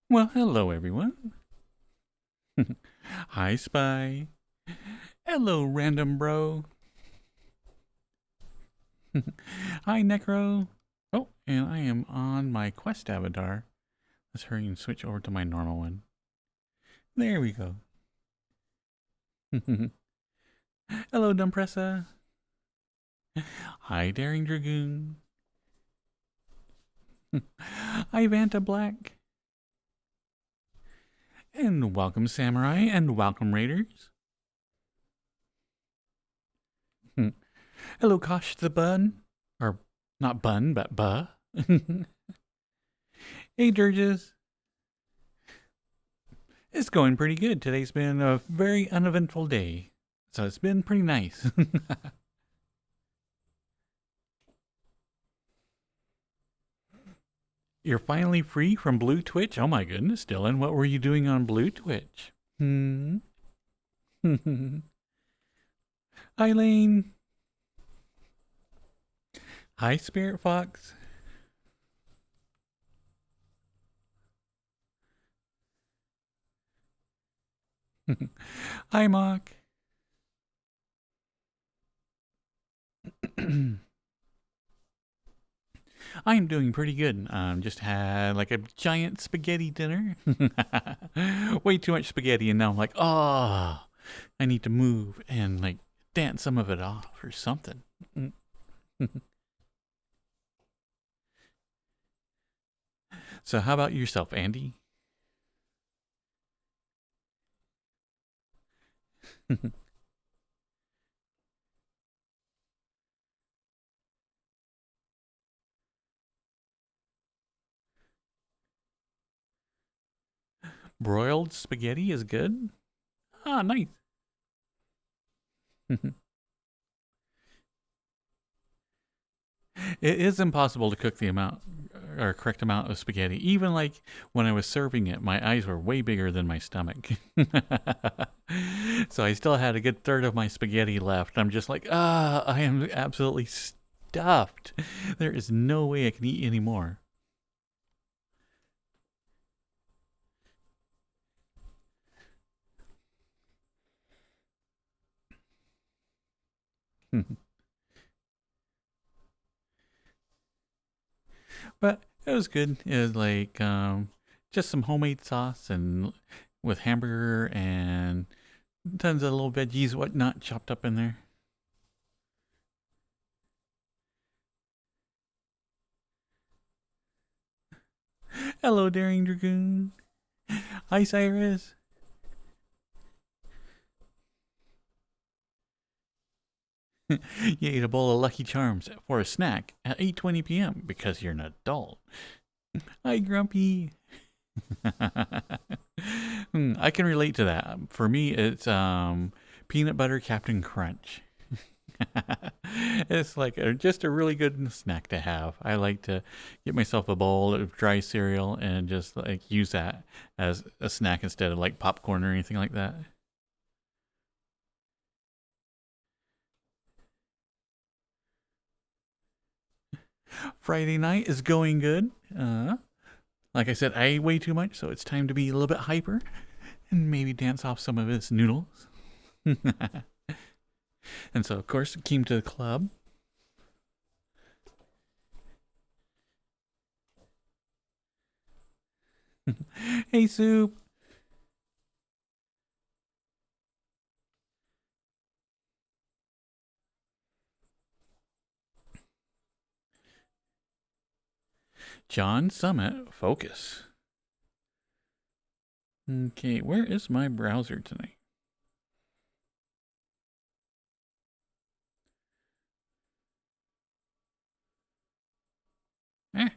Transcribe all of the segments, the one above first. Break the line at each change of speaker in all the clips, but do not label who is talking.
Well, hello, everyone. Hi, Spy. Hello, random bro. Hi, Necro. Oh, and I am on my quest avatar. Let's hurry and switch over to my normal one. There we go. Hello, Dumpressa. Hi, Daring Dragoon. Hi, Vanta Black. And welcome, Samurai, and welcome, Raiders. Hello, Kosh the Bun. Or, not Bun, but Buh. Hey, Durges. It's going pretty good. Today's been a very uneventful day. So it's been pretty nice. You're finally free from Blue Twitch? Oh my goodness, Dylan. What were you doing on Blue Twitch? Hmm? Eileen. Hi, Spirit Fox. Hi, Mock. I'm doing pretty good. Just had like a giant spaghetti dinner. Way too much spaghetti, and now I'm like, oh, I need to move and like dance some of it off or something. So, how about yourself, Andy? Broiled spaghetti is good. Ah, nice. It is impossible to cook the amount or correct amount of spaghetti. Even like when I was serving it, my eyes were way bigger than my stomach. So I still had a good third of my spaghetti left. I'm just like, I am absolutely stuffed. There is no way I can eat any more. But it was good. It was like just some homemade sauce and with hamburger and tons of little veggies, whatnot, chopped up in there. Hello, Daring Dragoon. Hi, Cyrus. You ate a bowl of Lucky Charms for a snack at 8:20 p.m. because you're an adult. Hi, Grumpy. I can relate to that. For me, it's peanut butter Captain Crunch. It's like just a really good snack to have. I like to get myself a bowl of dry cereal and just like use that as a snack instead of like popcorn or anything like that. Friday night is going good. Like I said, I ate way too much, so it's time to be a little bit hyper and maybe dance off some of his noodles. And so, of course, came to the club. Hey, Soup. John Summit, focus. Okay, where is my browser tonight? Eh.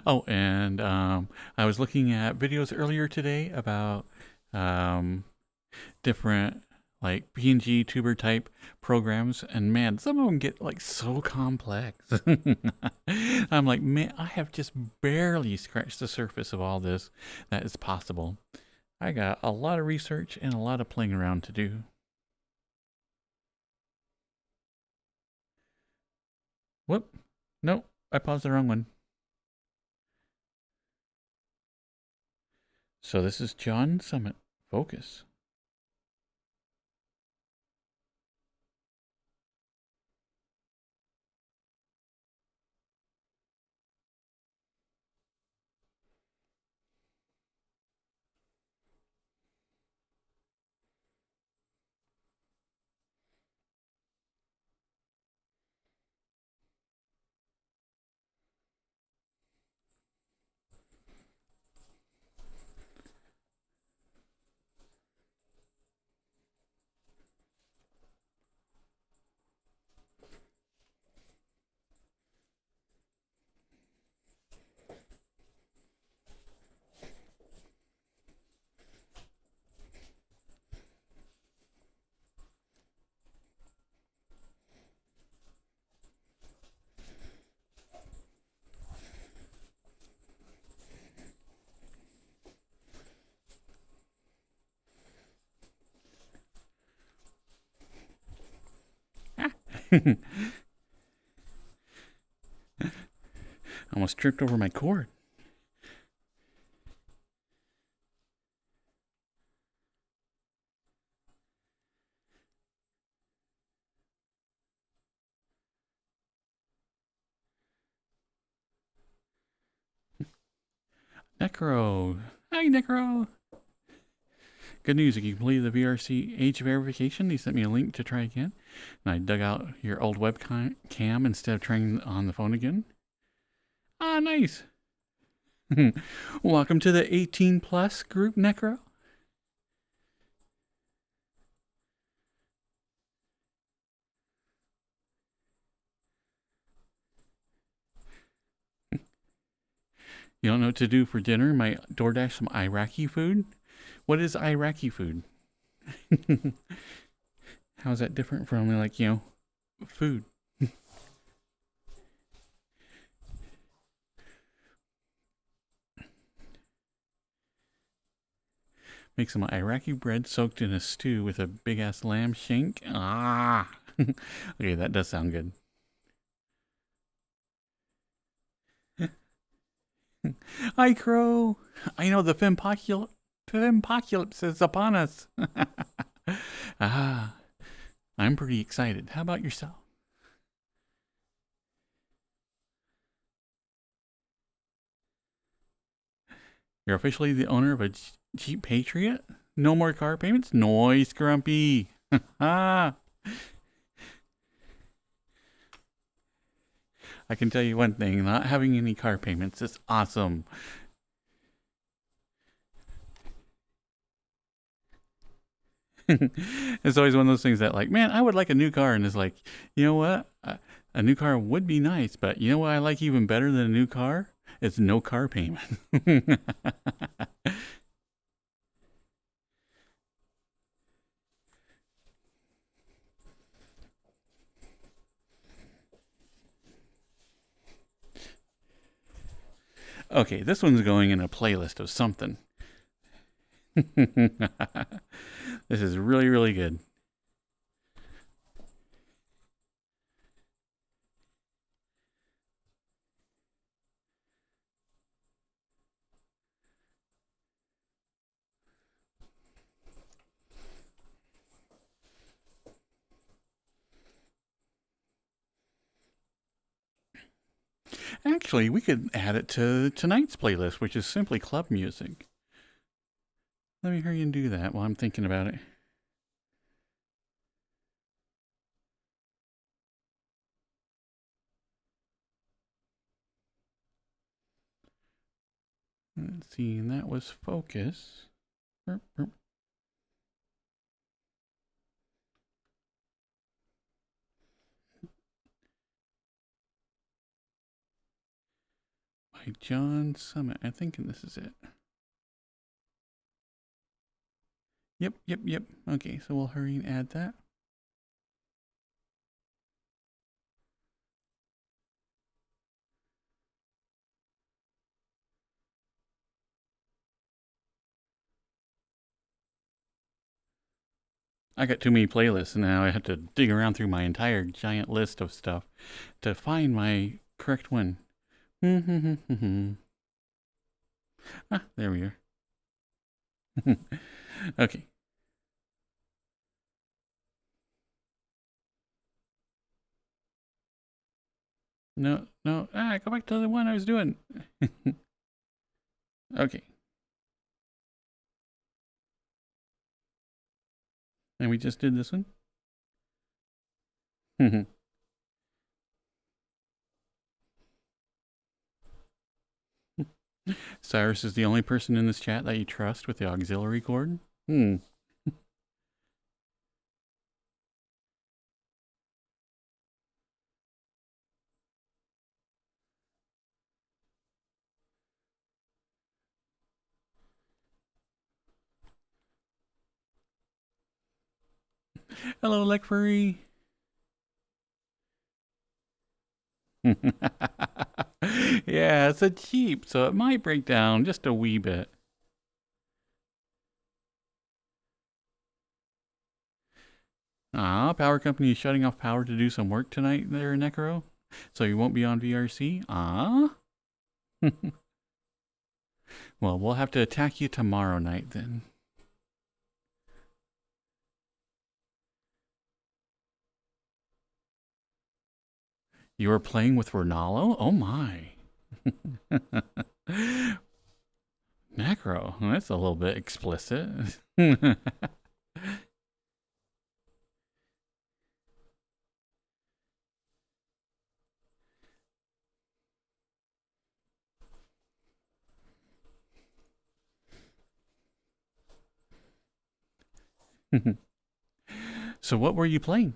Oh, and I was looking at videos earlier today about um, different like PNG tuber type programs, and man, some of them get like so complex. I'm like, man, I have just barely scratched the surface of all this that is possible. I got a lot of research and a lot of playing around to do. Whoop. Nope. I paused the wrong one. So this is John Summit. Focus. Almost tripped over my cord. Necro. Hi, Necro. Good news, if you completed the VRC age verification, he sent me a link to try again. And I dug out your old webcam instead of trying on the phone again. Ah, nice. Welcome to the 18 plus group, Necro. You don't know what to do for dinner? Might DoorDash some Iraqi food? What is Iraqi food? How is that different from, like, food? Make some Iraqi bread soaked in a stew with a big ass lamb shank. Ah! Okay, that does sound good. Hi, Crow. I know the Fempocalypse is upon us. Ah, I'm pretty excited. How about yourself? You're officially the owner of a Jeep Patriot? No more car payments? Noise, Grumpy. Ah. I can tell you one thing, not having any car payments is awesome. It's always one of those things that, like, man, I would like a new car, and it's like, you know what? A new car would be nice, but you know what I like even better than a new car? It's no car payment. Okay, this one's going in a playlist of something. This is really, really good. Actually, we could add it to tonight's playlist, which is simply club music. Let me hurry and do that while I'm thinking about it. Let's see, and that was focus. Burp, burp. by John Summit. I think this is it. Yep. Okay, so we'll hurry and add that. I got too many playlists and now I have to dig around through my entire giant list of stuff to find my correct one. Ah, there we are. Okay. No. Go back to the one I was doing. Okay. And we just did this one. Cyrus is the only person in this chat that you trust with the auxiliary cord? Hello, Furry. Yeah, it's a Jeep, so it might break down just a wee bit. Power company is shutting off power to do some work tonight there, Necro. So you won't be on VRC? Well, we'll have to attack you tomorrow night then. You were playing with Ronaldo? Oh my. Necro, that's a little bit explicit. So what were you playing?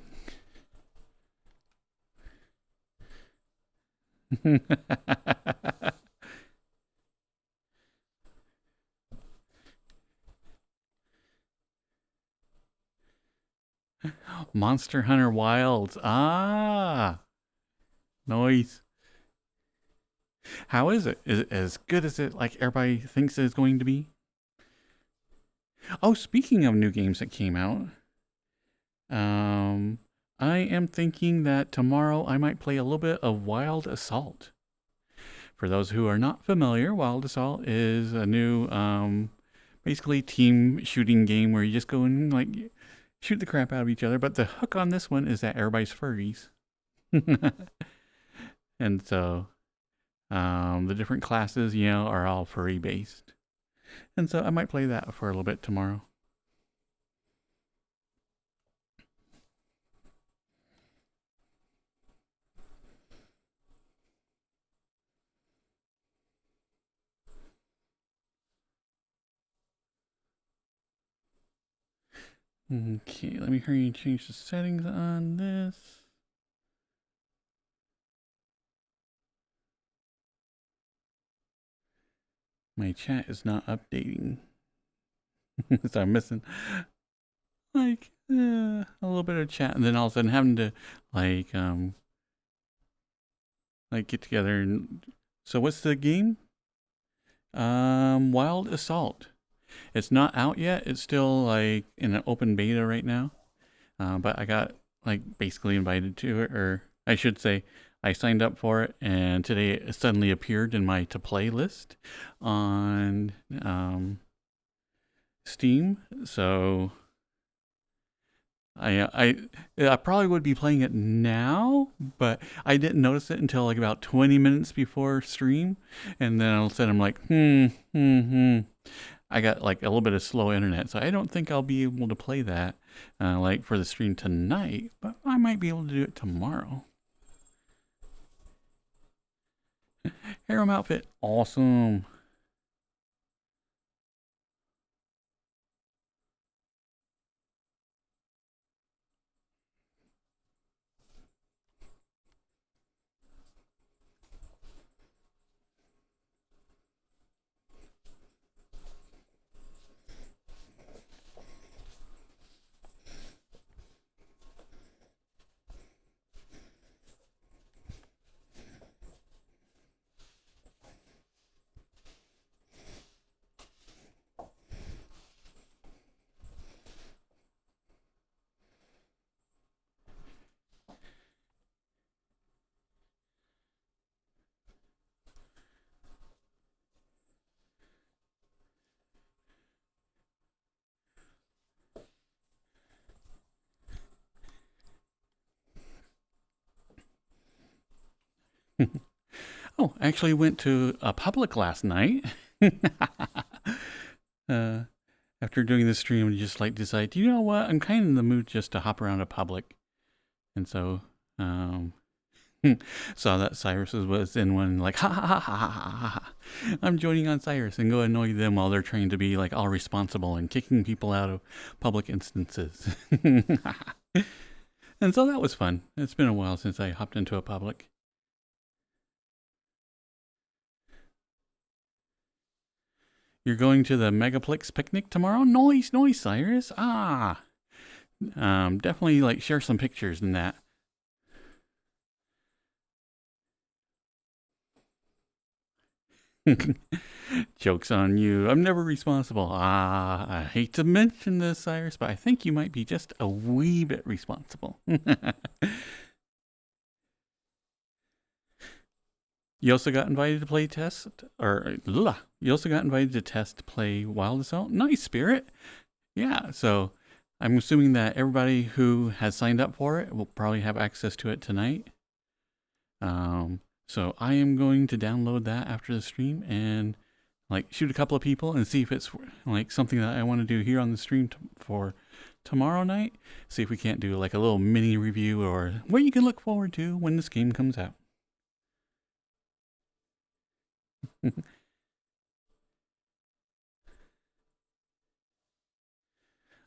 Monster Hunter Wilds. Nice. How is it? Is it as good as it like everybody thinks it's going to be? Oh, speaking of new games that came out, I am thinking that tomorrow I might play a little bit of Wild Assault. For those who are not familiar, Wild Assault is a new, basically team shooting game where you just go and like shoot the crap out of each other. But the hook on this one is that everybody's furries. And so the different classes, are all furry based. And so I might play that for a little bit tomorrow. Okay, let me hurry and change the settings on this. My chat is not updating. So I'm missing like a little bit of chat, and then all of a sudden having to like get together. And so what's the game? Wild Assault. It's not out yet. It's still like in an open beta right now. But I got like basically invited to it, or I should say I signed up for it, and today it suddenly appeared in my to play list on Steam. So I probably would be playing it now, but I didn't notice it until like about 20 minutes before stream, and then all of a sudden I'm like, I got like a little bit of slow internet, so I don't think I'll be able to play that like for the stream tonight, but I might be able to do it tomorrow. Harem outfit, awesome. Oh, I actually went to a public last night. uh, After doing the stream, I just like decided, you know what? I'm kind of in the mood just to hop around a public. And so, saw that Cyrus was in one, like, ha ha ha ha ha ha ha. I'm joining on Cyrus and go annoy them while they're trying to be like all responsible and kicking people out of public instances. And so that was fun. It's been a while since I hopped into a public. You're going to the Megaplex picnic tomorrow? Nice, nice, Cyrus. Definitely like share some pictures and that. Joke's on you. I'm never responsible. I hate to mention this, Cyrus, but I think you might be just a wee bit responsible. You also got invited to play test, or you also got invited to test play Wild Assault. Nice, Spirit. Yeah, so I'm assuming that everybody who has signed up for it will probably have access to it tonight. So I am going to download that after the stream and like shoot a couple of people and see if it's like something that I want to do here on the stream for tomorrow night. See if we can't do like a little mini review or what you can look forward to when this game comes out.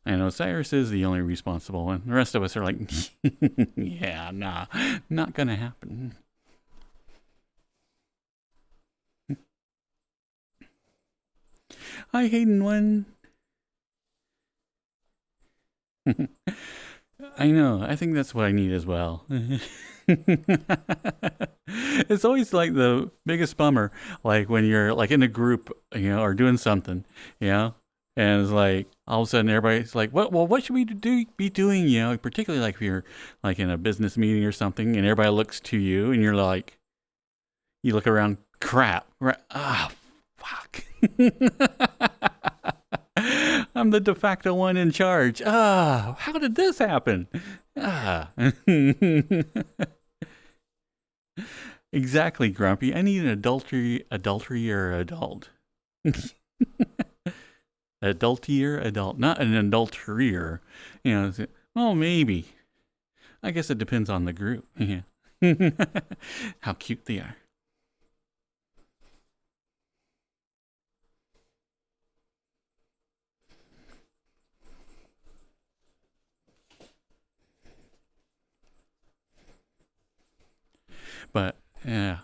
I know Cyrus is the only responsible one. The rest of us are like, yeah, nah, not gonna happen. Hi, Hayden one. I know. I think that's what I need as well. It's always like the biggest bummer, like when you're like in a group, you know, or doing something, you know, and it's like all of a sudden everybody's like, what should we be doing? You know, particularly like if you're like in a business meeting or something, and everybody looks to you, and you're like, you look around, crap, right? Fuck. I'm the de facto one in charge. How did this happen? Exactly, Grumpy. I need an adultery or adult. Adultier, adult, not an adulterer. You know, well, maybe. I guess it depends on the group. Yeah. How cute they are. But yeah,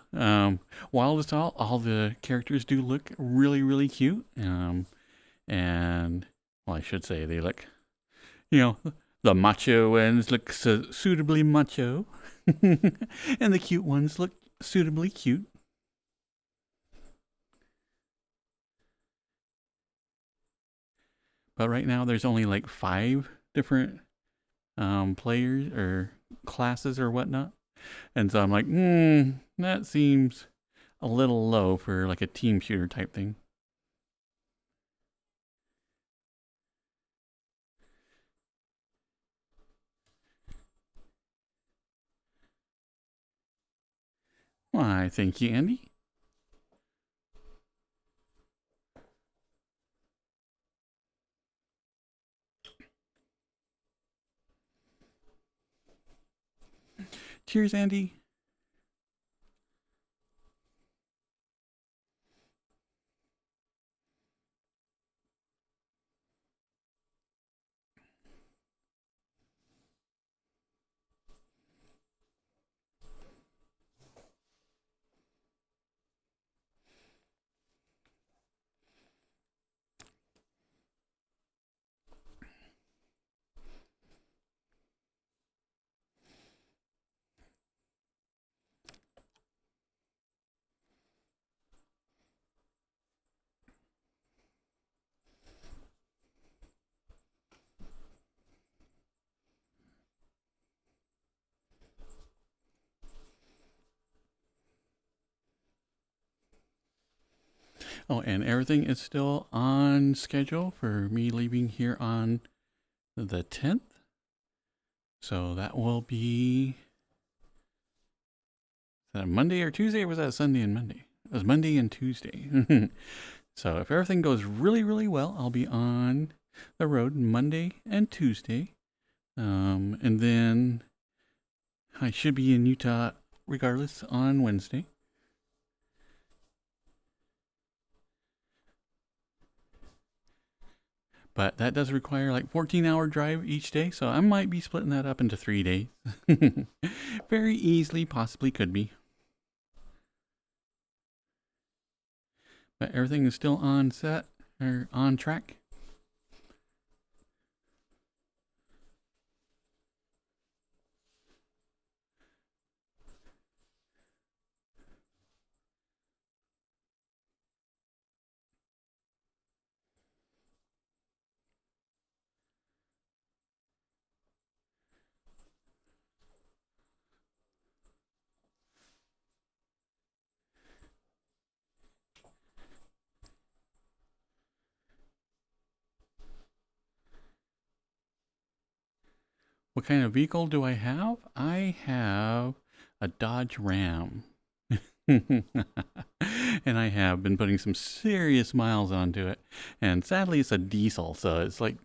Wild Assault, all the characters do look really, really cute. And well, I should say they look, you know, the macho ones look suitably macho, and the cute ones look suitably cute. But right now, there's only like 5 different players or classes or whatnot. And so I'm like, that seems a little low for like a team shooter type thing. Why, thank you, Andy. Cheers, Andy. Oh, and everything is still on schedule for me leaving here on the 10th. So that will be that Monday or Tuesday, or was that Sunday and Monday? It was Monday and Tuesday. So if everything goes really, really well, I'll be on the road Monday and Tuesday. And then I should be in Utah regardless on Wednesday. But that does require like 14-hour drive each day, so I might be splitting that up into 3 days. Very easily, possibly could be. But everything is still on set, or on track. What kind of vehicle do I have? I have a Dodge Ram. And I have been putting some serious miles onto it. And sadly, it's a diesel, so it's like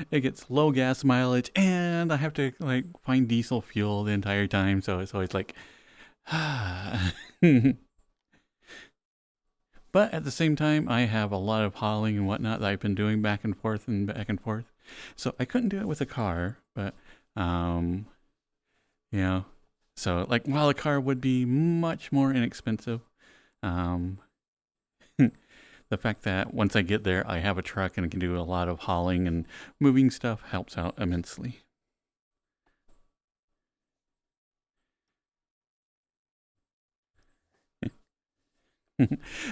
it gets low gas mileage, and I have to like find diesel fuel the entire time, so it's always like But at the same time, I have a lot of hauling and whatnot that I've been doing back and forth and back and forth. So I couldn't do it with a car, but you know, so like while a car would be much more inexpensive, the fact that once I get there, I have a truck and I can do a lot of hauling and moving stuff helps out immensely.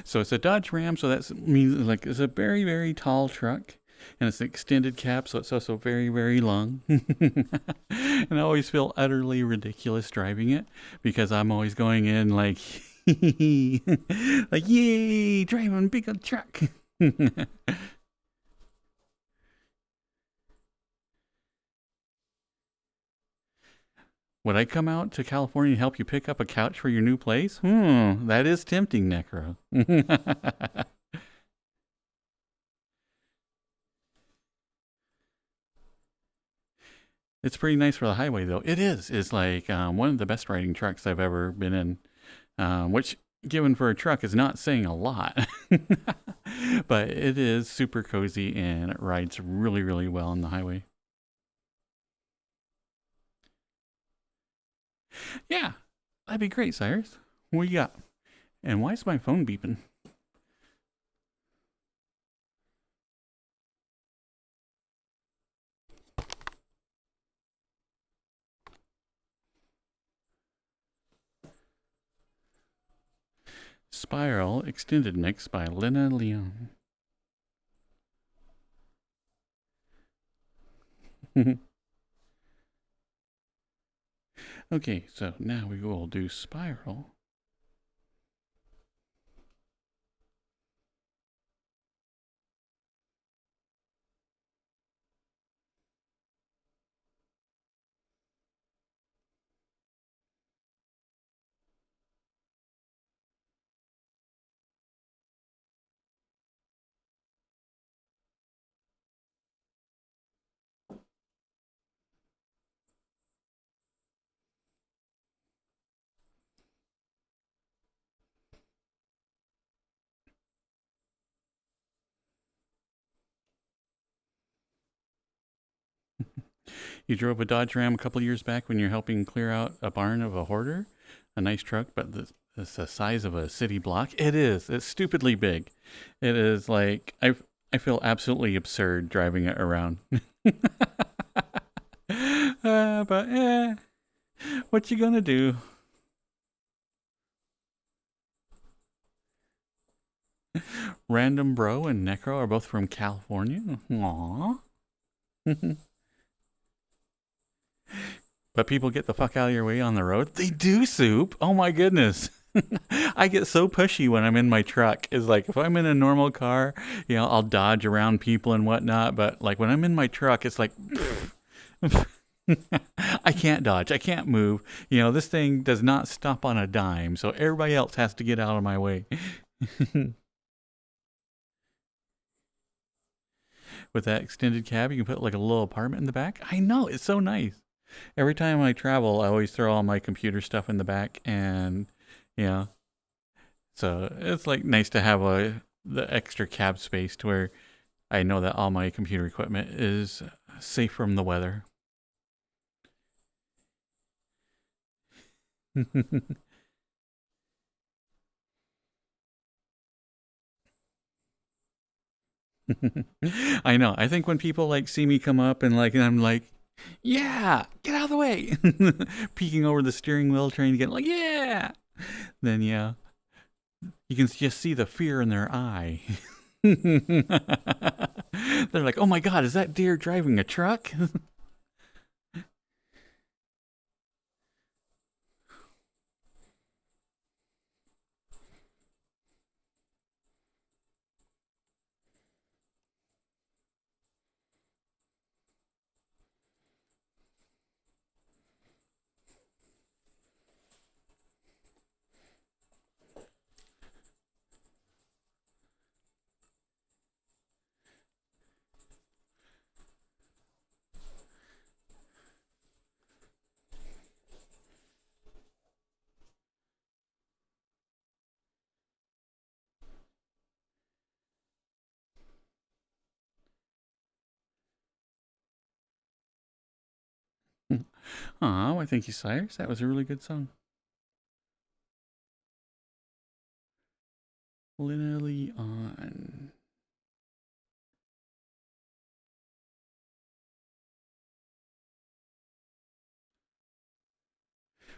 So it's a Dodge Ram, so that means like it's a very, very tall truck, and it's an extended cab, so it's also very, very long. And I always feel utterly ridiculous driving it because I'm always going in like, like, yay, driving a big old truck. Would I come out to California and help you pick up a couch for your new place? That is tempting, Necro. It's pretty nice for the highway, though. It is. It's like one of the best riding trucks I've ever been in, which, given for a truck, is not saying a lot. But it is super cozy, and it rides really, really well on the highway. Yeah, that'd be great, Cyrus. What you got? And why is my phone beeping? Spiral Extended Mix by Lena Leon. Okay, so now we will do Spiral. You drove a Dodge Ram a couple years back when you're helping clear out a barn of a hoarder. A nice truck, but it's the size of a city block. It is. It's stupidly big. It is like I feel absolutely absurd driving it around. But what you gonna do? Random Bro and Necro are both from California. Aww. But people get the fuck out of your way on the road. They do, Soup. Oh my goodness. I get so pushy when I'm in my truck. It's like if I'm in a normal car, you know, I'll dodge around people and whatnot. But like when I'm in my truck, it's like I can't dodge. I can't move. You know, this thing does not stop on a dime, so everybody else has to get out of my way. With that extended cab, you can put like a little apartment in the back. I know, it's so nice. Every time I travel, I always throw all my computer stuff in the back, and yeah, so it's like nice to have the extra cab space to where I know that all my computer equipment is safe from the weather. I know. I think when people like see me come up and I'm like, yeah, get out of the way, peeking over the steering wheel, trying to get like, yeah, then yeah, you can just see the fear in their eye. They're like, oh my God, is that deer driving a truck? Aw, why thank you, Cyrus. That was a really good song. Linearly on.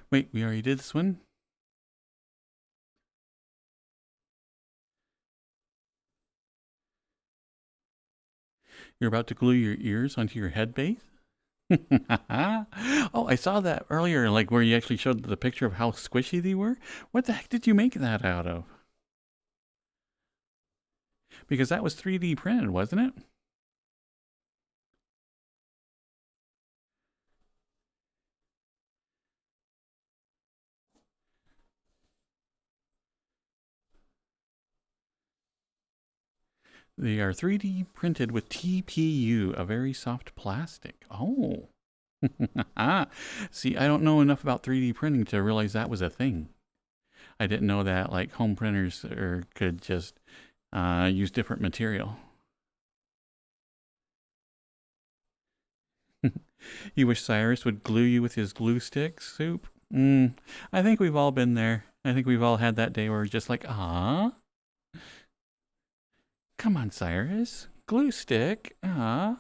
Wait, we already did this one? You're about to glue your ears onto your head base? Oh, I saw that earlier, like where you actually showed the picture of how squishy they were. What the heck did you make that out of? Because that was 3D printed, wasn't it? They are 3D printed with TPU, a very soft plastic. Oh. See, I don't know enough about 3D printing to realize that was a thing. I didn't know that like home printers could just use different material. You wish Cyrus would glue you with his glue stick soup? I think we've all been there. I think we've all had that day where we're just like, ah, come on, Cyrus, glue stick, ah.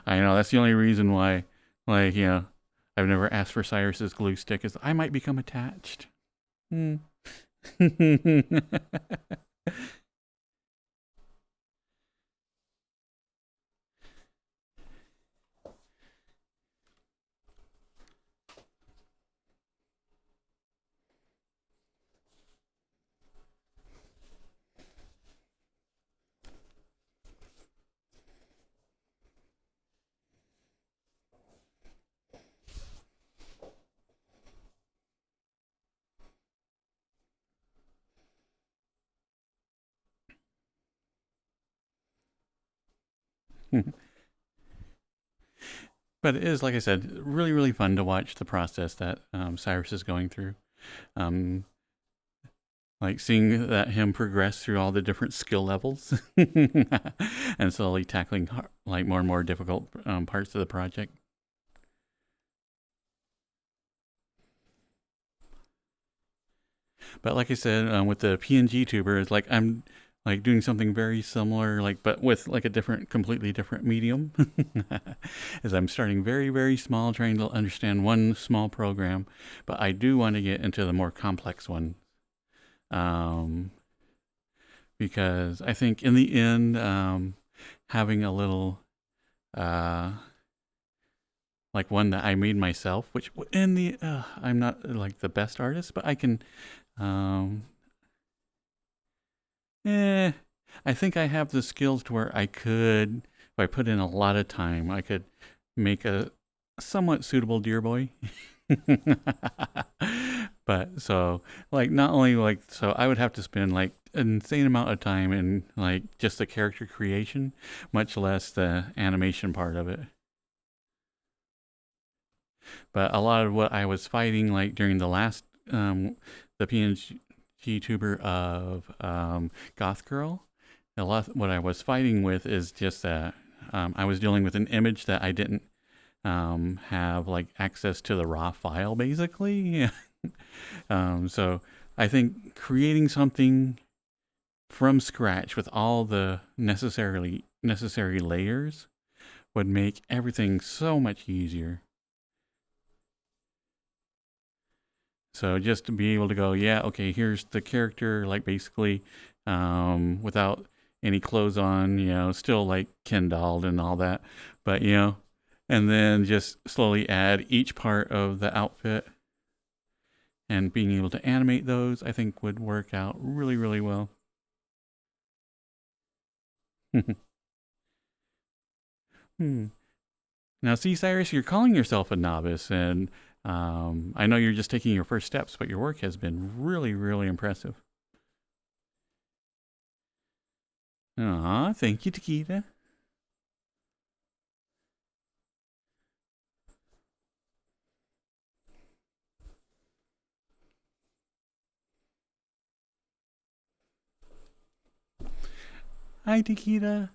I know, that's the only reason why, like, you know, I've never asked for Cyrus's glue stick is I might become attached. Hmm. But it is, like I said, really, really fun to watch the process that Cyrus is going through. Um, like seeing that him progress through all the different skill levels and slowly tackling like more and more difficult parts of the project. But like I said, with the PNG tuber, it's like I'm like doing something very similar, like but with like a different, completely different medium. As I'm starting very, very small, trying to understand one small program, but I do want to get into the more complex one. Because I think in the end, having a little like one that I made myself, which in the I'm not like the best artist, but I can I think I have the skills to where I could, if I put in a lot of time, I could make a somewhat suitable deer boy. But so like not only like so I would have to spend like an insane amount of time in like just the character creation, much less the animation part of it. But a lot of what I was fighting like during the last the PNG tuber of Goth Girl, a lot what I was fighting with is just that I was dealing with an image that I didn't have like access to the raw file basically. So I think creating something from scratch with all the necessary layers would make everything so much easier. So just to be able to go, yeah, okay, here's the character, like basically without any clothes on, you know, still like Ken dolled and all that, but you know, and then just slowly add each part of the outfit, and being able to animate those, I think would work out really, really well. Hmm. Now, see, Cyrus, you're calling yourself a novice, and I know you're just taking your first steps, but your work has been really, really impressive. Aw, thank you, Takita. Hi, Takita.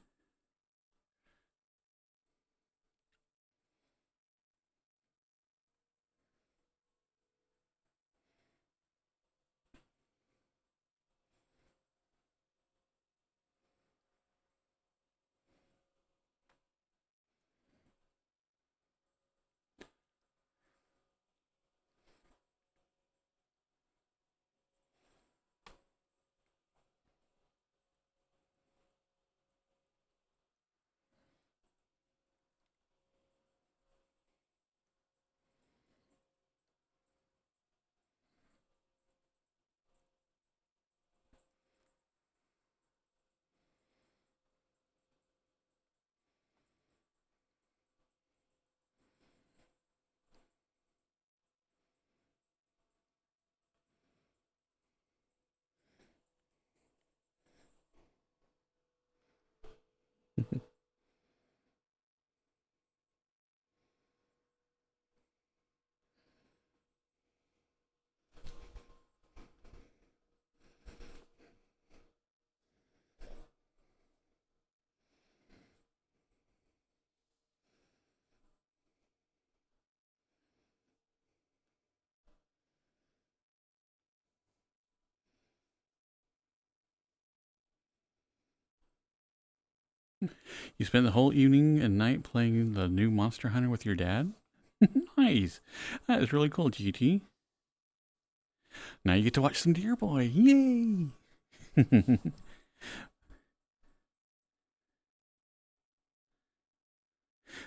You spent the whole evening and night playing the new Monster Hunter with your dad? Nice. That is really cool, GT. Now you get to watch some Deer Boy. Yay!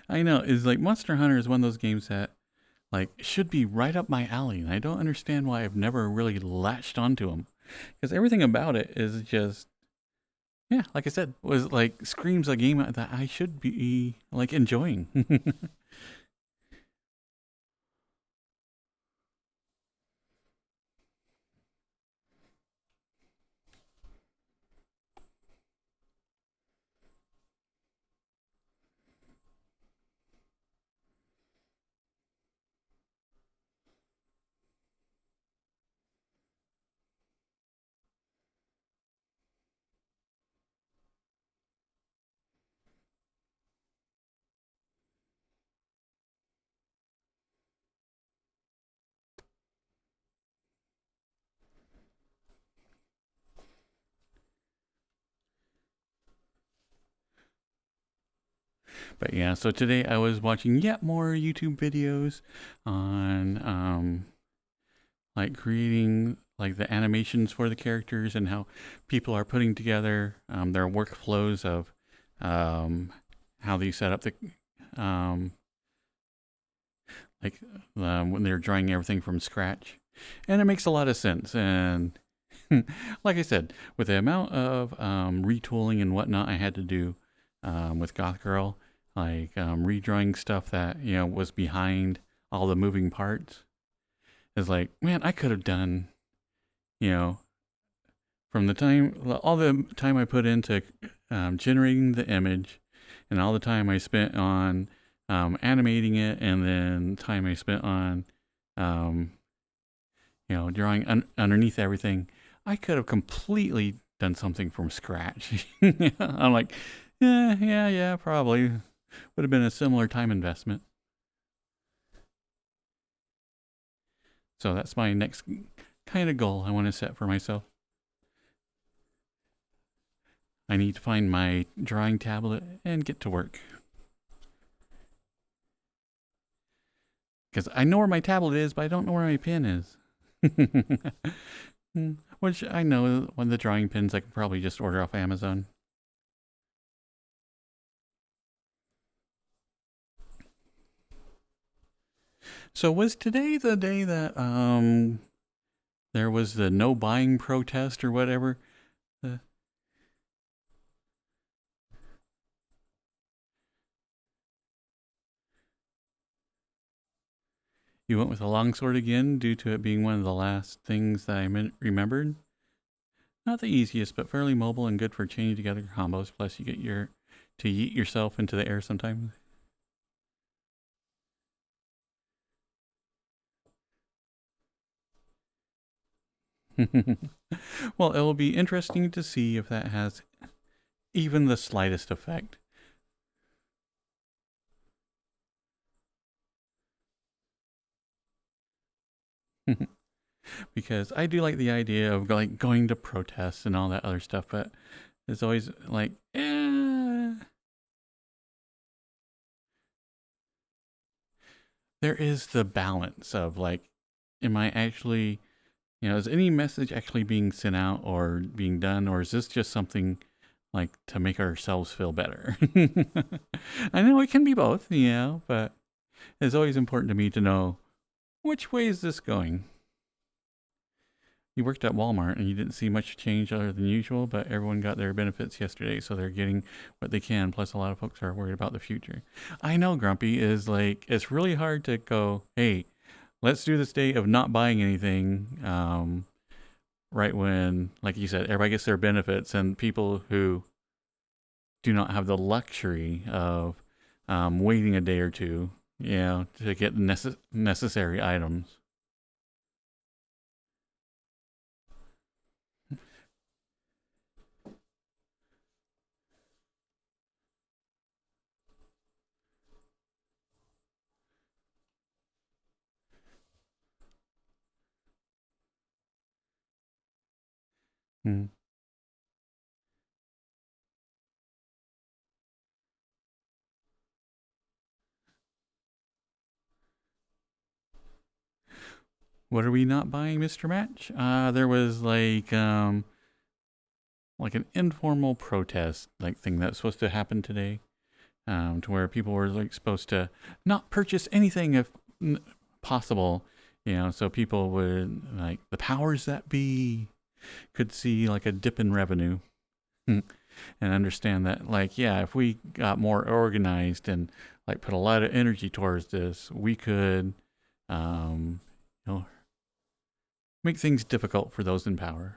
I know. It's like Monster Hunter is one of those games that like should be right up my alley, and I don't understand why I've never really latched onto them. Because everything about it is just, yeah, like I said, was like screams a game that I should be like enjoying. But yeah, so today I was watching yet more YouTube videos on like creating like the animations for the characters and how people are putting together their workflows of how they set up the um, like when they're drawing everything from scratch, and it makes a lot of sense. And like I said, with the amount of retooling and whatnot I had to do with Goth Girl, like redrawing stuff that was behind all the moving parts, is like, man, I could have done, from the time, all the time I put into generating the image, and all the time I spent on animating it, and then time I spent on, drawing underneath everything. I could have completely done something from scratch. I'm like, yeah, probably would have been a similar time investment. So that's my next kind of goal I want to set for myself. I need to find my drawing tablet and get to work. Because I know where my tablet is, but I don't know where my pen is. Which I know one of the drawing pins I can probably just order off Amazon. So was today the day that there was the no buying protest or whatever? You went with a longsword again due to it being one of the last things that I remembered? Not the easiest, but fairly mobile and good for chaining together combos. Plus, you get to yeet yourself into the air sometimes. Well, it will be interesting to see if that has even the slightest effect. Because I do like the idea of like going to protests and all that other stuff, but it's always like, there is the balance of like, am I actually, is any message actually being sent out or being done, or is this just something like to make ourselves feel better? I know it can be both, but it's always important to me to know which way is this going. You worked at Walmart and you didn't see much change other than usual, but everyone got their benefits yesterday, so they're getting what they can. Plus, a lot of folks are worried about the future. I know, Grumpy, is like, it's really hard to go, hey, let's do this day of not buying anything right when, like you said, everybody gets their benefits, and people who do not have the luxury of waiting a day or two, to get necessary items. Hmm. What are we not buying, Mr. Match? There was like an informal protest like thing that was supposed to happen today, to where people were like supposed to not purchase anything if possible, so people would, like, the powers that be could see like a dip in revenue. And understand that, like, yeah, if we got more organized and like put a lot of energy towards this, we could you know make things difficult for those in power.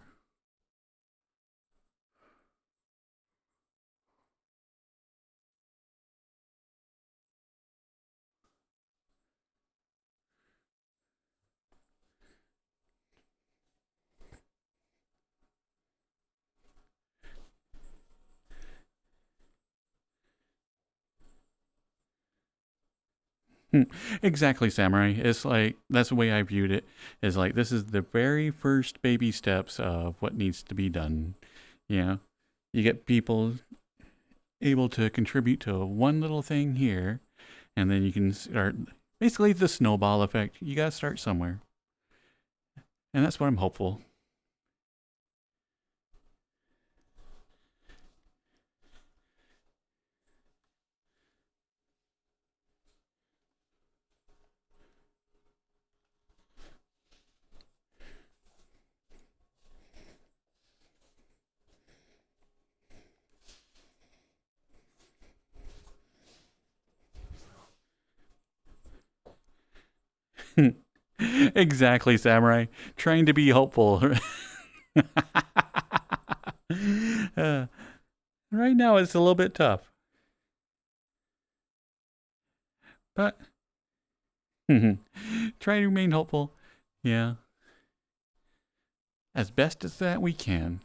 Exactly, Samurai. It's like, that's the way I viewed it. Is like, this is the very first baby steps of what needs to be done. Yeah, you get people able to contribute to one little thing here, and then you can start, basically the snowball effect. You gotta start somewhere, and that's what I'm hopeful. Exactly, Samurai. Trying to be hopeful. uh, right now, it's a little bit tough, but try to remain hopeful. Yeah, as best as that we can.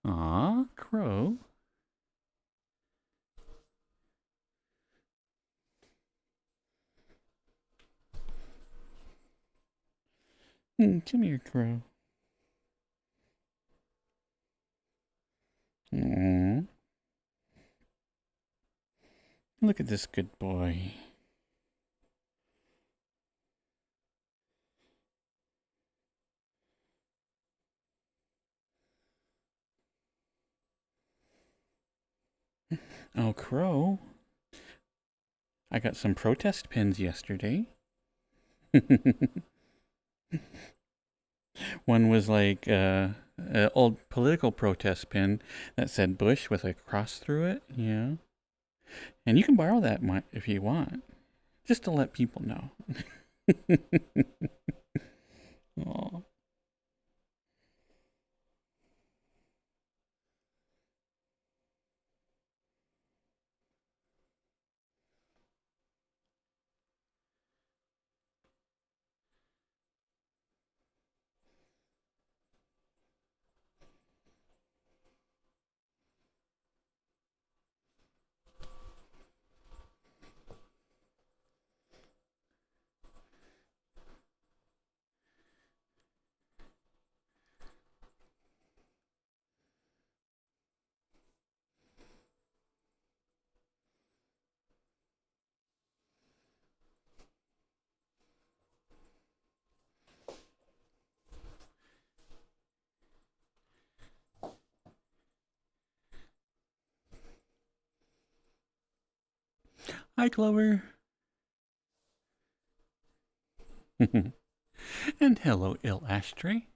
Aw, Crow. Come here, Crow. Aww. Look at this good boy. Oh, Crow. I got some protest pins yesterday. One was like an old political protest pin that said Bush with a cross through it. Yeah. And you can borrow that if you want, just to let people know. Aw. Hi, Clover. And hello, ill ashtray.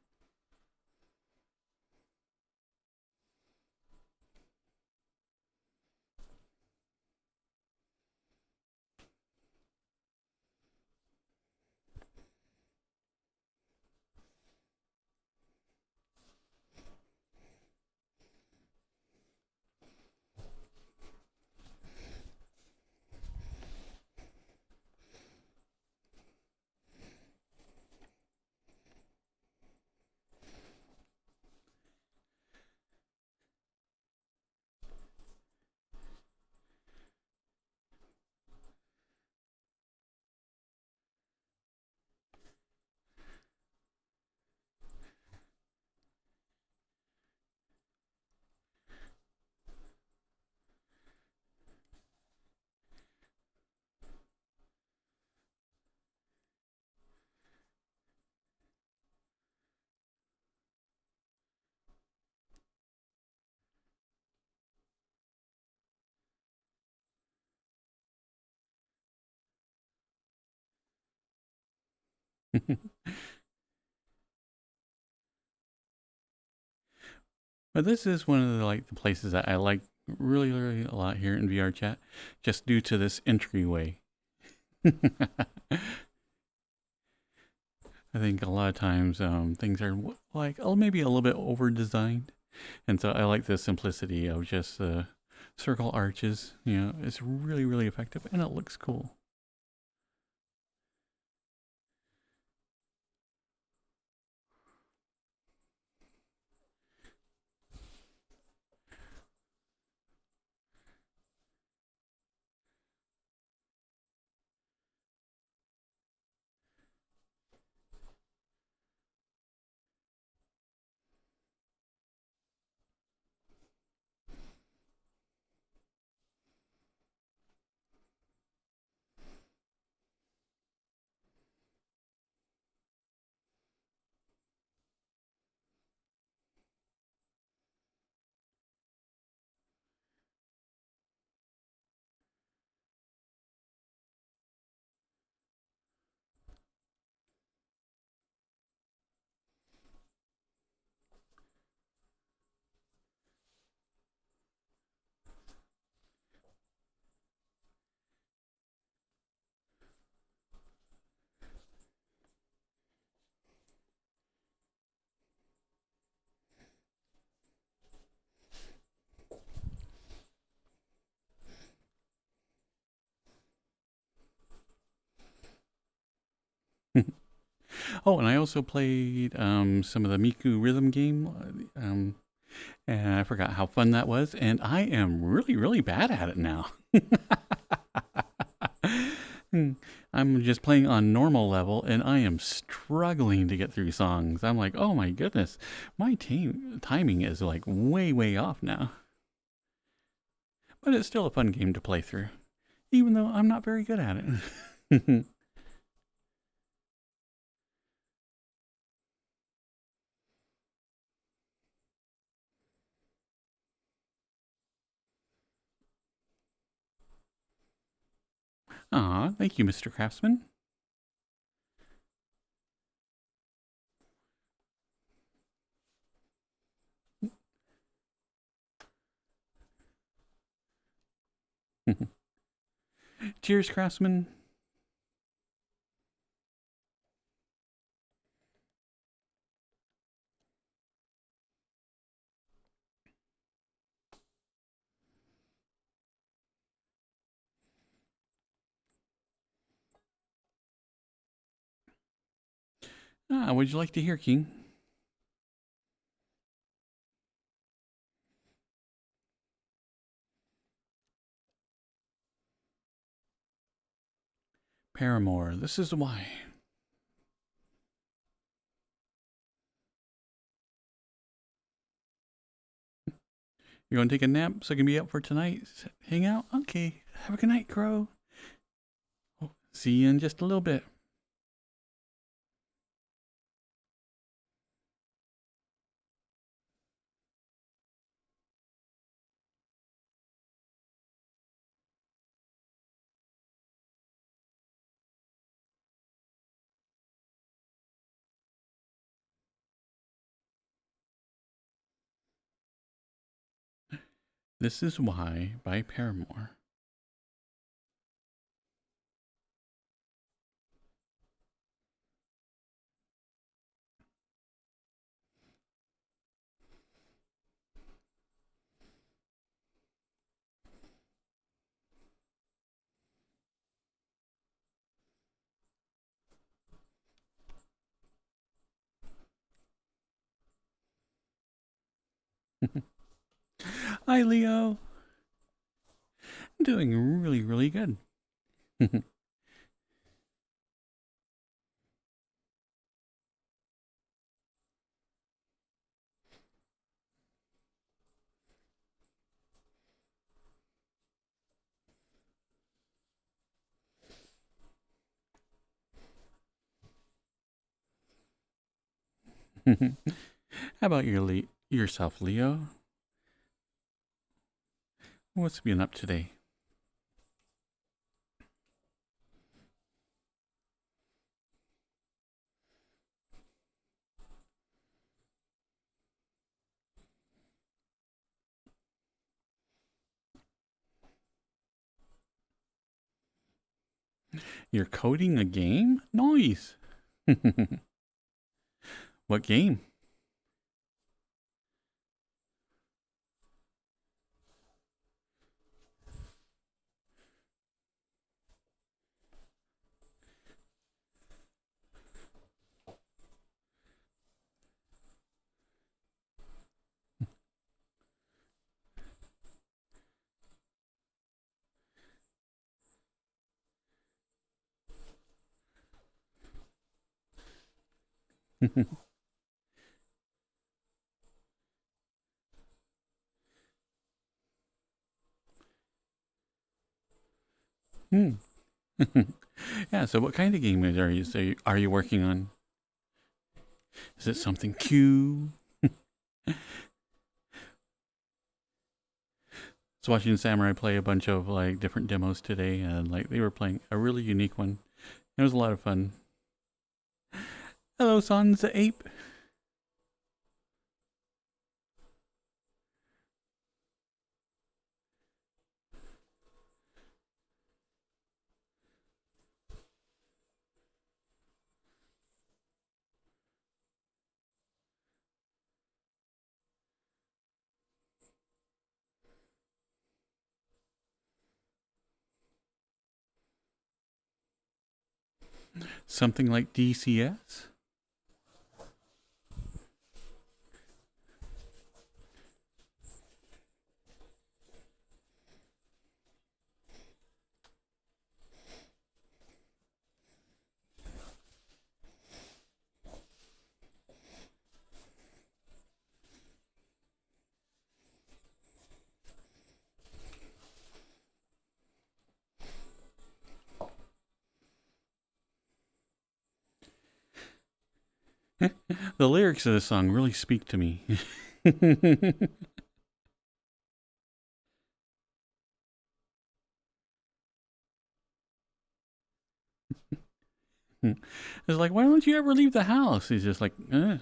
But this is one of the places that I like really, really a lot here in VRChat, just due to this entryway. I think a lot of times things are like maybe a little bit over designed, and so I like the simplicity of just the circle arches. You know, it's really, really effective, and it looks cool. Oh, and I also played some of the Miku rhythm game, and I forgot how fun that was. And I am really, really bad at it now. I'm just playing on normal level, and I am struggling to get through songs. I'm like, oh my goodness, my timing is like way, way off now. But it's still a fun game to play through, even though I'm not very good at it. Aw, thank you, Mr. Craftsman. Cheers, Craftsman. Ah, what'd you like to hear, King? Paramore, this is why. You want to take a nap so I can be up for tonight? Hang out? Okay. Have a good night, Crow. Oh, see you in just a little bit. This is why by Paramore. Hi, Leo. I'm doing really, really good. How about yourself, Leo? What's been up today? You're coding a game? Nice. What game? Hmm. Yeah, so what kind of game are you working on? Is it something cute? I was watching Samurai play a bunch of like different demos today, and like they were playing a really unique one. It was a lot of fun. Hello, Sans the Ape. Something like DCS? The lyrics of this song really speak to me. It's like, why don't you ever leave the house? He's just like, uh.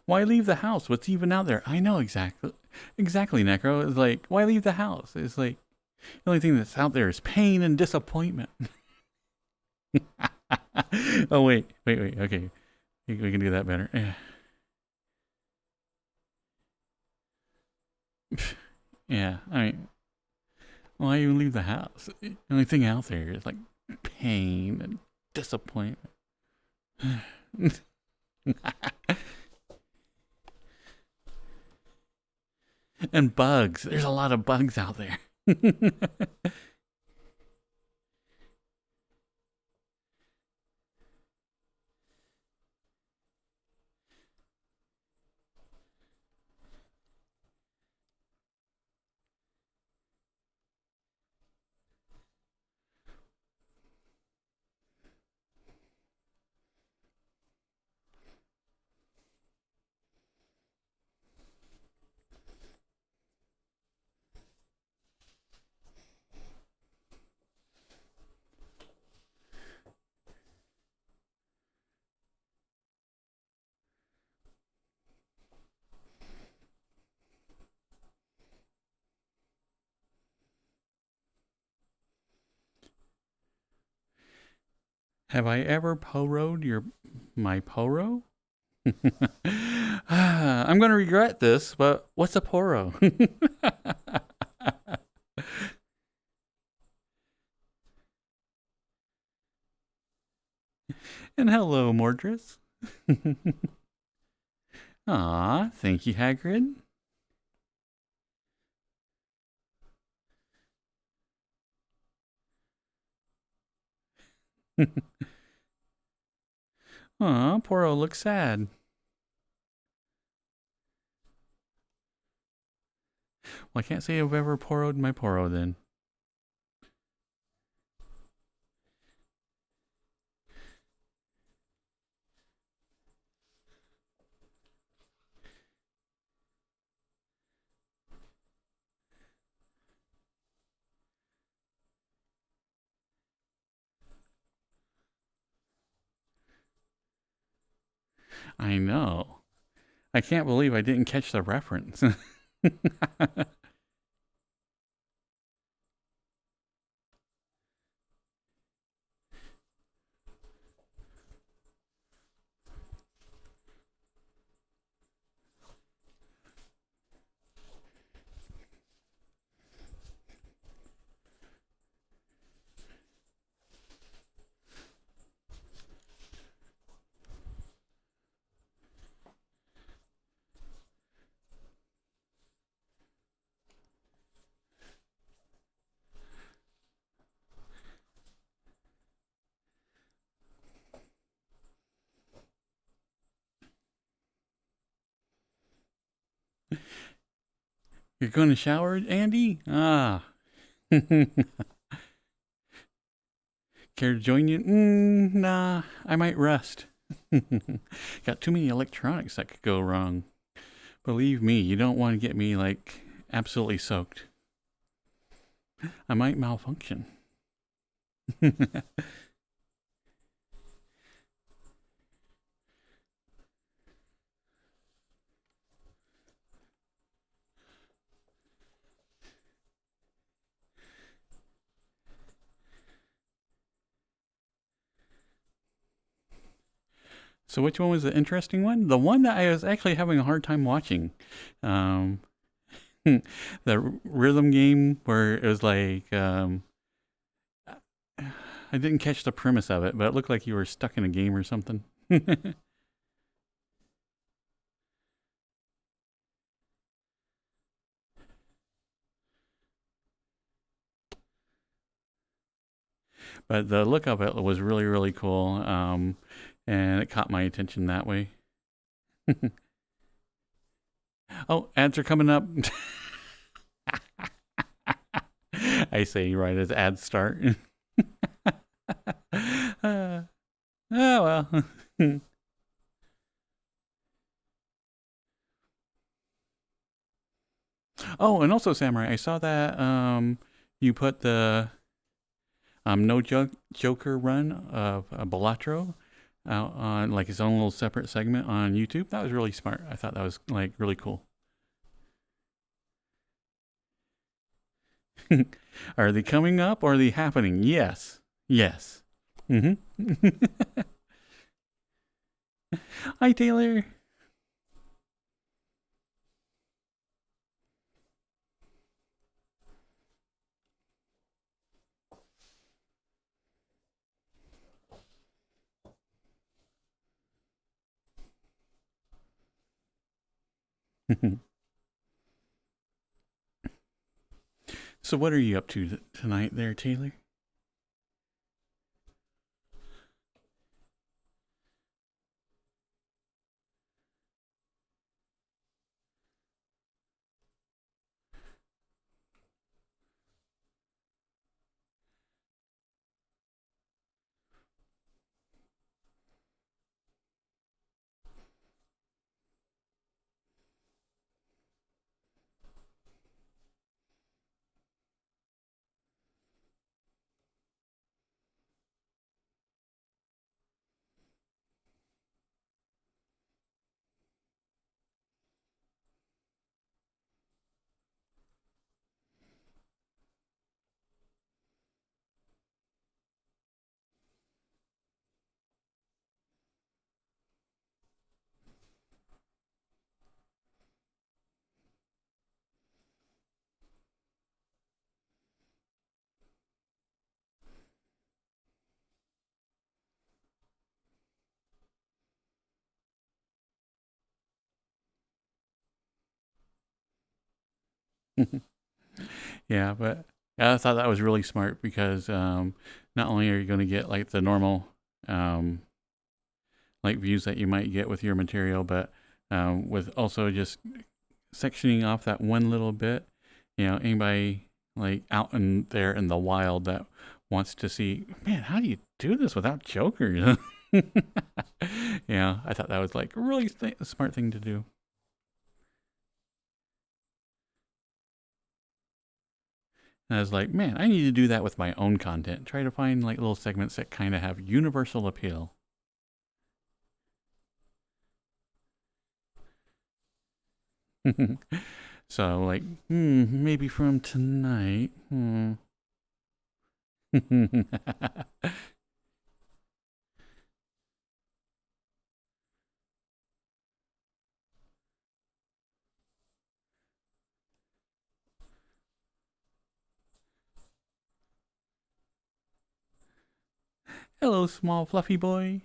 Why leave the house? What's even out there? I know exactly, Necro. It's like, why leave the house? It's like the only thing that's out there is pain and disappointment. Oh wait. Okay, we can do that better. Yeah, I mean, why even leave the house? The only thing out there is like pain and disappointment. And bugs. There's a lot of bugs out there. Have I ever poroed my poro? I'm going to regret this, but what's a poro? And hello, Mordris. Aw, thank you, Hagrid. Aw, Poro looks sad. Well, I can't say I've ever poroed my Poro then. I know. I can't believe I didn't catch the reference. You're going to shower, Andy? Ah. Care to join you? Nah, I might rest. Got too many electronics that could go wrong. Believe me, you don't want to get me, like, absolutely soaked. I might malfunction. So which one was the interesting one? The one that I was actually having a hard time watching. The rhythm game where it was like, I didn't catch the premise of it, but it looked like you were stuck in a game or something. But the look of it was really, really cool. And it caught my attention that way. Oh, ads are coming up. I say right as ads start. Oh, well. Oh, and also, Samurai, I saw that you put the No Joker run of Balatro out on like his own little separate segment on YouTube. That was really smart. I thought that was like really cool. Are they coming up or are they happening? Yes. Yes. Mm-hmm. Hi, Taylor. So what are you up to tonight there, Taylor? Yeah, but I thought that was really smart because not only are you going to get like the normal um, like views that you might get with your material, but with also just sectioning off that one little bit, anybody like out in there in the wild that wants to see, man, how do you do this without Joker? Yeah, I thought that was like a really smart thing to do. And I was like, man, I need to do that with my own content. Try to find like little segments that kind of have universal appeal. So like, maybe from tonight. Hello, small fluffy boy.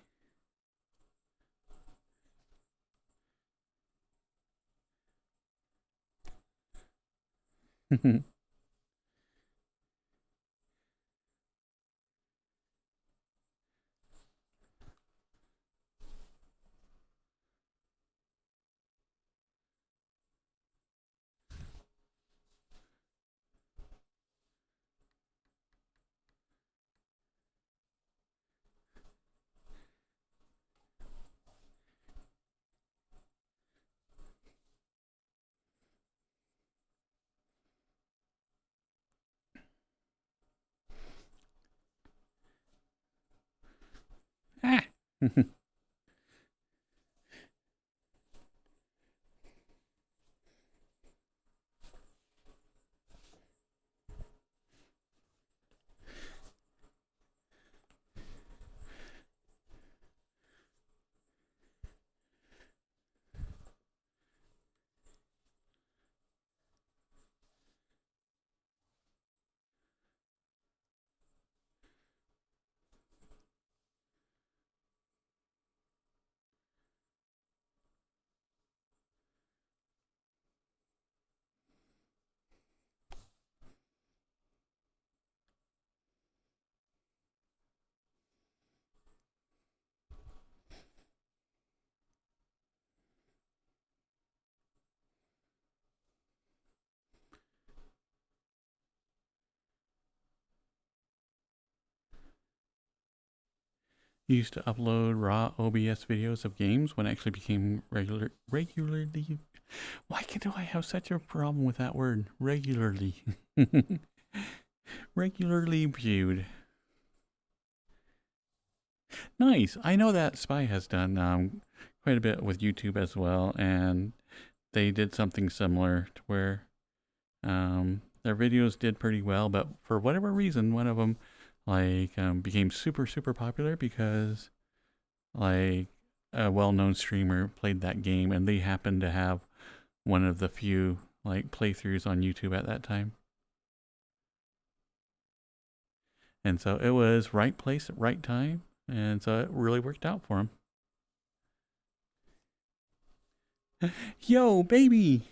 Ah. used to upload raw OBS videos of games when it actually became regularly. Why do I have such a problem with that word? Regularly. Regularly viewed. Nice. I know that Spy has done quite a bit with YouTube as well, and they did something similar to where their videos did pretty well, but for whatever reason, one of them became super popular because like a well-known streamer played that game, and they happened to have one of the few like playthroughs on YouTube at that time. And so it was right place at right time, and so it really worked out for him. Yo, baby!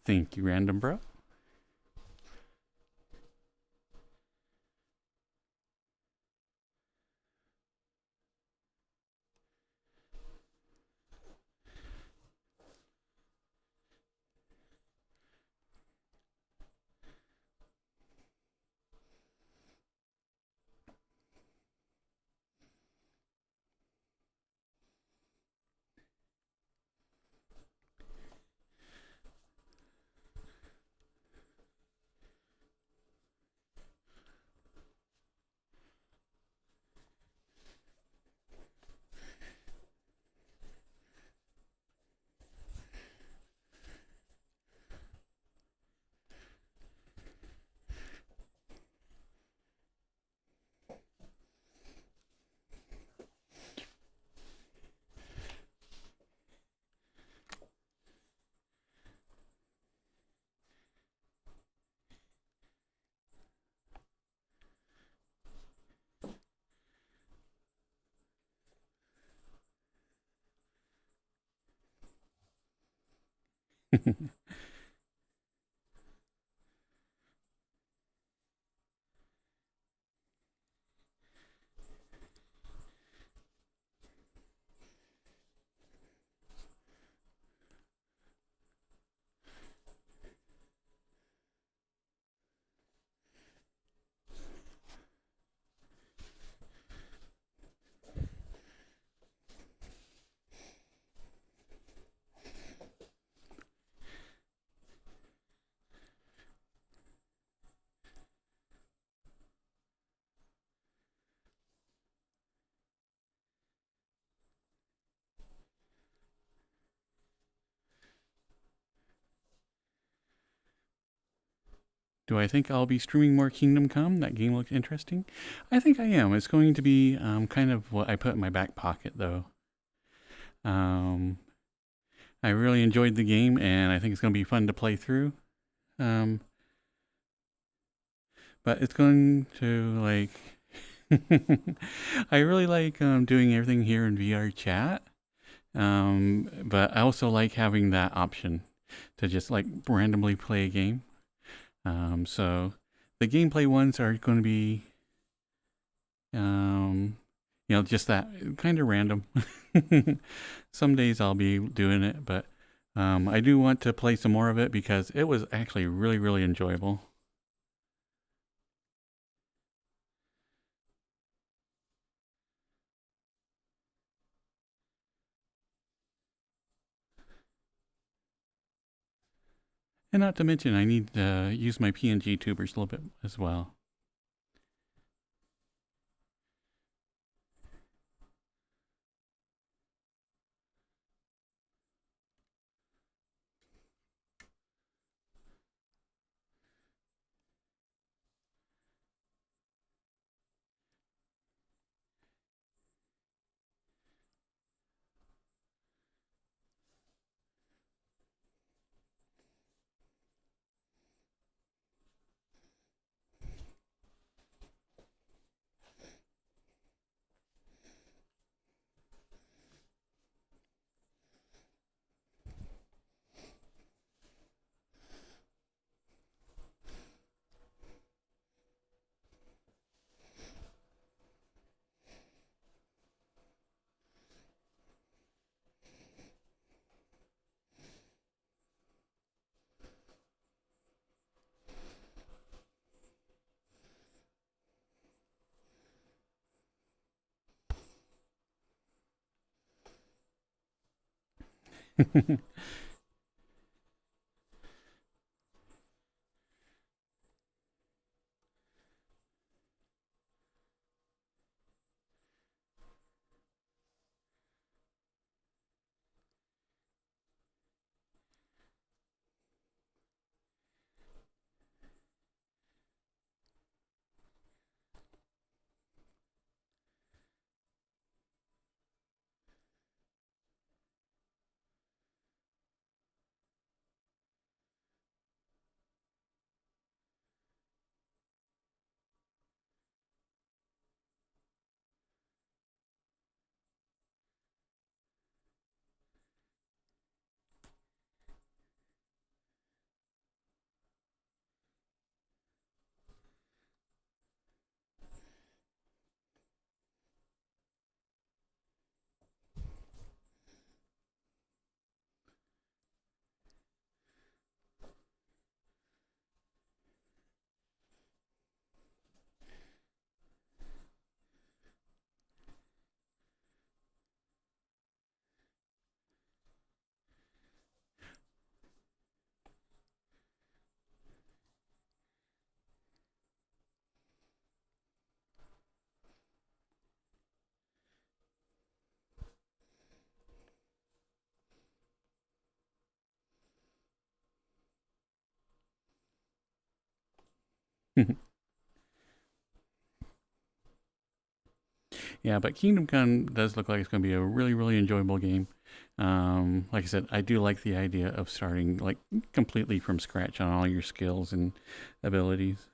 Thank you, Random Bro. Do I think I'll be streaming more Kingdom Come? That game looks interesting. I think I am. It's going to be kind of what I put in my back pocket, though. I really enjoyed the game, and I think it's going to be fun to play through. But it's going to, like... I really like doing everything here in VRChat. But I also like having that option to just, like, randomly play a game. So the gameplay ones are going to be You know, just that kind of random. Some days I'll be doing it, but I do want to play some more of it because it was actually really, really enjoyable. And not to mention, I need to use my PNG tubers a little bit as well. Yeah, but Kingdom Come does look like it's going to be a really, really enjoyable game. Like I said, I do like the idea of starting like completely from scratch on all your skills and abilities.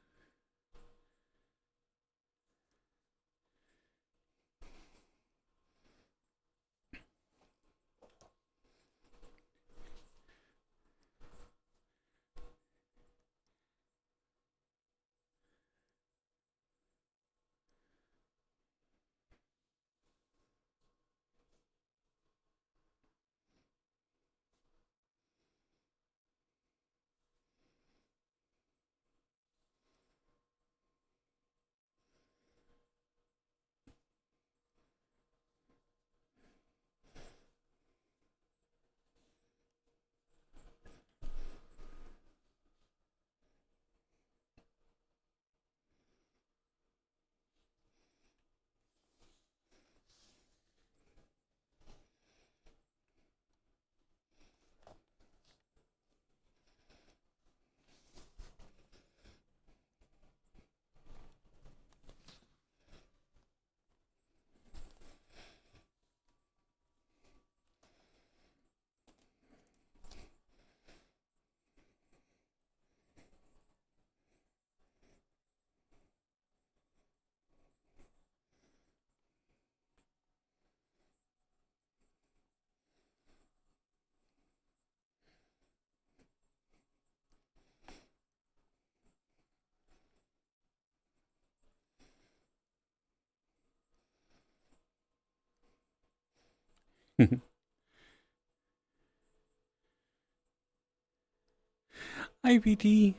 IPT.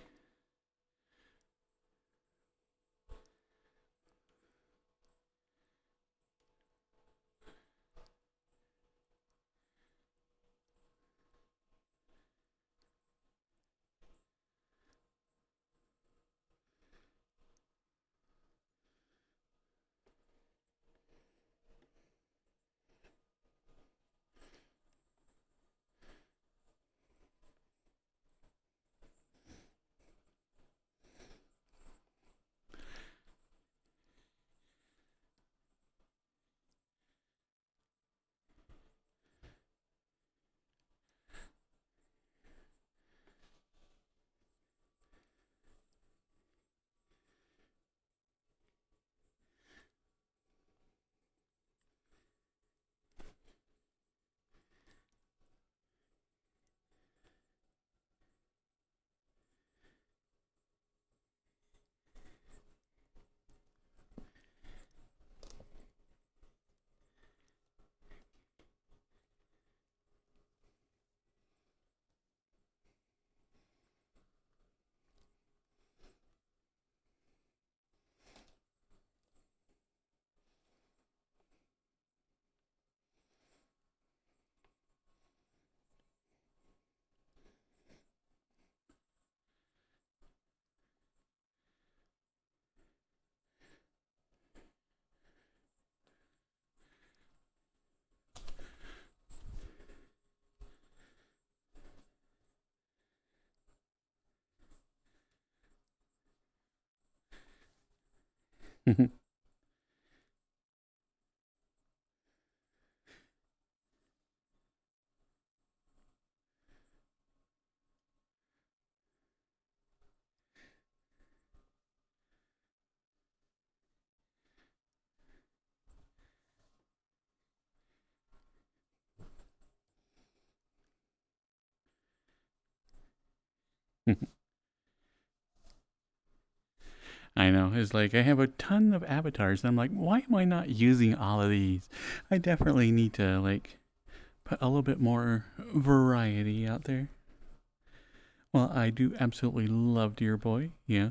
I know. It's like I have a ton of avatars, and I'm like, why am I not using all of these? I definitely need to like put a little bit more variety out there. Well, I do absolutely love Dear Boy. Yeah,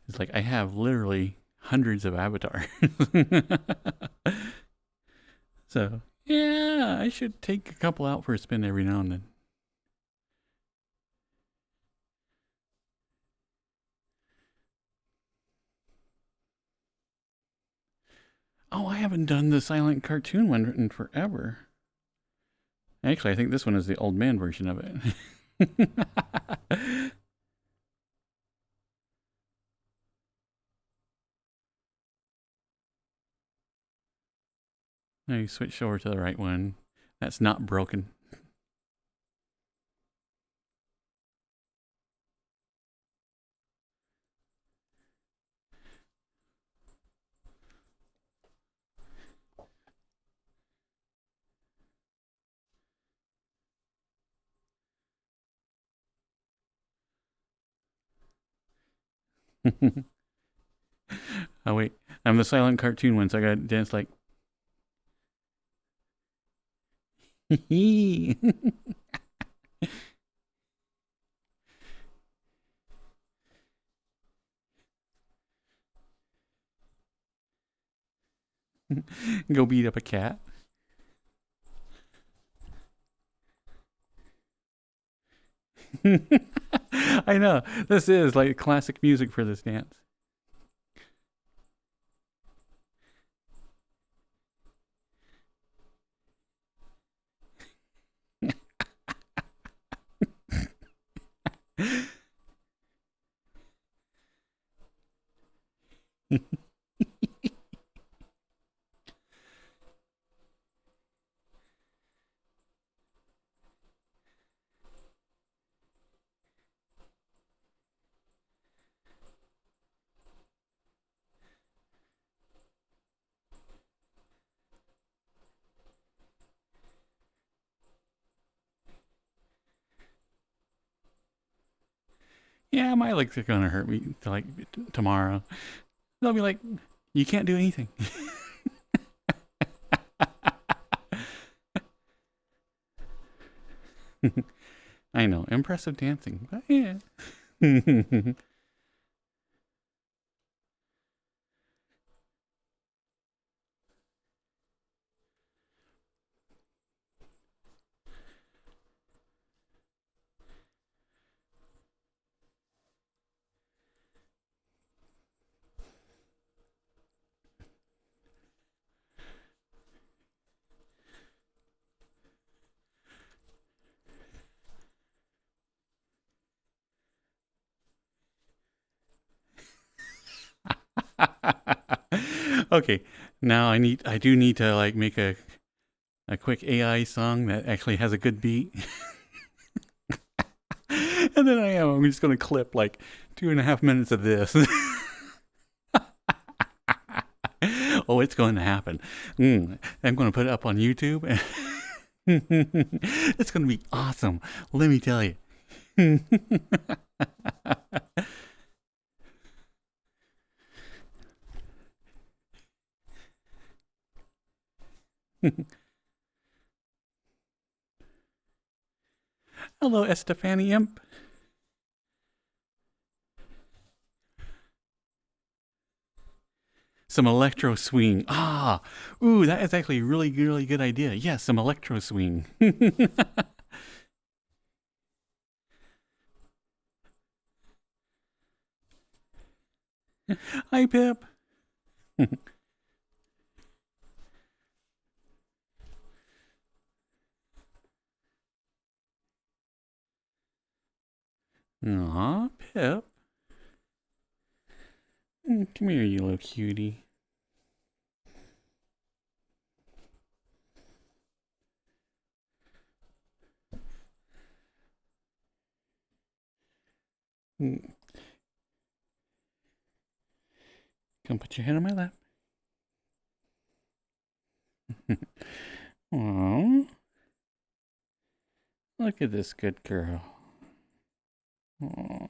it's like I have literally hundreds of avatars. So yeah, I should take a couple out for a spin every now and then. Oh, I haven't done the silent cartoon one in forever. Actually, I think this one is the old man version of it. I switched over to the right one. That's not broken. Oh wait, I'm the silent cartoon one, so I gotta dance like. Go beat up a cat. I know. This is like classic music for this dance. Yeah, my legs are gonna hurt me like tomorrow. They'll be like, you can't do anything. I know, impressive dancing, but yeah. Okay, now I do need to like make a quick AI song that actually has a good beat. And then I'm just gonna clip like 2.5 minutes of this. Oh, it's going to happen. I'm gonna put it up on YouTube. It's gonna be awesome. Let me tell you. Hello, Estefani Imp. Some electro swing. Ooh, that is actually a really good idea. Yes, some electro swing. Hi, Pip. Aw, Pip. Come here, you little cutie. Come put your head on my lap. Aww. Look at this good girl. Aww.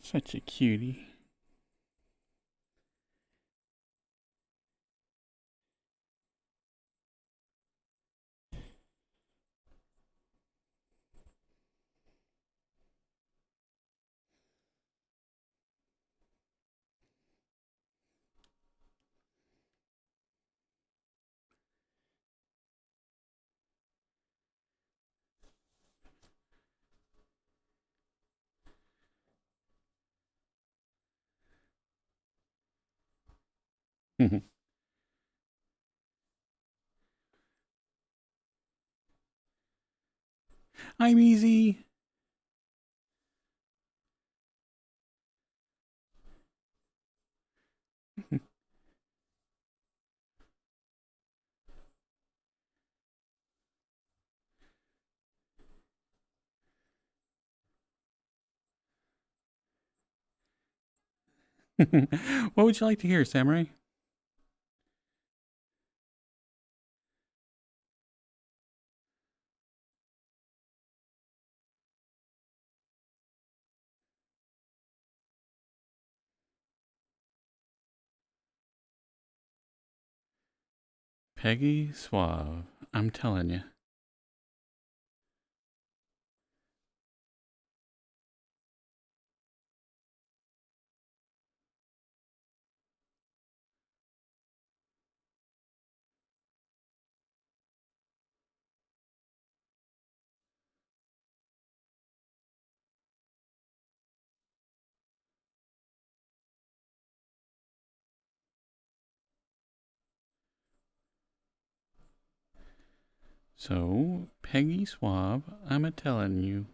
Such a cutie. I'm easy. What would you like to hear, Samurai? Peggy Suave. I'm telling you. So, Peggy Suave, I'm a telling you.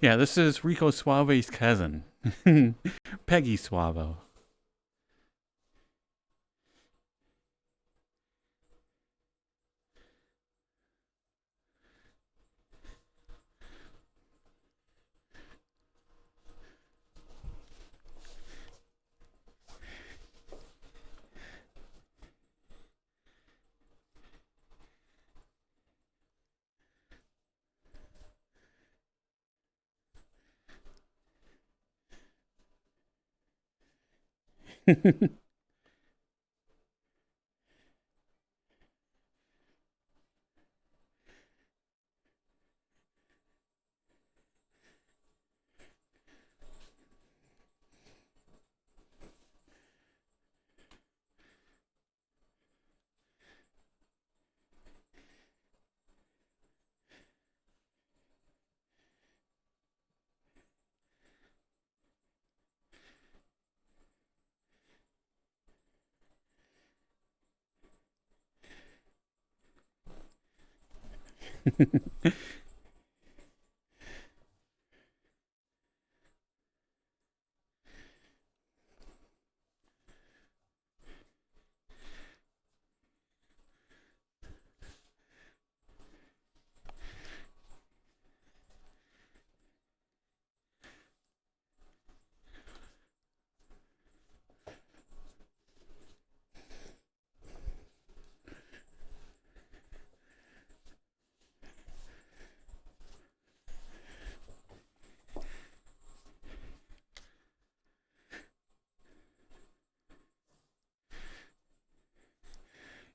Yeah, this is Rico Suave's cousin, Peggy Suave.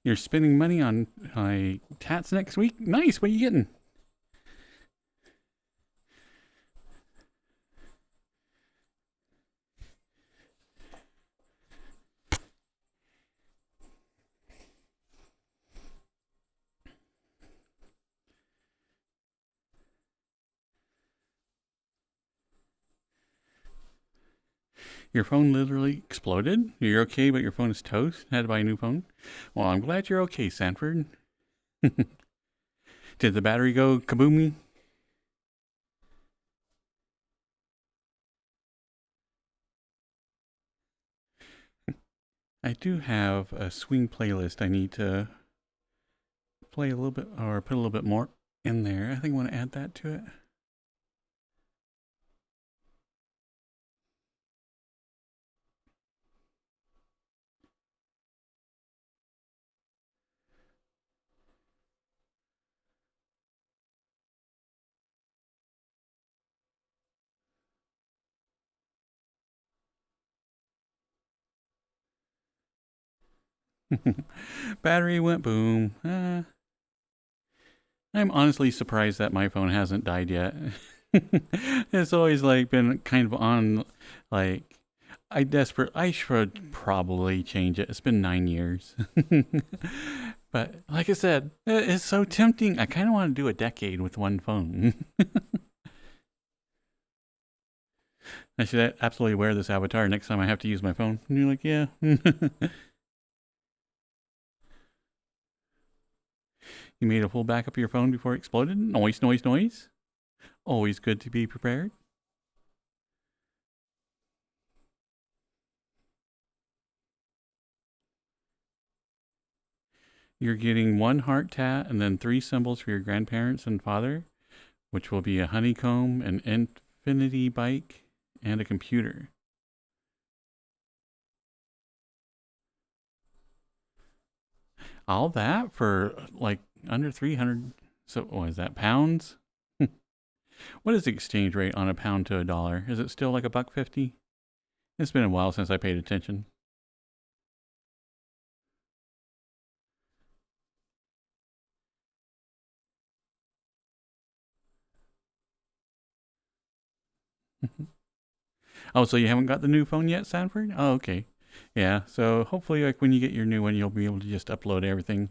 You're spending money on tats next week? Nice. What are you getting? Your phone literally exploded? You're okay, but your phone is toast? Had to buy a new phone? Well, I'm glad you're okay, Sanford. Did the battery go kaboomy? I do have a swing playlist I need to play a little bit, or put a little bit more in there. I think I want to add that to it. Battery went boom. I'm honestly surprised that my phone hasn't died yet. It's always like been kind of on, like, I should probably change it. It's been 9 years. But like I said, it's so tempting. I kind of want to do a decade with one phone. I should absolutely wear this avatar next time I have to use my phone. And you're like, yeah. You made a full backup of your phone before it exploded? Noise, noise, noise. Always good to be prepared. You're getting 1 heart tat and then 3 symbols for your grandparents and father, which will be a honeycomb, an infinity bike, and a computer. All that for like under 300. So what is that, pounds? What is the exchange rate on a pound to a dollar? Is it still like $1.50? It's been a while since I paid attention. Oh, so you haven't got the new phone yet, Sanford? Oh, okay. Yeah, so hopefully like when you get your new one, you'll be able to just upload everything.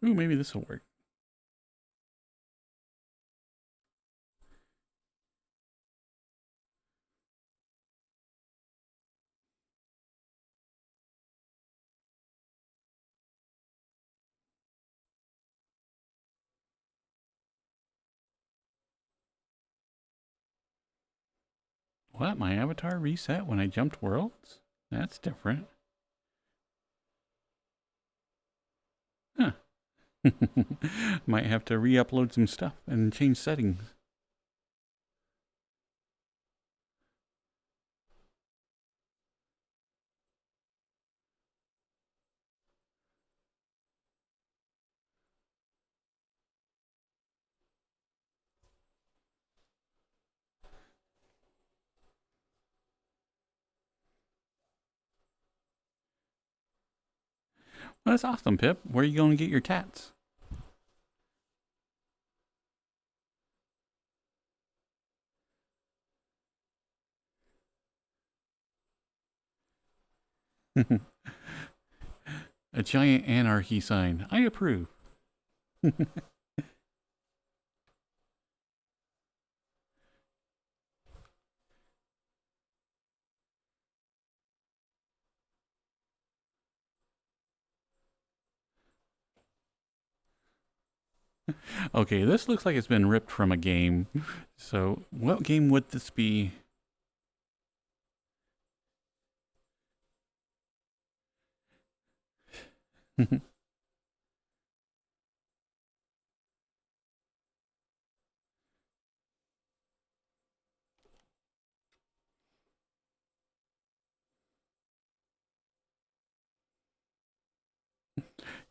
Ooh, maybe this will work. What? My avatar reset when I jumped worlds? That's different. Might have to re-upload some stuff and change settings. Well, that's awesome, Pip. Where are you going to get your tats? A giant anarchy sign. I approve. Okay, this looks like it's been ripped from a game. So, what game would this be?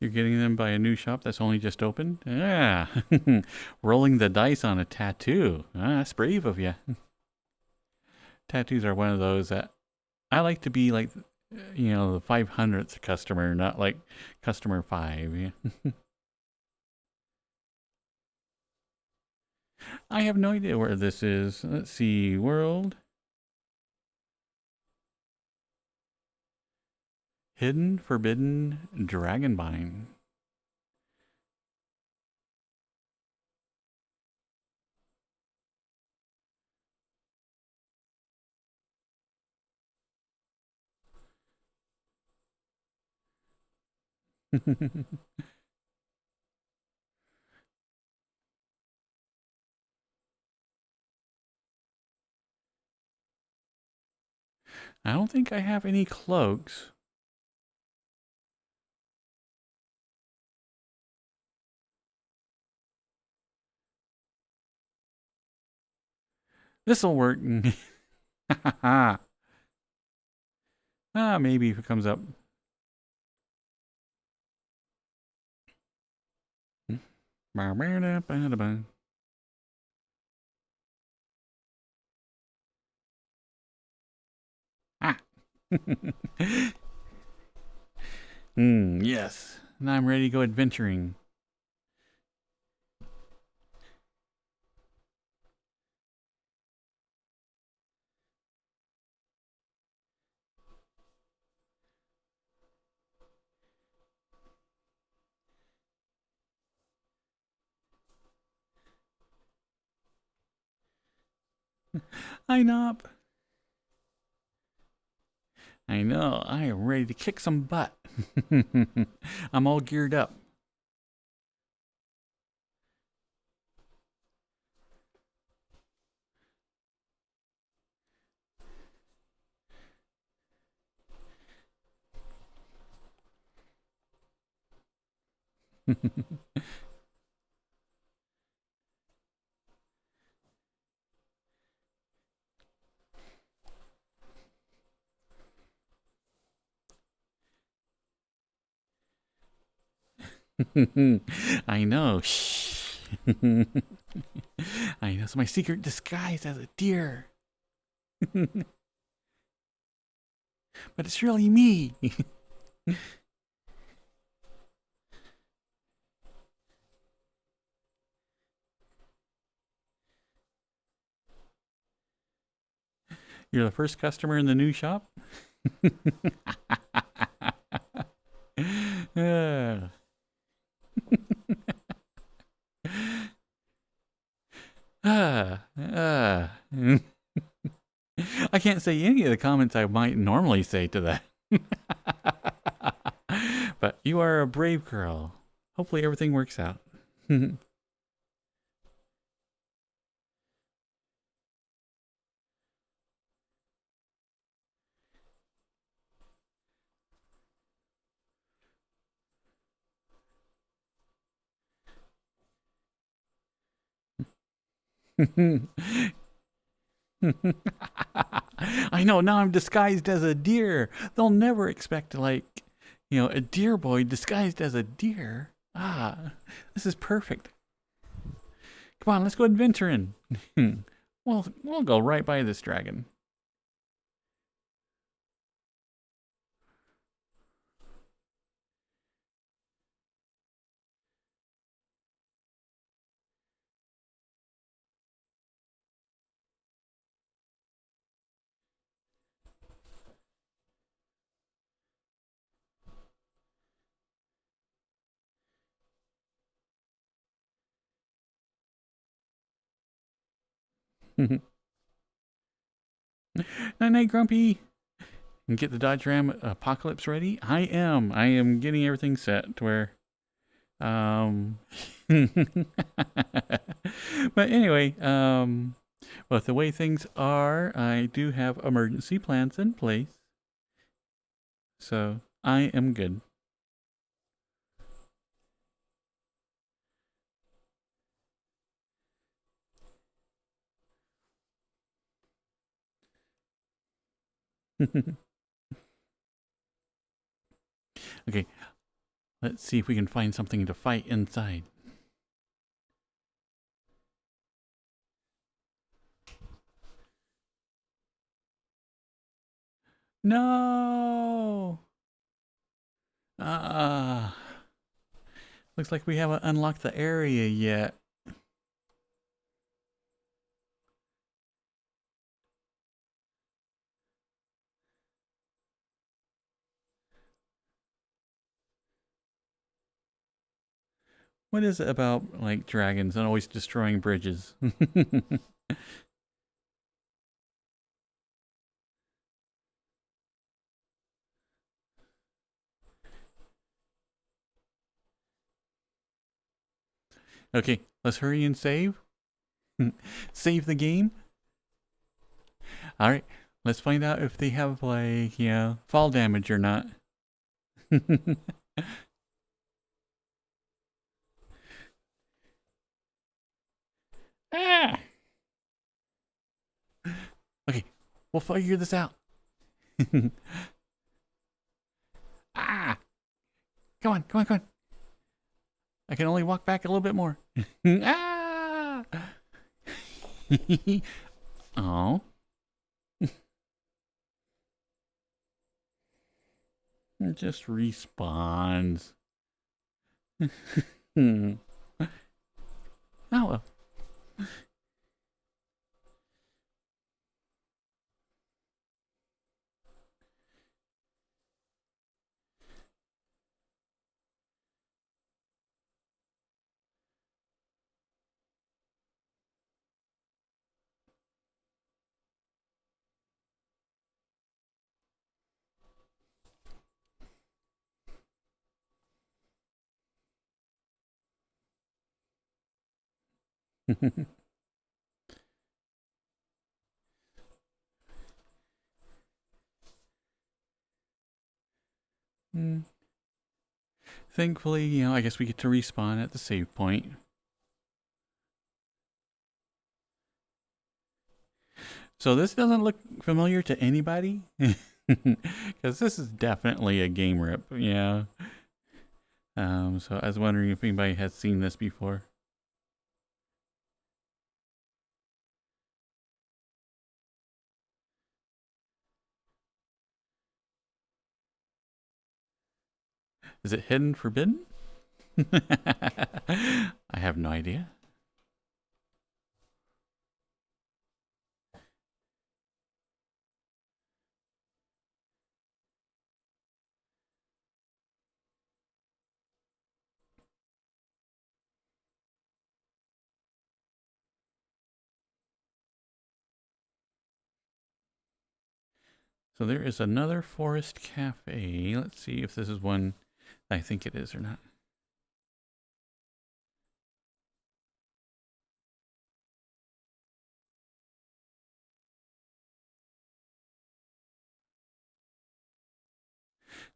You're getting them by a new shop that's only just opened? Yeah. Rolling the dice on a tattoo. Ah, that's brave of you. Tattoos are one of those that I like to be like, the 500th customer, not like customer 5. Yeah. I have no idea where this is. Let's see. World. Hidden, Forbidden, Dragonbine. I don't think I have any cloaks. This'll work. Maybe if it comes up. Ah. Yes. Now I'm ready to go adventuring. I know. I know. I am ready to kick some butt. I'm all geared up. I know. Shh. I know. It's my secret disguise as a deer. But it's really me. You're the first customer in the new shop? I can't say any of the comments I might normally say to that. But you are a brave girl. Hopefully everything works out. I know, now I'm disguised as a deer. They'll never expect, like, a deer boy disguised as a deer. Ah, this is perfect. Come on, let's go adventuring. We'll go right by this dragon. Night night, Grumpy. And get the Dodge Ram Apocalypse ready. I am getting everything set to where but anyway, with the way things are, I do have emergency plans in place. So I am good. Okay, let's see if we can find something to fight inside. No! Looks like we haven't unlocked the area yet. What is it about, like, dragons and always destroying bridges? Okay, let's hurry and save. Save the game. Alright, let's find out if they have, like, fall damage or not. Ah! Okay, we'll figure this out. Ah! Come on, come on, come on. I can only walk back a little bit more. Ah! Oh. It just respawns. Oh well. Thankfully, I guess we get to respawn at the save point. So this doesn't look familiar to anybody? Because this is definitely a game rip, yeah. So I was wondering if anybody has seen this before. Is it hidden forbidden? I have no idea. So there is another forest cafe. Let's see if this is one I think it is or not.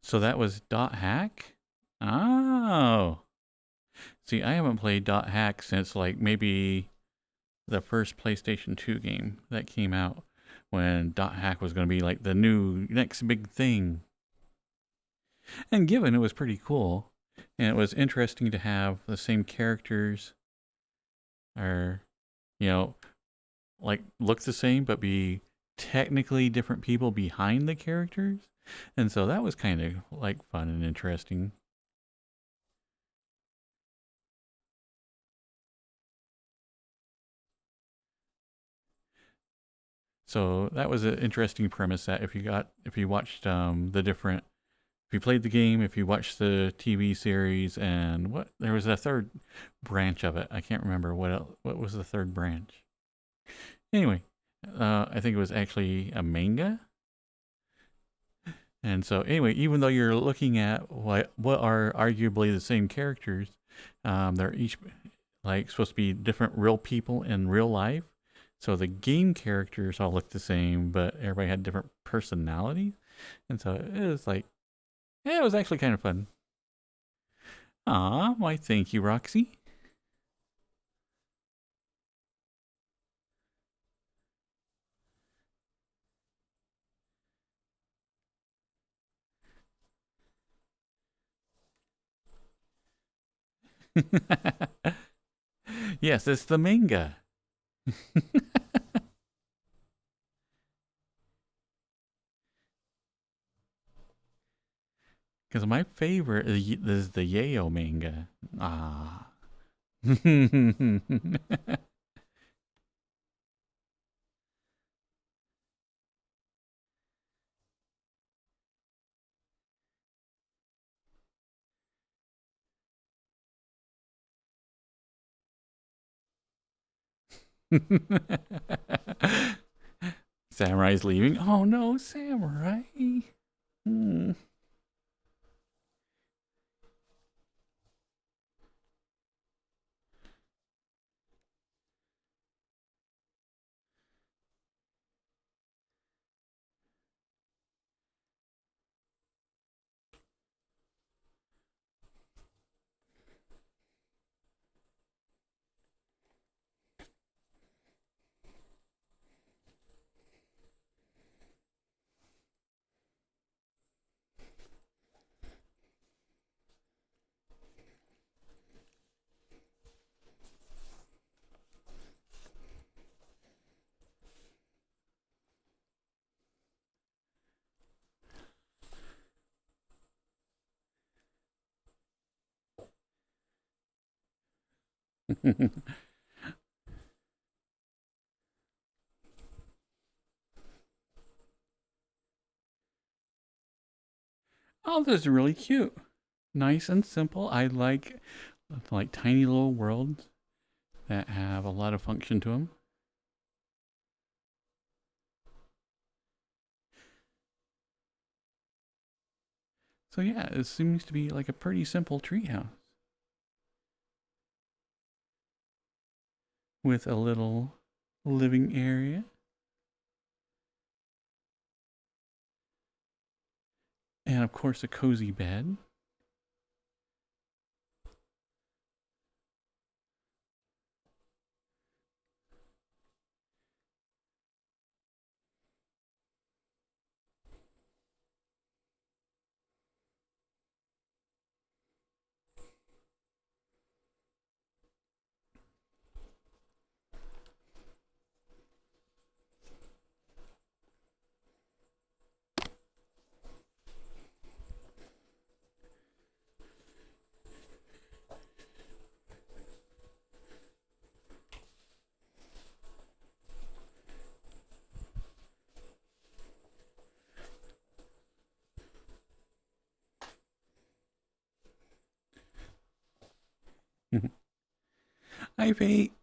So that was .hack? Oh. See, I haven't played .hack since like maybe the first PlayStation 2 game that came out when Dot Hack was going to be like the new next big thing. And given it was pretty cool, and it was interesting to have the same characters, or, you know, like look the same but be technically different people behind the characters. And so that was kind of like fun and interesting. So that was an interesting premise that if you watched the different, if you played the game, if you watched the TV series, and what, there was a third branch of it. I can't remember what was the third branch. Anyway, I think it was actually a manga. And so anyway, even though you're looking at what are arguably the same characters, they're each like supposed to be different real people in real life. So the game characters all look the same, but everybody had different personalities. And so it was like, yeah, it was actually kind of fun. Aw, why thank you, Roxy. Yes, it's the manga. Because my favorite is the Yayo manga. Ah. Samurai's leaving. Oh no, Samurai. Hmm. Oh, this is really cute. Nice and simple. I like tiny little worlds that have a lot of function to them. So yeah, it seems to be like a pretty simple treehouse with a little living area and of course a cozy bed. Hi, Fate.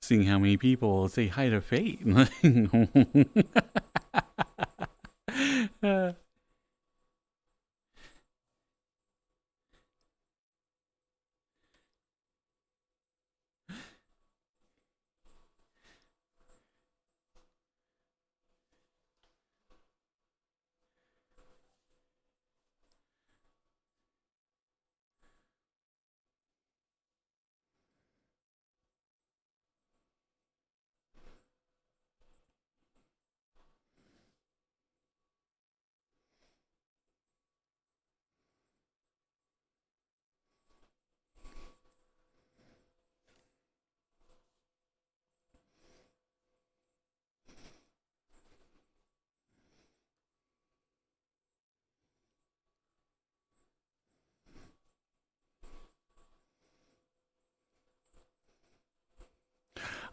Seeing how many people say hi to Fate.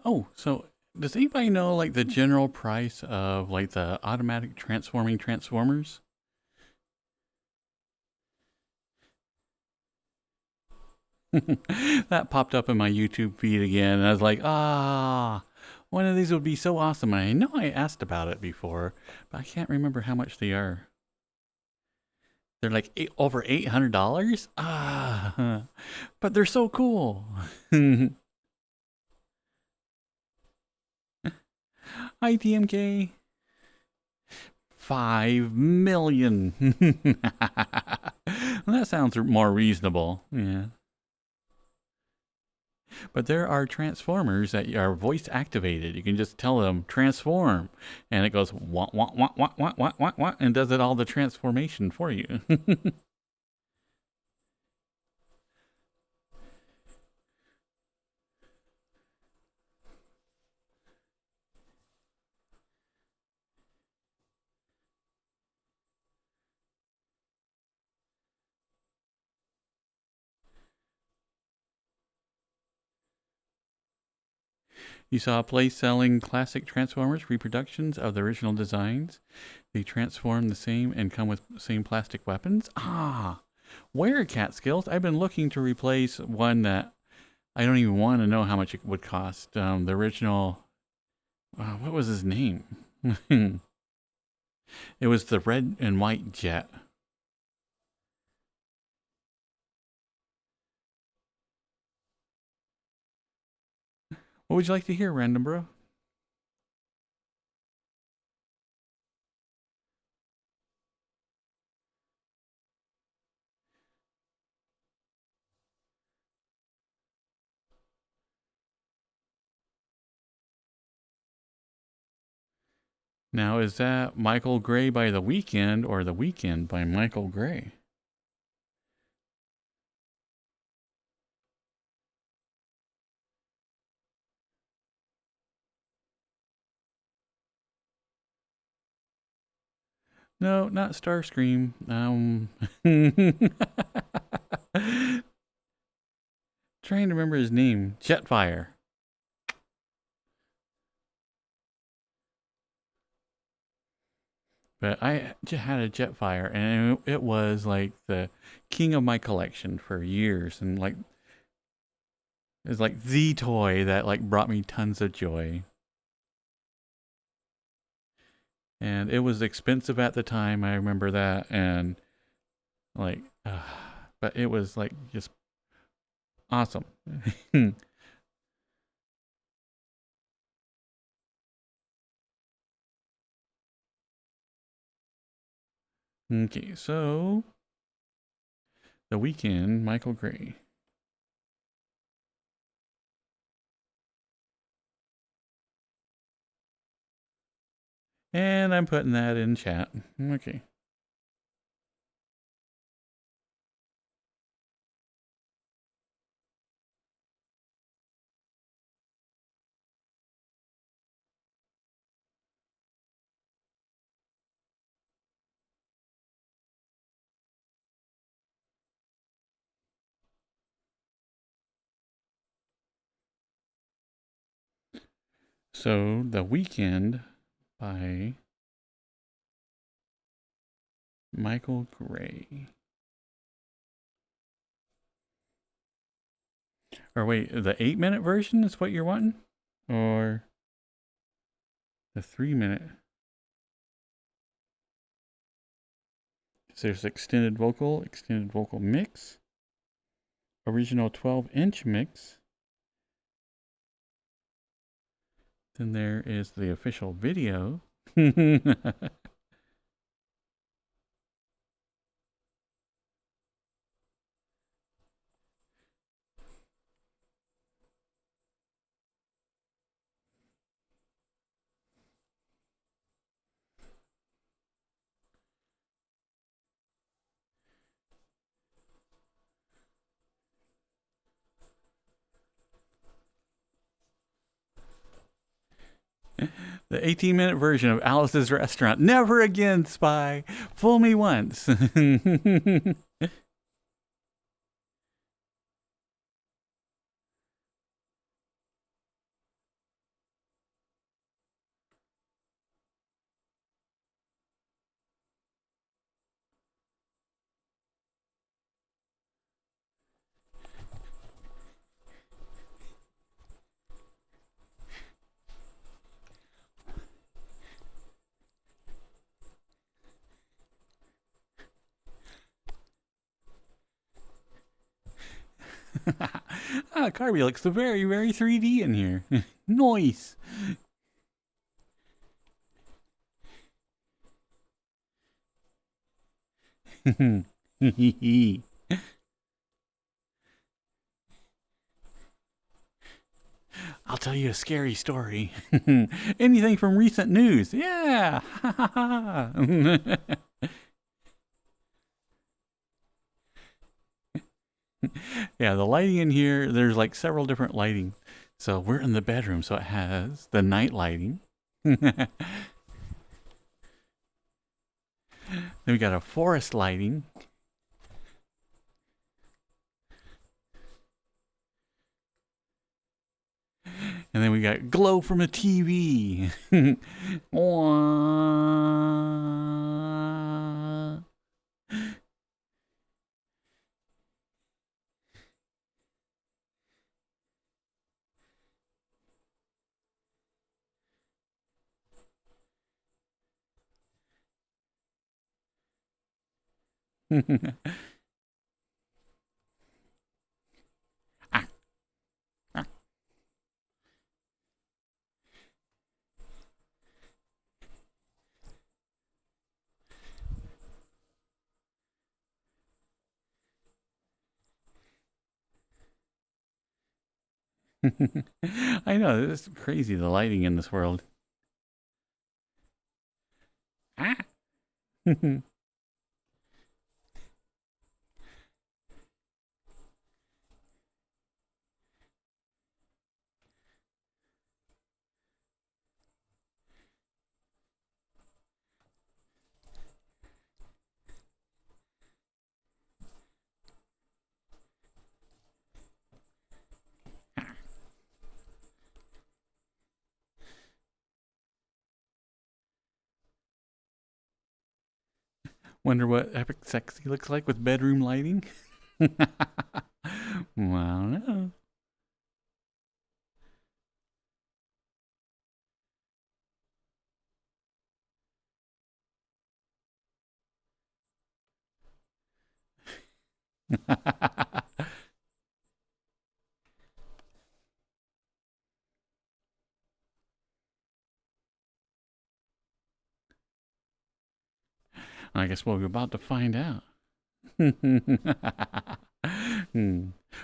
Oh, so does anybody know like the general price of like the automatic transforming transformers? That popped up in my YouTube feed again, and I was like, one of these would be so awesome. And I know I asked about it before, but I can't remember how much they are. They're like over $800. But they're so cool. ITMK. 5 million. That sounds more reasonable. Yeah. But there are transformers that are voice activated. You can just tell them transform, and it goes wah wah wah wah wah wah wah wah, and does it all the transformation for you. You saw a place selling classic Transformers reproductions of the original designs. They transform the same and come with same plastic weapons. VRChat skills. I've been looking to replace one that I don't even want to know how much it would cost. The original, what was his name? It was the red and white jet. What would you like to hear, Random Bro? Now, is that Michael Gray by The Weeknd or The Weeknd by Michael Gray? No, not Starscream. Trying to remember his name. Jetfire. But I had a Jetfire, and it was like the king of my collection for years, and like it was like the toy that like brought me tons of joy. And it was expensive at the time. I remember that, and like, but it was like just awesome. Okay, so The Weeknd, Michael Gray. And I'm putting that in chat. Okay. So, The Weeknd by Michael Gray. Or wait, the 8-minute version is what you're wanting? or the 3-minute. So there's extended vocal mix, original 12-inch mix. Then there is the official video. The 18-minute version of Alice's Restaurant. Never again, Spy. Fool me once. Carby looks very, very 3D in here. Nice. I'll tell you a scary story. Anything from recent news. Yeah. Yeah, the lighting in here, there's like several different lighting. So we're in the bedroom, so it has the night lighting. Then we got a forest lighting. And then we got glow from a TV. I know, it's crazy, the lighting in this world. Wonder what Epic Sexy looks like with bedroom lighting? Well, I don't know. I guess we'll be about to find out.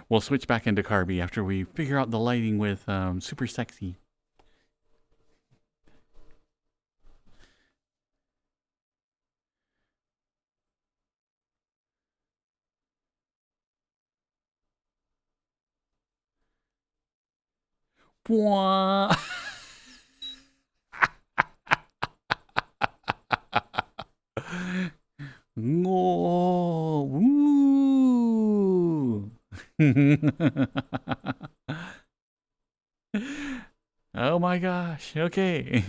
We'll switch back into Carby after we figure out the lighting with Super Sexy. Wah. Oh, woo. Oh my gosh. Okay.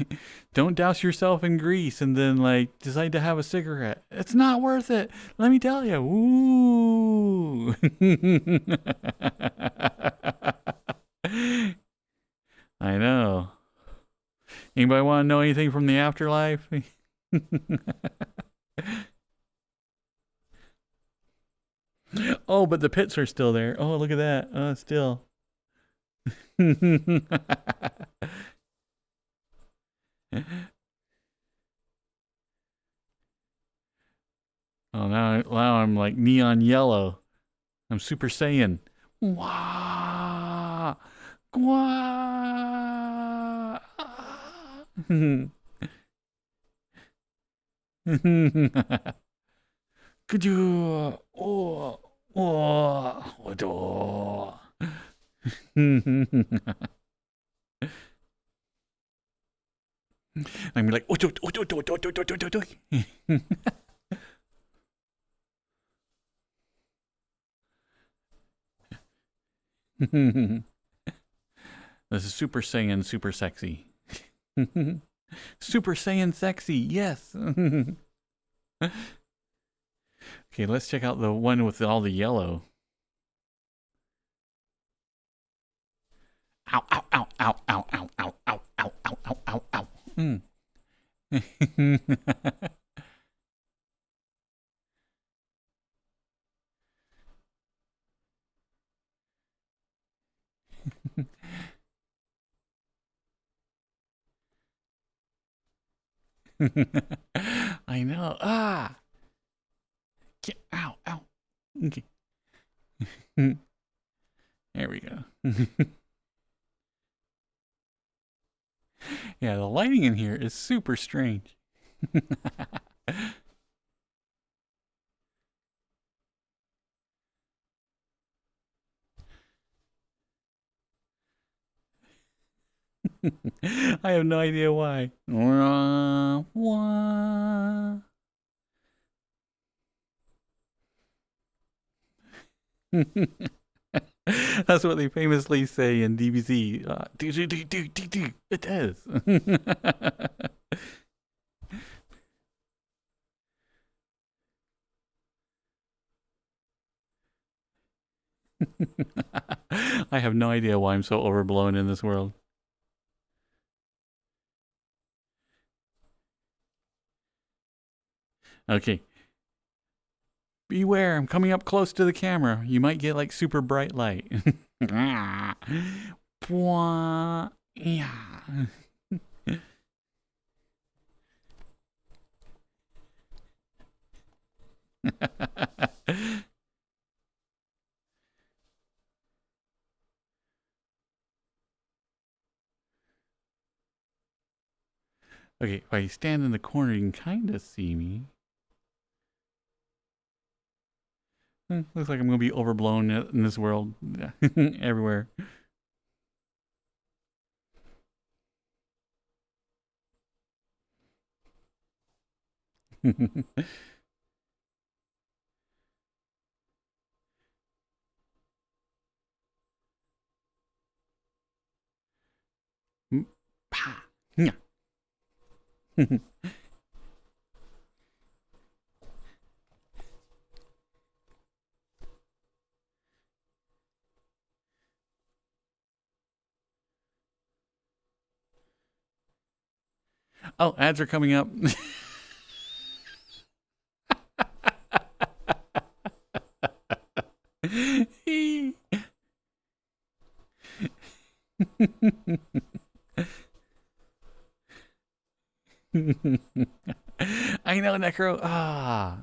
Don't douse yourself in grease and then like decide to have a cigarette. It's not worth it. Let me tell you. Woo. I know. Anybody want to know anything from the afterlife? Oh, but the pits are still there. Oh, look at that. Oh, still. Oh, now I'm like neon yellow. I'm Super Saiyan. Wah! Wah! Could you? Oh, oh, oh. I'm like, oh, oh, oh, oh, oh, oh, oh, oh. This is Super Saiyan, super sexy. Super Saiyan sexy, yes. Okay, let's check out the one with all the yellow. Ow, ow, ow, ow, ow, ow, ow, ow, ow, ow, ow, ow, ow. Mm. I know. Ah. Ow, ow. Okay. There we go. Yeah, the lighting in here is super strange. I have no idea why. That's what they famously say in DBZ. It is. I have no idea why I'm so overblown in this world. Okay. Beware, I'm coming up close to the camera. You might get like super bright light. Yeah. Okay, if I stand in the corner, you can kind of see me. Looks like I'm going to be overblown in this world. Everywhere. Oh, ads are coming up. I know, Necro. Ah.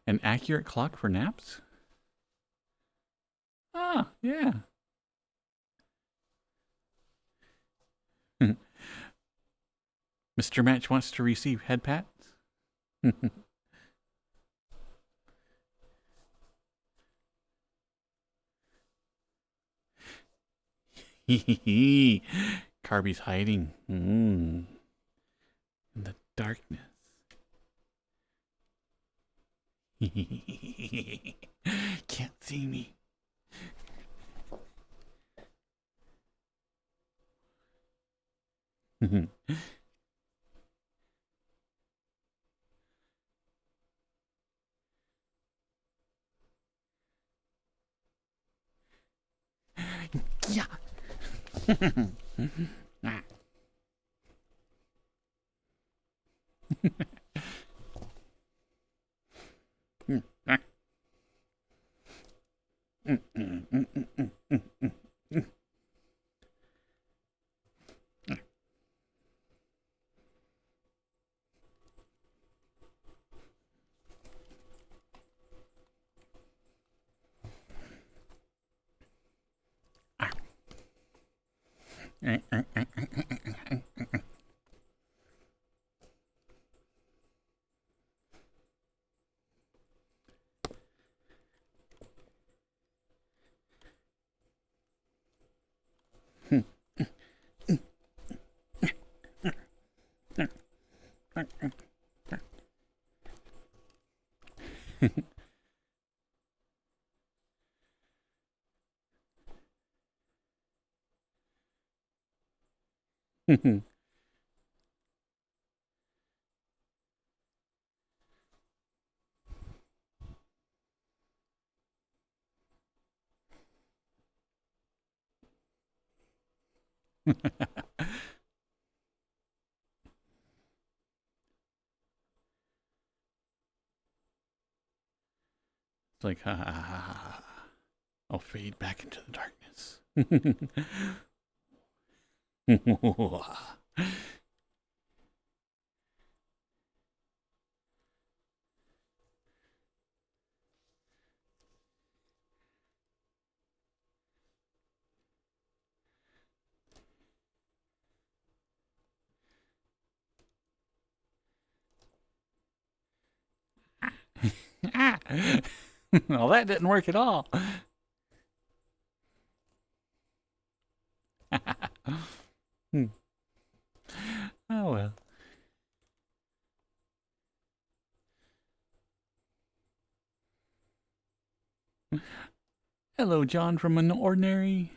An accurate clock for naps? Ah, yeah. Mr. Match wants to receive head pats. Carby's hiding in the darkness. Can't see me. Yeah. It's like, ha ha ha ha. I'll fade back into the darkness. Well, that didn't work at all. Hmm. Oh well. Hello, John from an ordinary.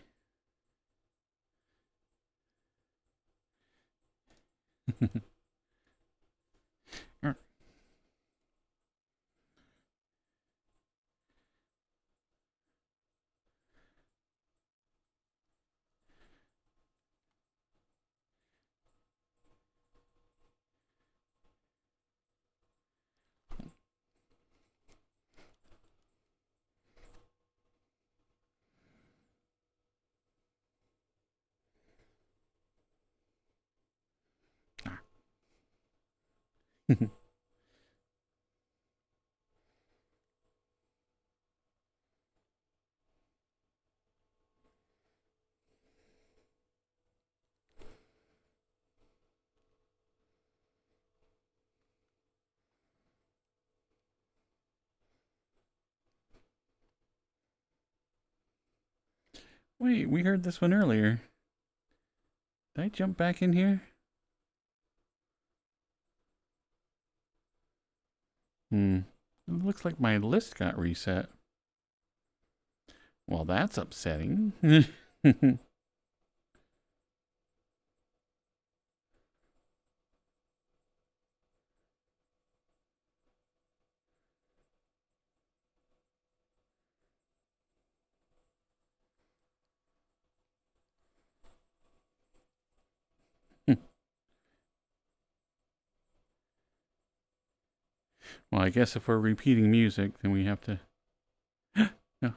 Wait, we heard this one earlier. Did I jump back in here? It looks like my list got reset. Well, that's upsetting. Well, I guess if we're repeating music, then we have to... No.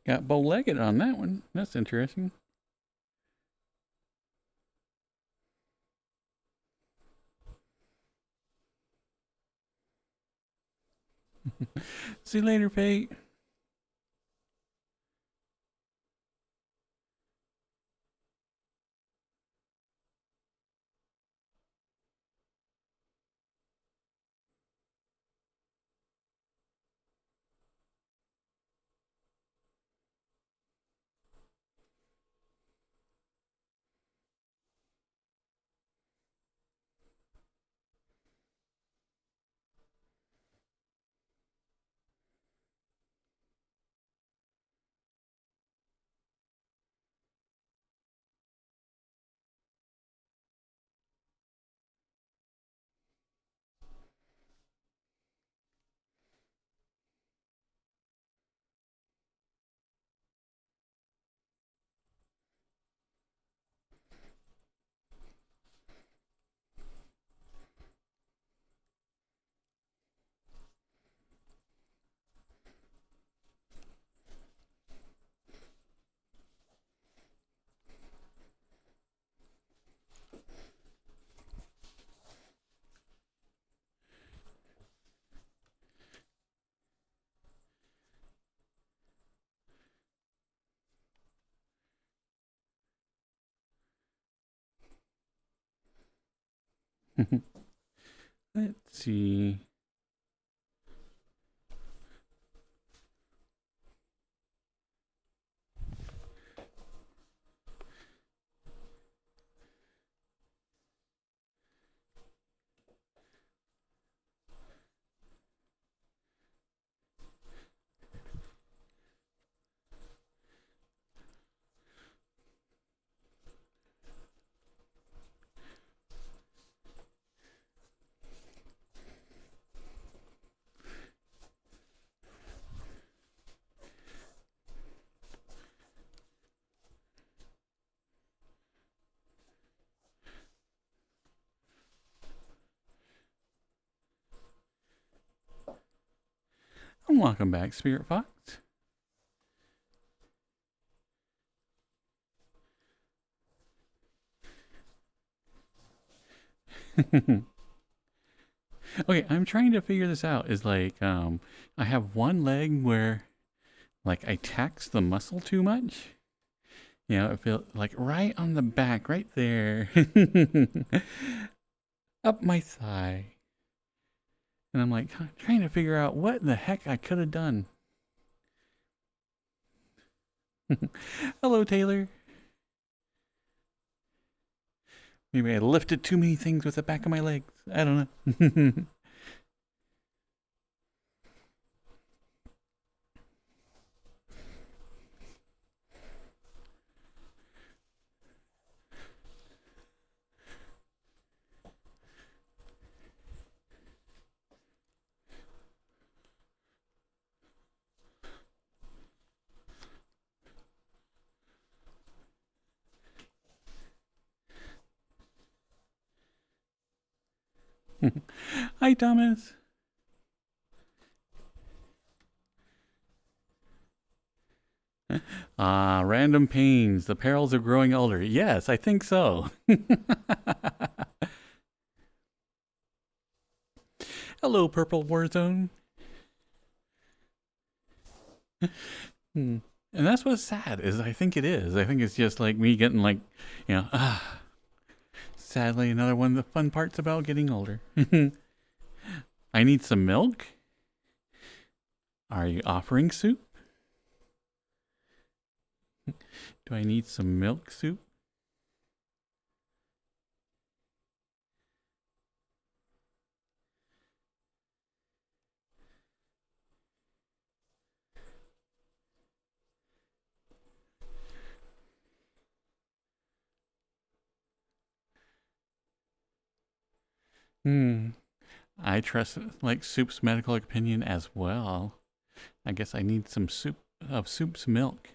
Got bow-legged on that one. That's interesting. See you later, Fate. Let's see. And welcome back, Spirit Fox. Okay, I'm trying to figure this out. Is like, I have one leg where, like, I tax the muscle too much. You know, it feels like right on the back, right there. Up my thigh. And I'm like, trying to figure out what the heck I could have done. Hello, Taylor. Maybe I lifted too many things with the back of my legs. I don't know. Hi, Thomas. Random pains. The perils of growing older. Yes, I think so. Hello, Purple Warzone. And that's what's sad is I think it is. I think it's just like me getting like, you know, sadly, another one of the fun parts about getting older. I need some milk. Are you offering soup? Do I need some milk soup? I trust like Soup's medical opinion as well. I guess I need some soup of Soup's milk.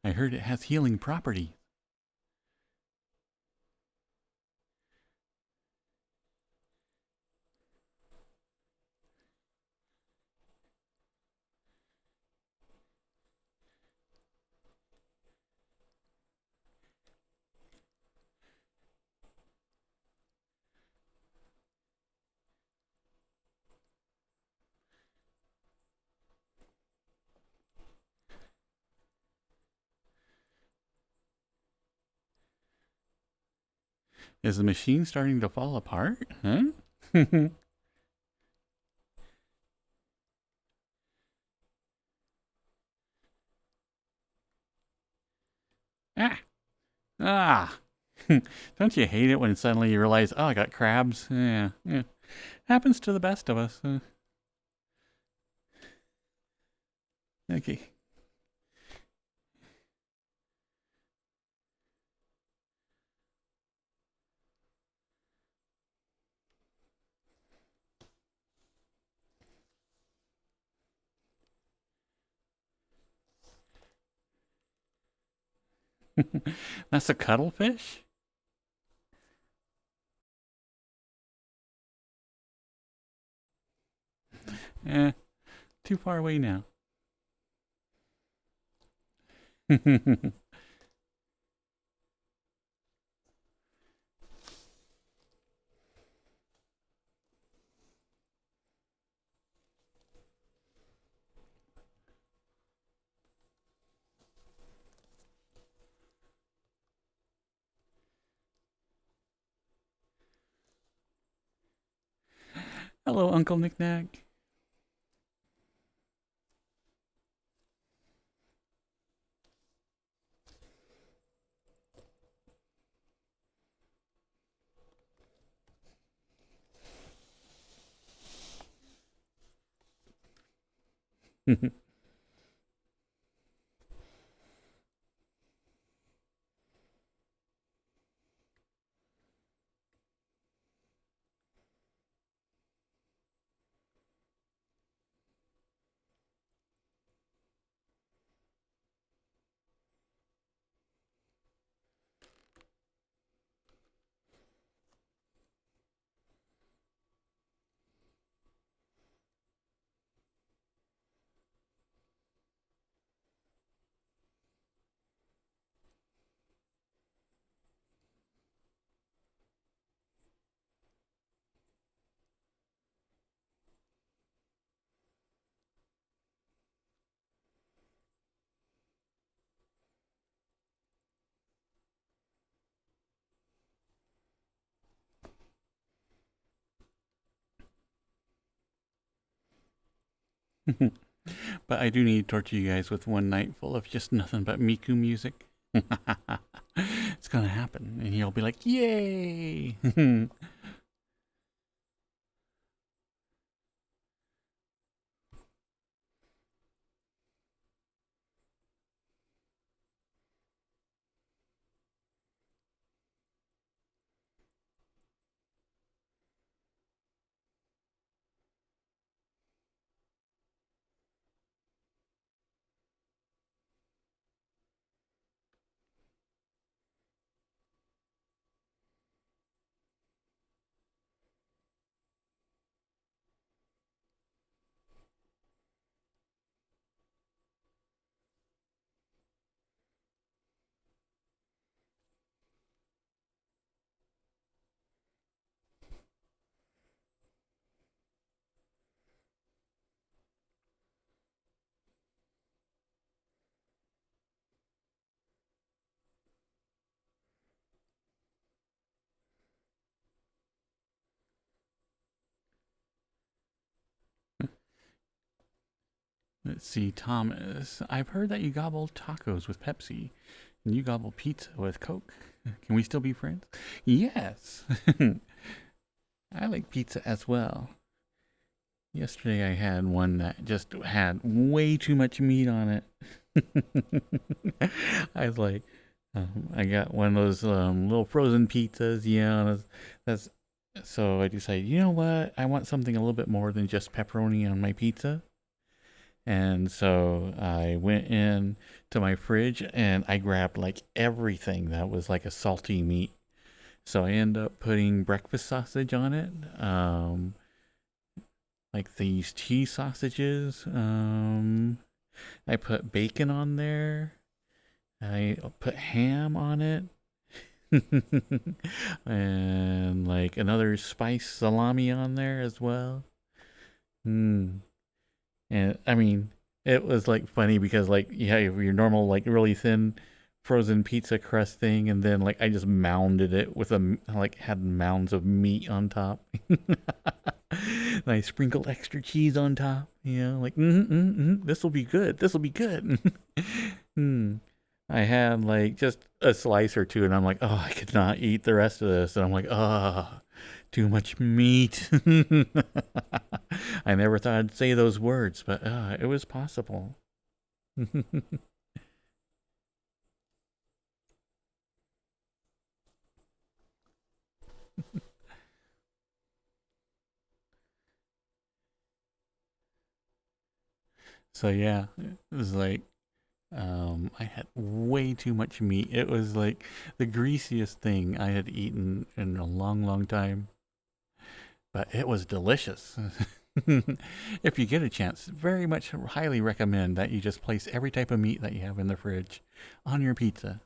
I heard it has healing properties. Is the machine starting to fall apart? Huh? Ah! Ah! Don't you hate it when suddenly you realize, oh, I got crabs? Yeah, yeah. Happens to the best of us. Okay. That's a cuttlefish? Eh, too far away now. Hello, Uncle Knickknack. But I do need to torture you guys with one night full of just nothing but Miku music. It's gonna happen, and you'll be like, "Yay!" Let's see, Thomas. I've heard that you gobble tacos with Pepsi, and you gobble pizza with Coke. Can we still be friends? Yes. I like pizza as well. Yesterday I had one that just had way too much meat on it. I was like, I got one of those little frozen pizzas. Yeah, that's so I decided, you know what? I want something a little bit more than just pepperoni on my pizza. And so I went in to my fridge and I grabbed like everything that was like a salty meat. So I end up putting breakfast sausage on it, like these cheese sausages. I put bacon on there. I put ham on it. And like another spice salami on there as well. Mm. And I mean, it was like funny because like you have your normal like really thin frozen pizza crust thing, and then like I just mounded it with like had mounds of meat on top. And I sprinkled extra cheese on top. Like this will be good. This will be good. I had like just a slice or two, and I'm like, oh, I could not eat the rest of this, and I'm like, oh, too much meat. I never thought I'd say those words, but it was possible. So yeah, it was like I had way too much meat. It was like the greasiest thing I had eaten in a long, long time. But it was delicious. If you get a chance, very much highly recommend that you just place every type of meat that you have in the fridge on your pizza.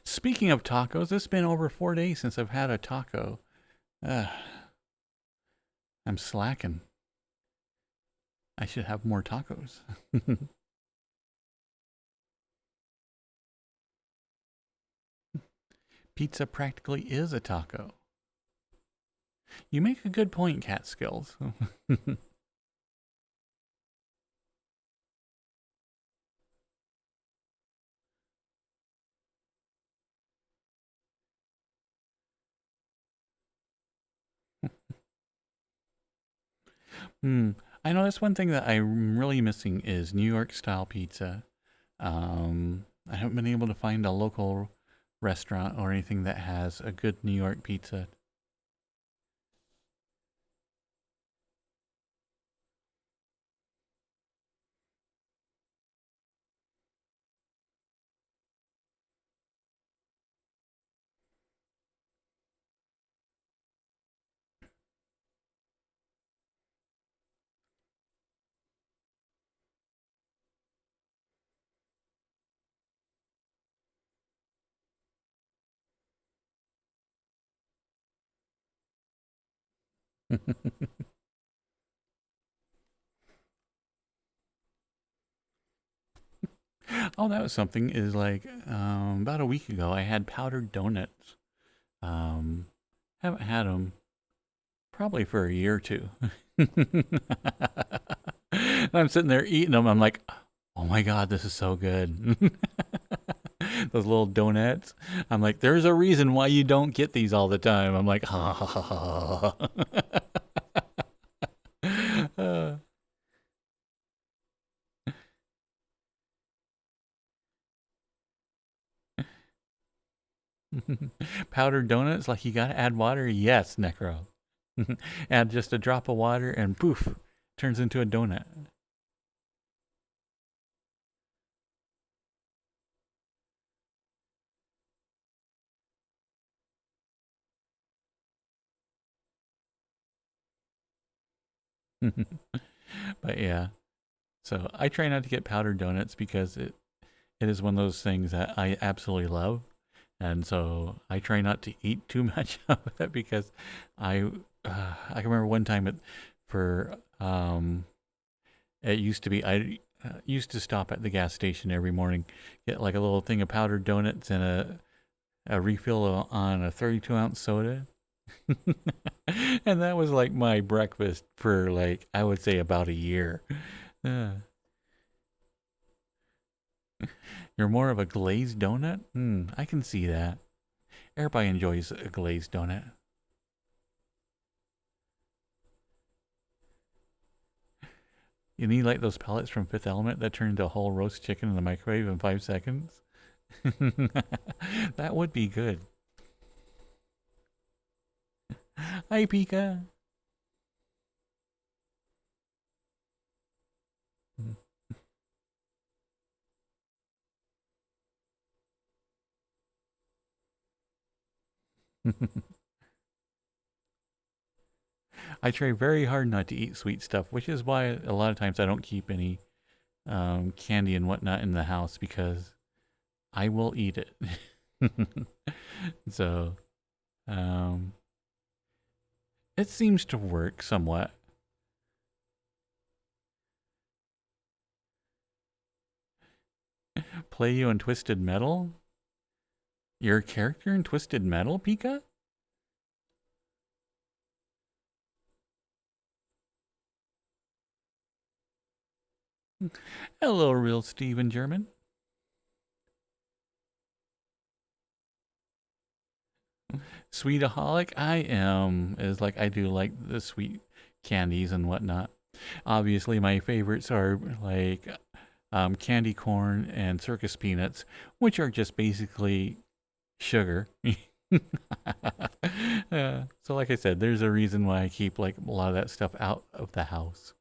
Speaking of tacos, it's been over 4 days since I've had a taco. Uh, I'm slacking. I should have more tacos. Pizza practically is a taco. You make a good point, Cat Skills. Hmm. I know that's one thing that I'm really missing is New York style pizza. I haven't been able to find a local restaurant or anything that has a good New York pizza. Oh, that was something. Is like about a week ago, I had powdered donuts. Um, haven't had them probably for a year or two. I'm sitting there eating them. I'm like, oh my god, this is so good. Those little donuts. I'm like, there's a reason why you don't get these all the time. I'm like, ha ha ha ha. Uh, Powdered donuts, like you gotta add water? Yes, Necro. Add just a drop of water and poof, turns into a donut. But yeah, so I try not to get powdered donuts because it is one of those things that I absolutely love. And so I try not to eat too much of it because I I can remember one time for it used to be I used to stop at the gas station every morning, get like a little thing of powdered donuts and a refill on a 32-ounce soda. And that was like my breakfast for like I would say about a year. Uh, you're more of a glazed donut? I can see that. Everybody enjoys a glazed donut. You need like those pellets from Fifth Element that turn into a whole roast chicken in the microwave in 5 seconds. That would be good. Hi, Pika. I try very hard not to eat sweet stuff, which is why a lot of times I don't keep any candy and whatnot in the house because I will eat it. So, um, it seems to work somewhat. Play you in Twisted Metal? Your character in Twisted Metal, Pika? Hello, real Steven German. Sweetaholic, I am. Is like I do like the sweet candies and whatnot. Obviously, my favorites are like candy corn and circus peanuts, which are just basically sugar. So like I said, there's a reason why I keep like a lot of that stuff out of the house.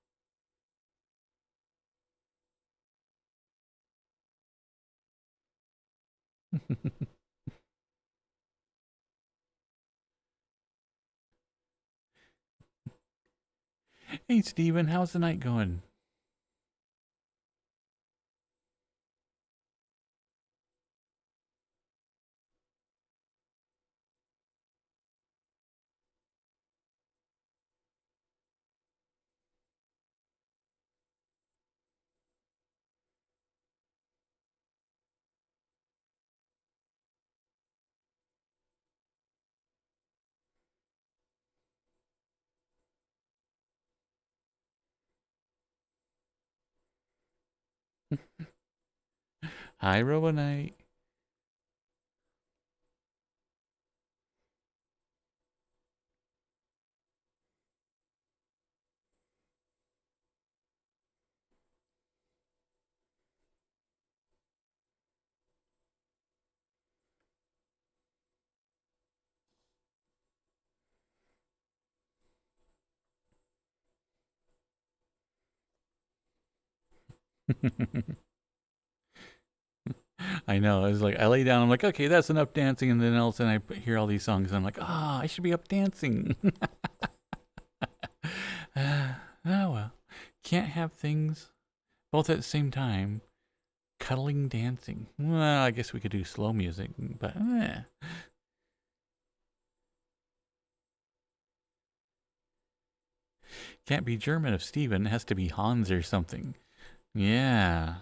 Hey Steven, how's the night going? Hi Robonite. I know. It's like I lay down. I'm like, okay, that's enough dancing, and then all of a sudden hear all these songs. And I'm like, ah, I should be up dancing. Oh well, can't have things both at the same time. Cuddling, dancing. Well, I guess we could do slow music, but can't be German if Steven. It has to be Hans or something. Yeah.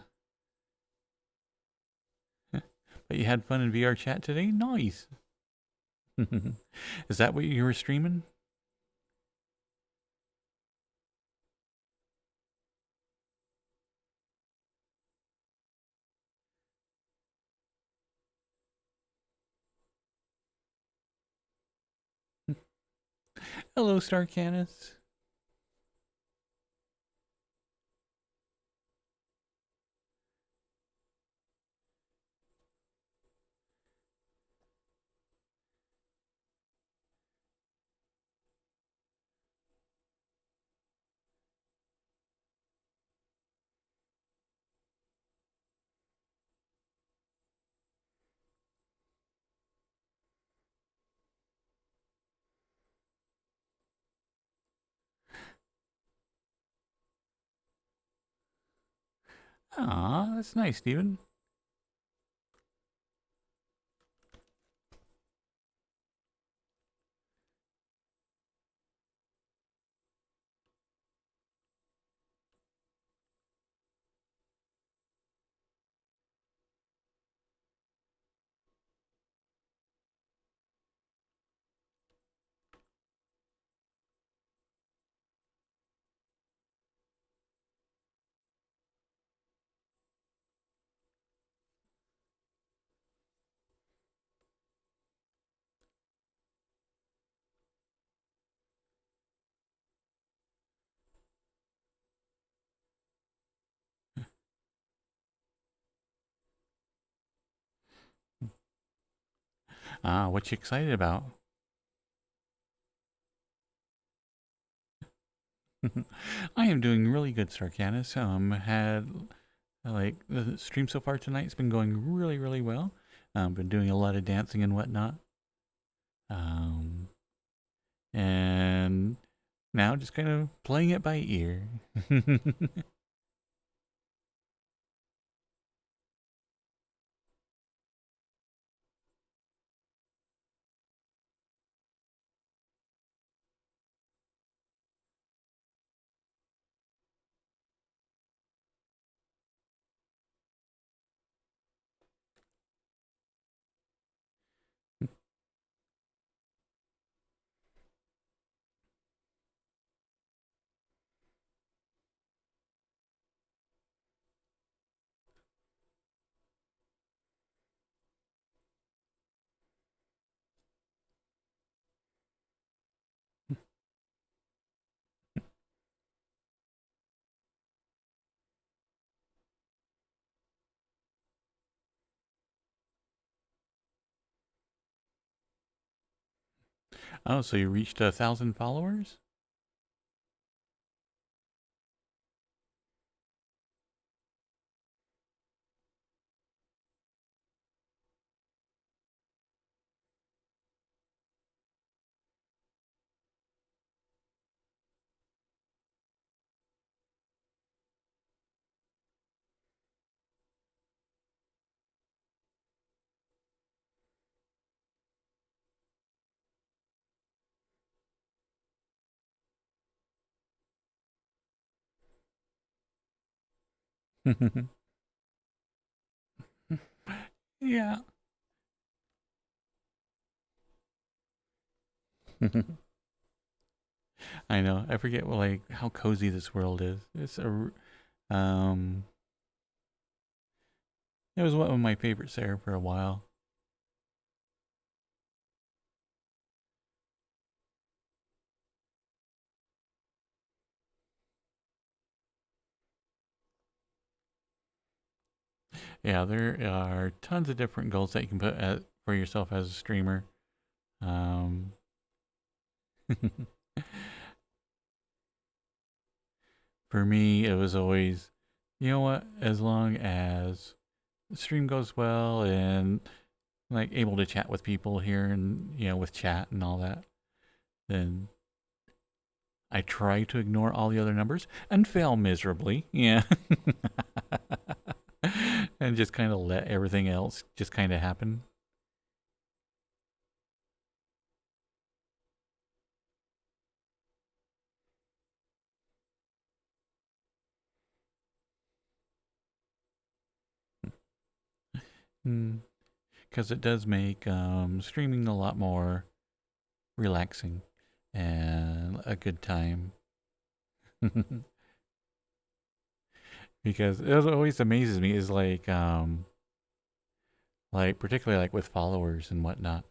But you had fun in VRChat today? Nice. Is that what you were streaming? Hello, Starcanis. Aw, that's nice, Steven. Ah, what you excited about? I am doing really good, Starcanis. Had like the stream so far tonight's been going really, really well. Been doing a lot of dancing and whatnot. And Now just kind of playing it by ear. Oh, so you reached 1,000 followers? Yeah. I know. I forget like how cozy this world is. Um it was one of my favorites there for a while. Yeah, there are tons of different goals that you can put for yourself as a streamer. Um for me, it was always, you know what, as long as the stream goes well and like able to chat with people here and with chat and all that, then I try to ignore all the other numbers and fail miserably. Yeah. And just kind of let everything else just kind of happen. Because it does make streaming a lot more relaxing and a good time. Because it always amazes me is like particularly like with followers and whatnot,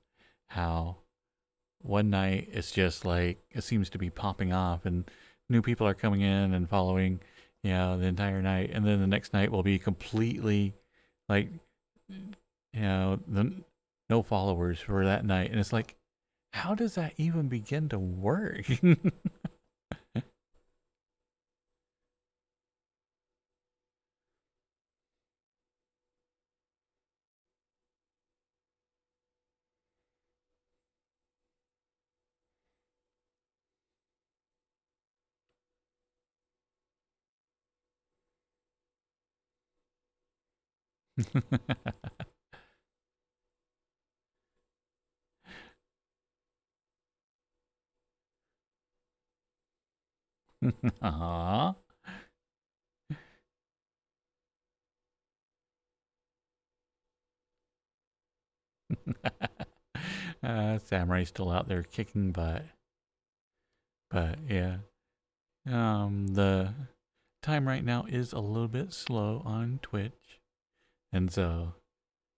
how one night it's just like it seems to be popping off and new people are coming in and following, the entire night, and then the next night will be completely like the no followers for that night, and it's like, how does that even begin to work? Aww. Samurai's still out there kicking butt. But yeah. The time right now is a little bit slow on Twitch. And so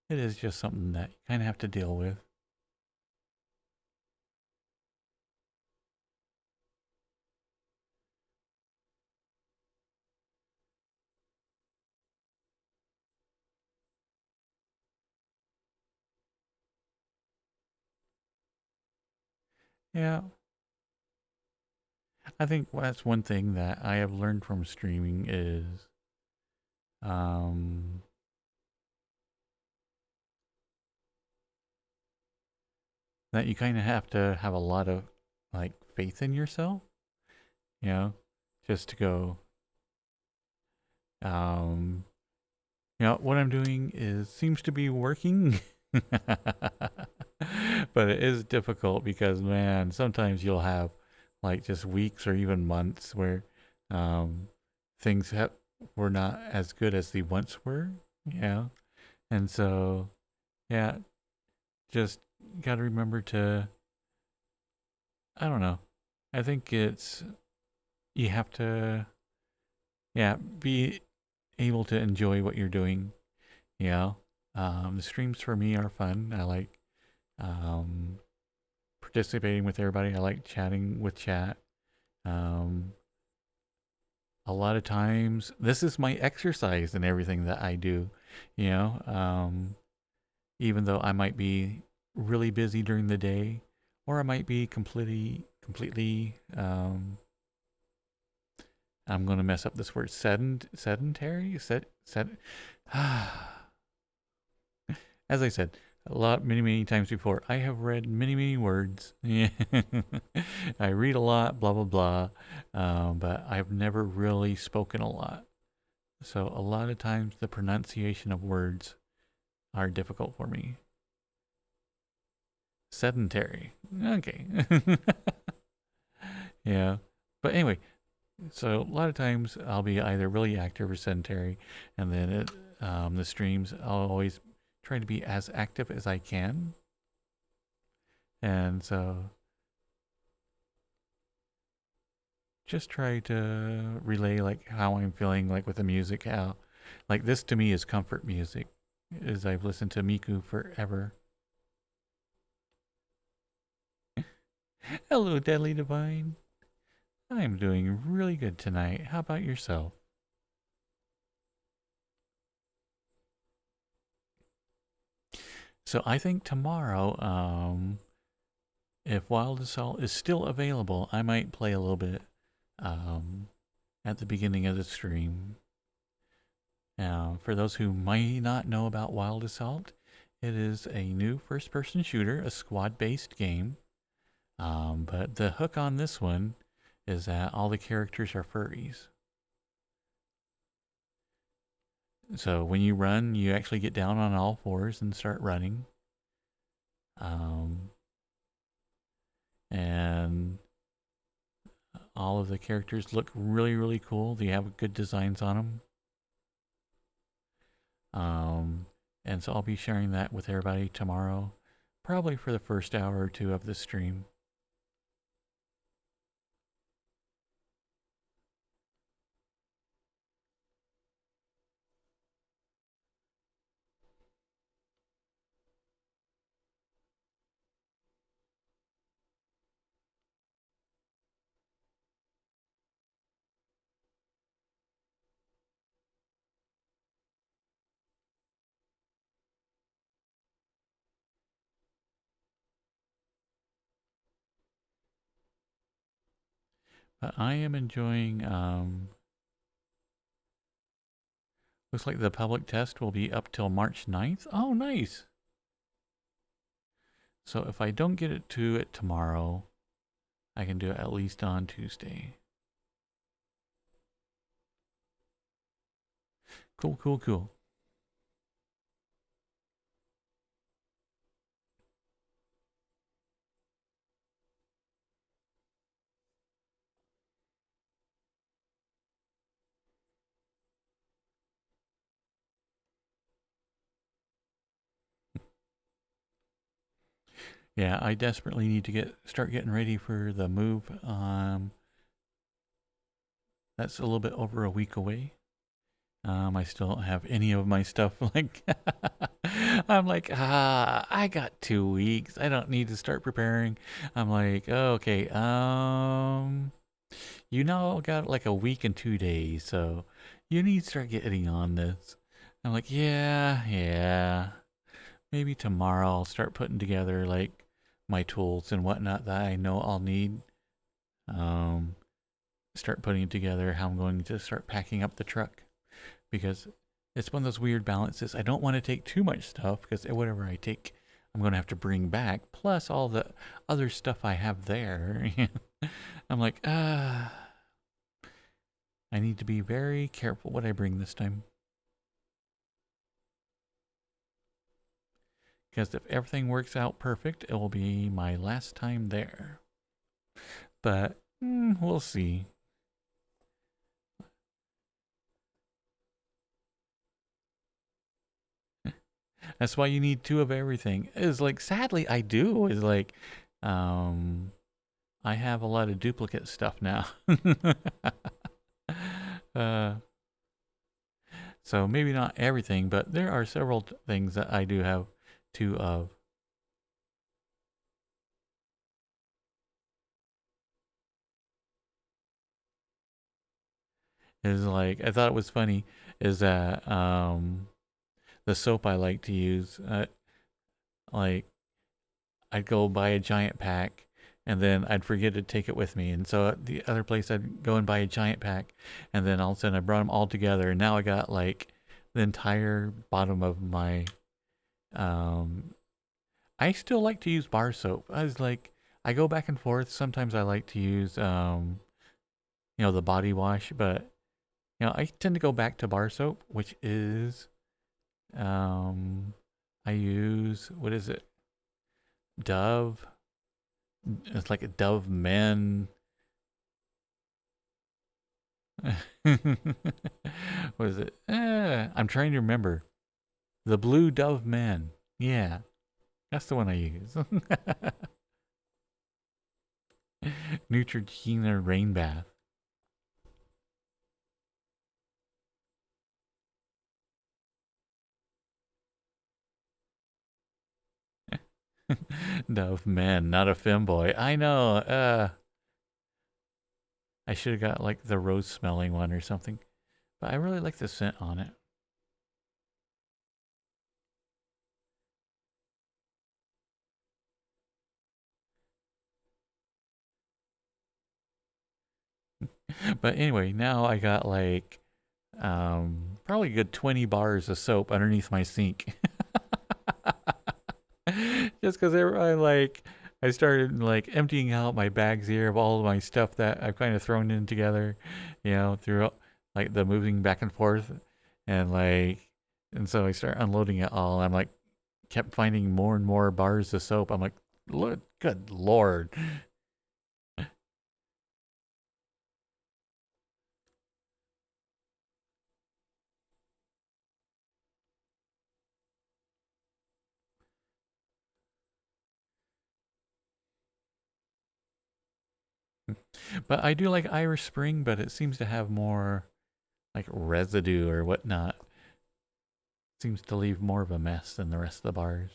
it is just something that you kind of have to deal with. Yeah. I think that's one thing that I have learned from streaming is um, that you kind of have to have a lot of like faith in yourself. you know, just to go, what I'm doing seems to be working. But it is difficult because, man, sometimes you'll have like just weeks or even months where um, things were not as good as they once were, and so yeah, just got to remember to, I don't know, I think you have to, be able to enjoy what you're doing. The streams for me are fun. I like um, participating with everybody. I like chatting with chat. Um, a lot of times, this is my exercise and everything that I do. You know, even though I might be really busy during the day, or I might be completely. I'm going to mess up this word. Sedentary. As I said, many times before, I have read many words. I read a lot, blah, blah, blah. But I've never really spoken a lot. So a lot of times the pronunciation of words are difficult for me. Sedentary. Okay. Yeah. But anyway, so a lot of times I'll be either really active or sedentary. And then the streams, I'll always try to be as active as I can. And so just try to relay like how I'm feeling like with the music, how like this to me is comfort music, as I've listened to Miku forever. Hello, Deadly Divine. I'm doing really good tonight. How about yourself? So I think tomorrow, if Wild Assault is still available, I might play a little bit at the beginning of the stream. Now, for those who might not know about Wild Assault, it is a new first-person shooter, a squad-based game. But the hook on this one is that all the characters are furries. So when you run, you actually get down on all fours and start running. And all of the characters look really cool. They have good designs on them. And so I'll be sharing that with everybody tomorrow, probably for the first hour or two of the stream. But I am enjoying, looks like the public test will be up till March 9th. Oh, nice. So if I don't get it to it tomorrow, I can do it at least on Tuesday. Cool. Yeah, I desperately need to start getting ready for the move. That's a little bit over a week away. I still don't have any of my stuff. Like, I'm like, I got 2 weeks. I don't need to start preparing. I'm like, oh, okay. Got like a week and 2 days, so you need to start getting on this. I'm like, yeah. Maybe tomorrow I'll start putting together like my tools and whatnot that I know I'll need. Start putting together how I'm going to start packing up the truck, because it's one of those weird balances. I don't want to take too much stuff because whatever I take, I'm going to have to bring back, plus all the other stuff I have there. I'm like, I need to be very careful what I bring this time. Because if everything works out perfect, it will be my last time there. But we'll see. That's why you need two of everything. Is like sadly I do. Is like I have a lot of duplicate stuff now. uh, so maybe not everything, but there are several things that I do have two of. Is like I thought it was funny is that the soap I like to use like I'd go buy a giant pack and then I'd forget to take it with me. And so at the other place I'd go and buy a giant pack and then all of a sudden I brought them all together and now I got like the entire bottom of my I still like to use bar soap. I was like I go back and forth. Sometimes I like to use the body wash, but I tend to go back to bar soap, which is I use what is it? Dove. It's like a Dove Men. What is it? I'm trying to remember. The Blue Dove Men. Yeah, that's the one I use. Neutrogena Rain Bath. Dove Men, not a femboy. I know. I should have got like the rose smelling one or something. But I really like the scent on it. But anyway, now I got like probably a good 20 bars of soap underneath my sink. Just because I started like emptying out my bags here of all of my stuff that I've kind of thrown in together, through like the moving back and forth, and and so I start unloading it all. I'm like, kept finding more and more bars of soap. I'm like, good lord. But I do like Irish Spring, but it seems to have more like residue or whatnot. Seems to leave more of a mess than the rest of the bars.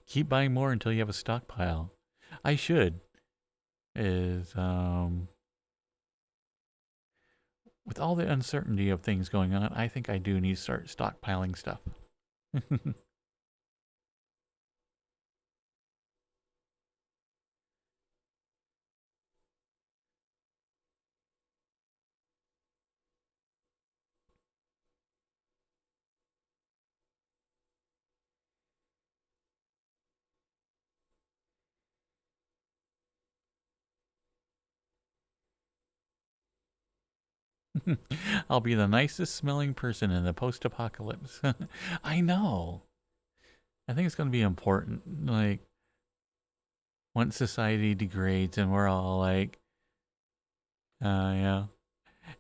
Keep buying more until you have a stockpile. I should. Is with all the uncertainty of things going on, I think I do need to start stockpiling stuff. I'll be the nicest smelling person in the post-apocalypse. I know. I think it's going to be important. Like, once society degrades and we're all like, yeah,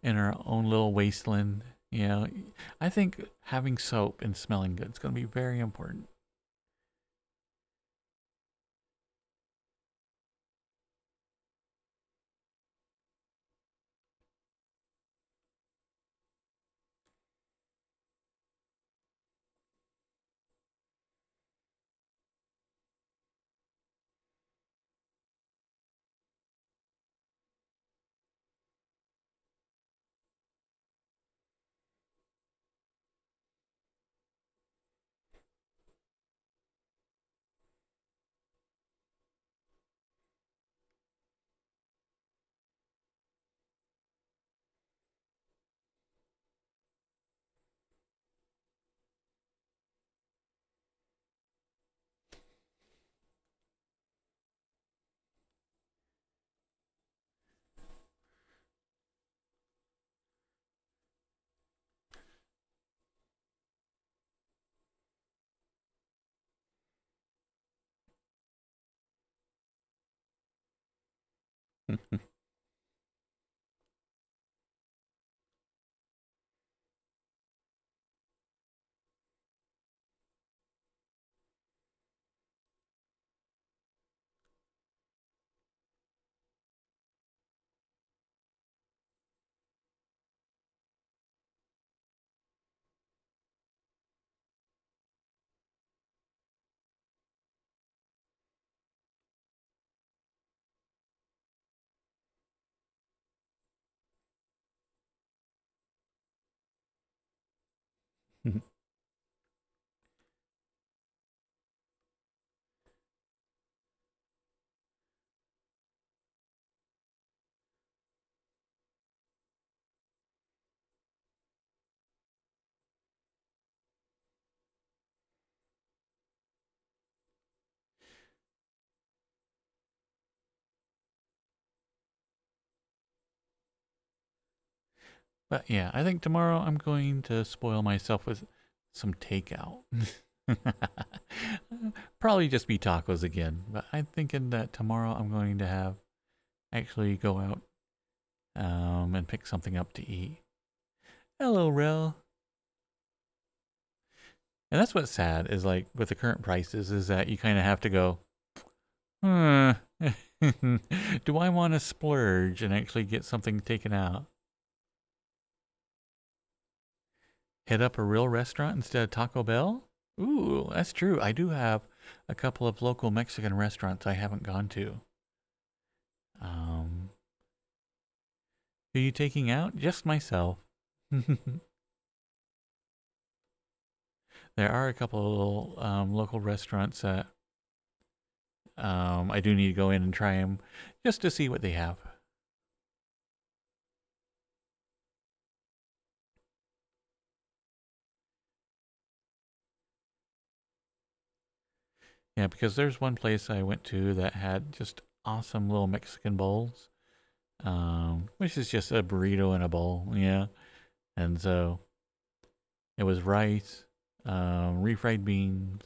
in our own little wasteland, I think having soap and smelling good is going to be very important. But yeah, I think tomorrow I'm going to spoil myself with some takeout. Probably just be tacos again, but I'm thinking that tomorrow I'm going to have actually go out and pick something up to eat. Hello, Rel. And that's what's sad is like with the current prices is that you kind of have to go, do I want to splurge and actually get something taken out? Hit up a real restaurant instead of Taco Bell? Ooh, that's true. I do have a couple of local Mexican restaurants I haven't gone to. Um, who are you taking out? Just myself. There are a couple local restaurants that I do need to go in and try them just to see what they have. Yeah, because there's one place I went to that had just awesome little Mexican bowls, which is just a burrito in a bowl. Yeah, and so it was rice, refried beans,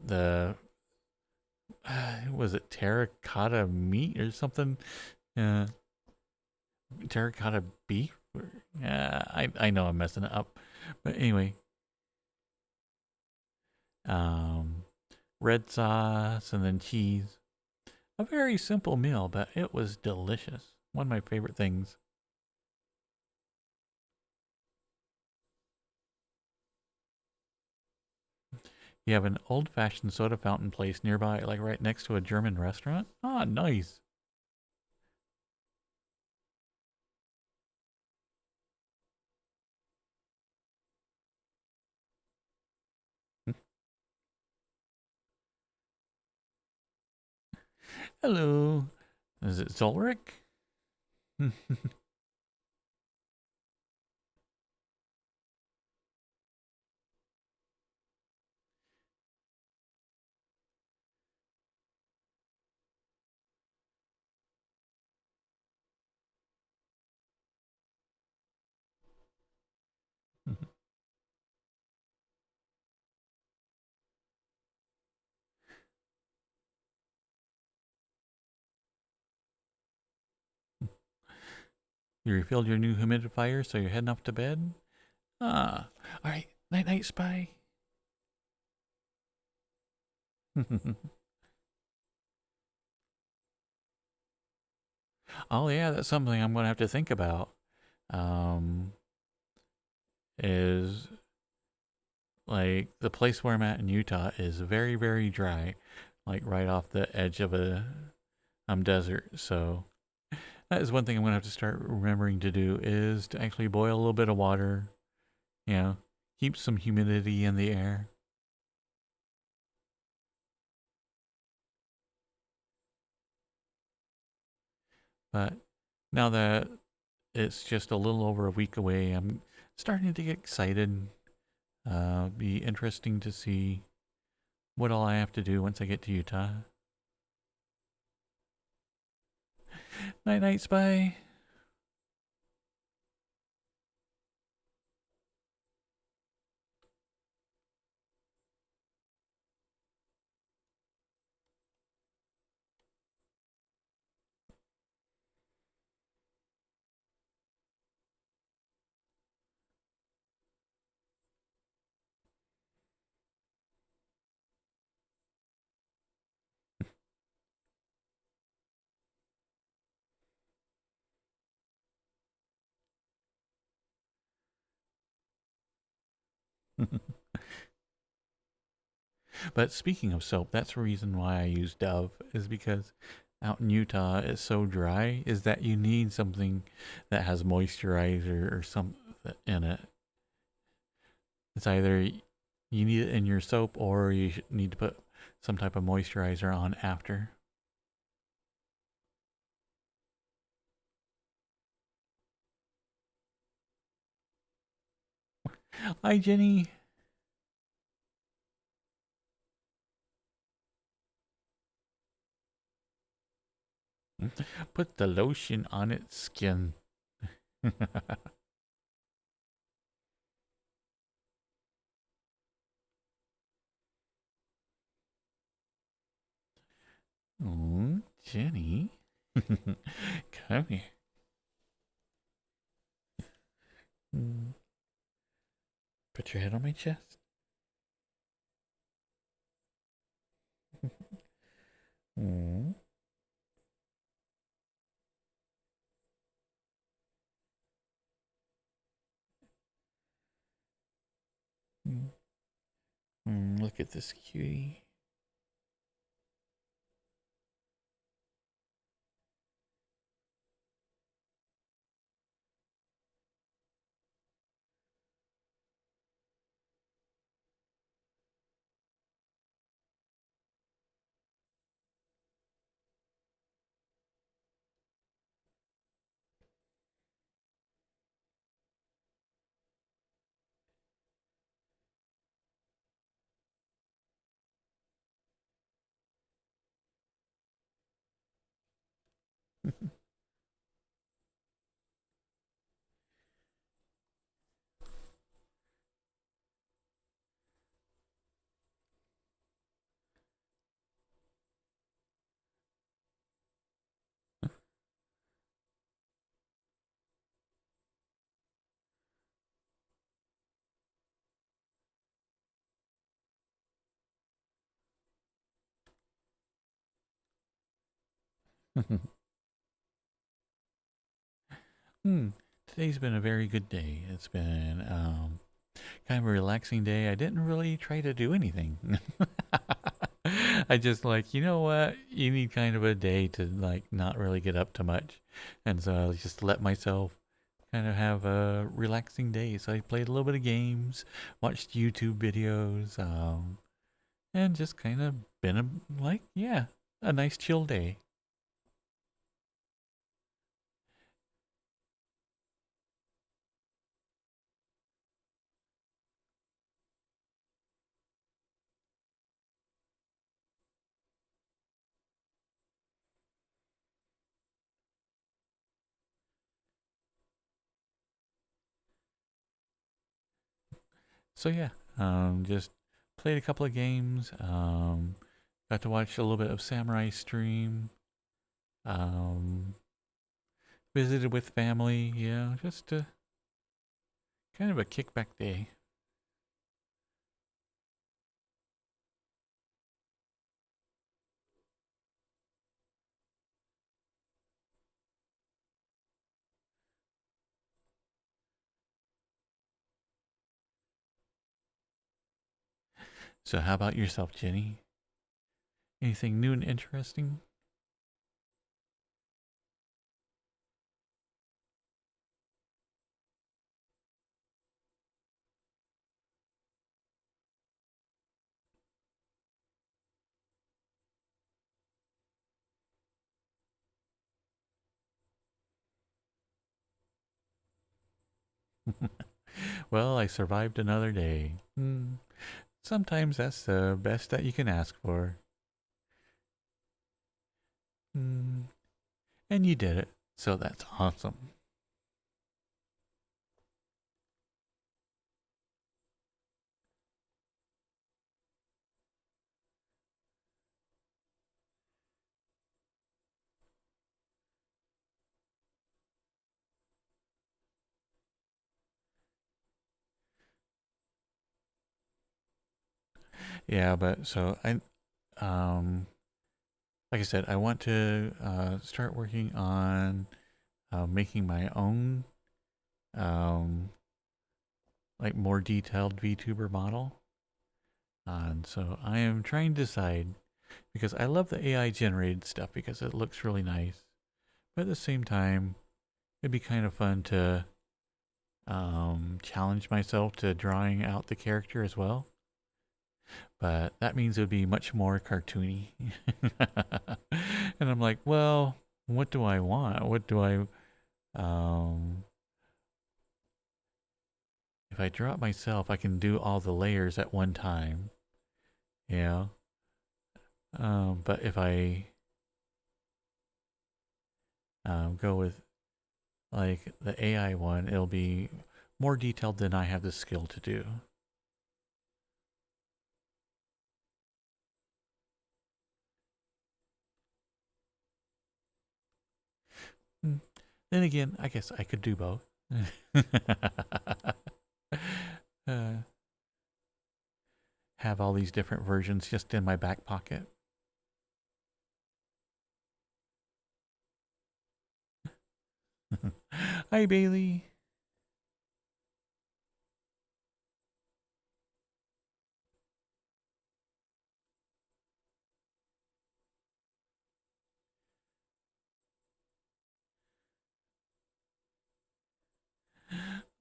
the was it terracotta meat or something? Uh, terracotta beef? Yeah, I know I'm messing it up, but anyway, um, red sauce and then cheese. A very simple meal, but it was delicious. One of my favorite things. You have an old-fashioned soda fountain place nearby, like right next to a German restaurant. Ah, nice. Hello. Is it Zolric? You refilled your new humidifier, so you're heading off to bed? Ah, all right. Night, night, spy. Oh yeah, that's something I'm gonna have to think about. Um, is like the place where I'm at in Utah is very, very dry, like right off the edge of a desert. So that is one thing I'm gonna have to start remembering to do is to actually boil a little bit of water. You know, keep some humidity in the air. But now that it's just a little over a week away, I'm starting to get excited. Be interesting to see what all I have to do once I get to Utah. Night, night, spy. But speaking of soap, that's the reason why I use Dove, is because out in Utah it's so dry, is that you need something that has moisturizer or some in it. It's either you need it in your soap or you need to put some type of moisturizer on after. Hi, Jenny. Put the lotion on its skin. Oh, Jenny. Come here. Mm. Put your head on my chest. Mm. Mm. Look at this cutie. Today's been a very good day. It's been kind of a relaxing day. I didn't really try to do anything. I just like, you know what? You need kind of a day to like not really get up too much. And so I just let myself kind of have a relaxing day. So I played a little bit of games, watched YouTube videos, and just kind of been yeah, a nice chill day. So yeah, just played a couple of games. Got to watch a little bit of Samurai stream. Um, Visited with family. Yeah, just kind of a kickback day. So how about yourself, Jenny? Anything new and interesting? Well, I survived another day. Sometimes that's the best that you can ask for. Mm, and you did it. So that's awesome. Yeah, but so um, like I said, I want to start working on making my own um, like more detailed VTuber model. And so I am trying to decide because I love the AI generated stuff because it looks really nice. But at the same time, it'd be kind of fun to challenge myself to drawing out the character as well. But that means it would be much more cartoony. And I'm like, well, what do I want? What do I, if I draw it myself, I can do all the layers at one time. Yeah. But if I go with like the AI one, it'll be more detailed than I have the skill to do. Then again, I guess I could do both. Have all these different versions just in my back pocket. Hi, Bailey.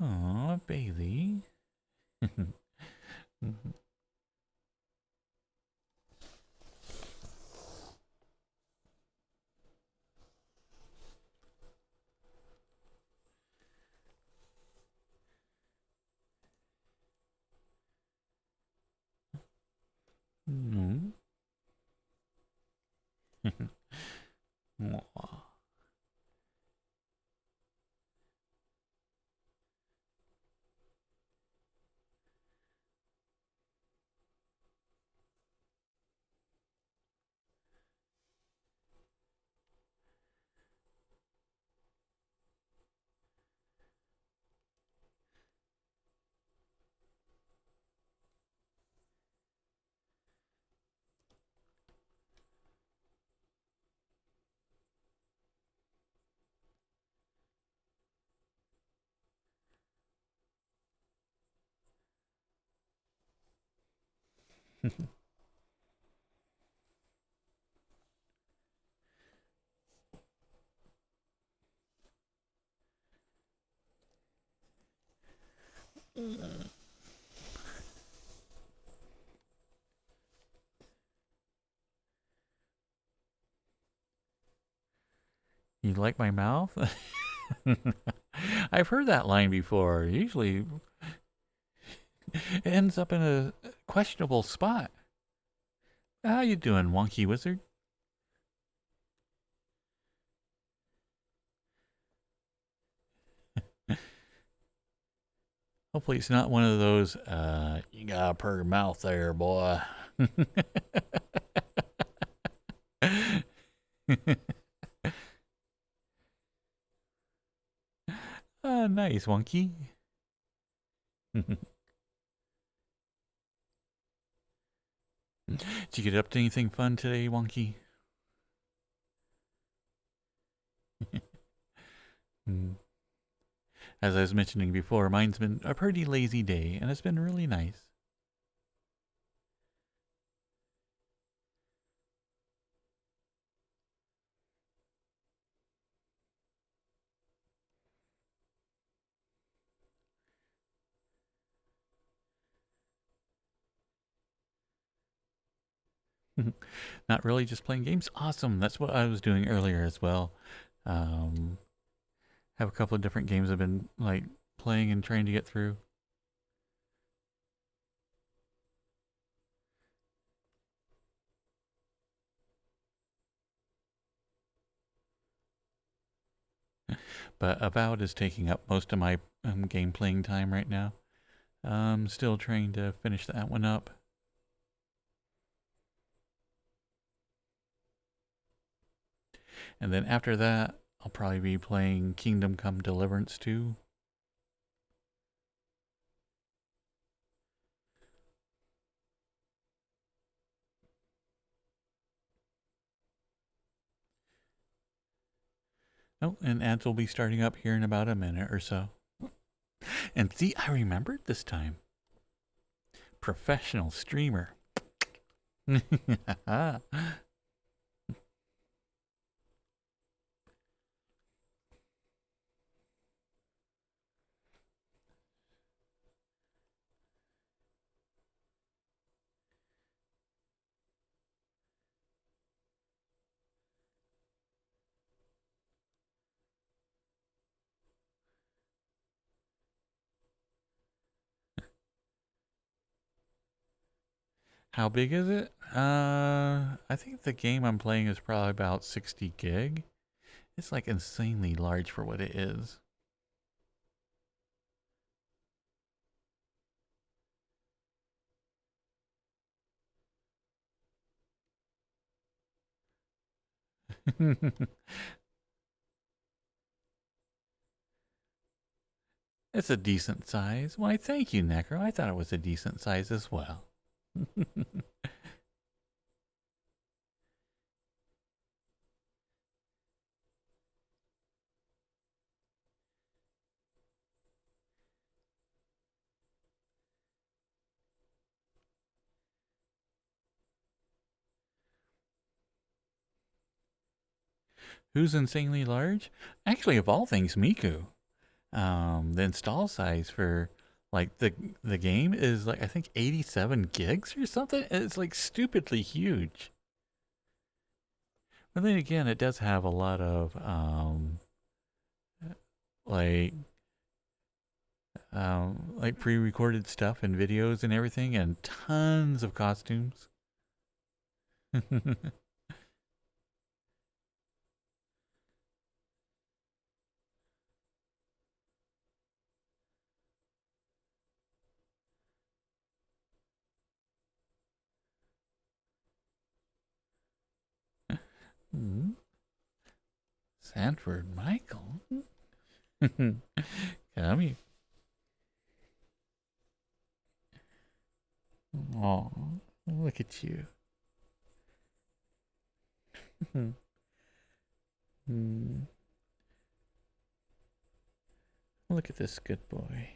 Aw, Bailey. Aw. You like my mouth? I've heard that line before. Usually it ends up in a questionable spot. How you doing, wonky wizard? Hopefully it's not one of those, you got a purr mouth there, boy. Nice, wonky. Did you get up to anything fun today, wonky? As I was mentioning before, mine's been a pretty lazy day, and it's been really nice. Not really, just playing games. Awesome. That's what I was doing earlier as well. Have a couple of different games I've been like playing and trying to get through. But Avowed is taking up most of my game playing time right now. I'm still trying to finish that one up. And then after that, I'll probably be playing Kingdom Come Deliverance 2. Oh, and ads will be starting up here in about a minute or so. And see, I remembered this time. Professional streamer. How big is it? I think the game I'm playing is probably about 60 gig. It's like insanely large for what it is. It's a decent size. Why, thank you, Necro. I thought it was a decent size as well. Who's insanely large? Actually, of all things, Miku. The install size for like the game is like I think 87 gigs or something. It's like stupidly huge. But then again, it does have a lot of like like pre-recorded stuff and videos and everything, and tons of costumes. Sanford Michael. Come here. Oh, look at you. Look at this good boy.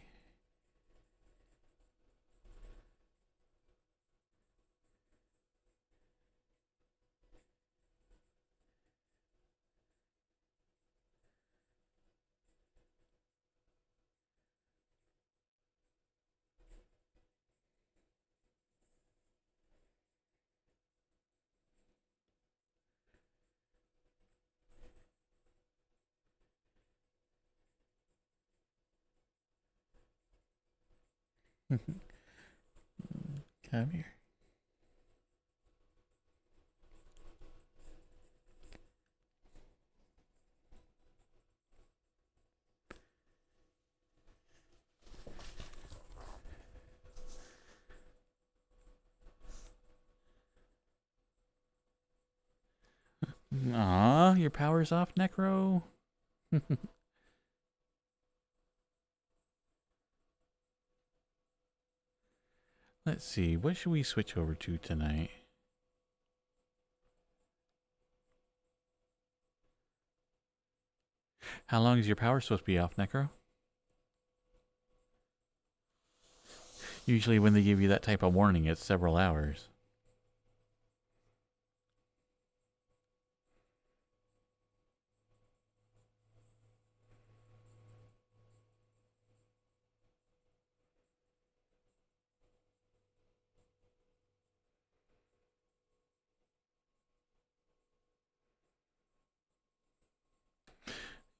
Come here. Aw, your power's off, Necro. Let's see, what should we switch over to tonight? How long is your power supposed to be off, Necro? Usually when they give you that type of warning, it's several hours.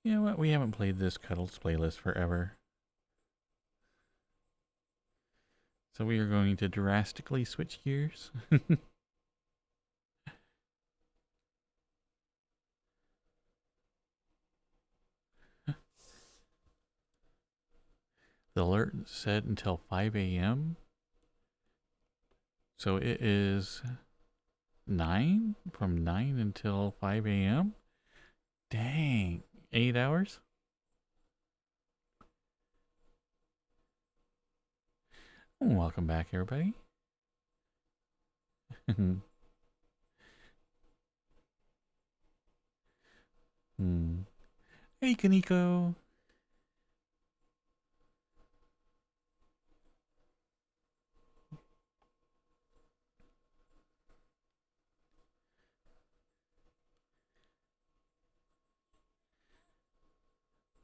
You know what? We haven't played this Cuddles playlist forever. So we are going to drastically switch gears. The alert said until 5 a.m. So it is 9? From 9 until 5 a.m.? Dang. 8 hours? Welcome back, everybody. Hey, Kaneko.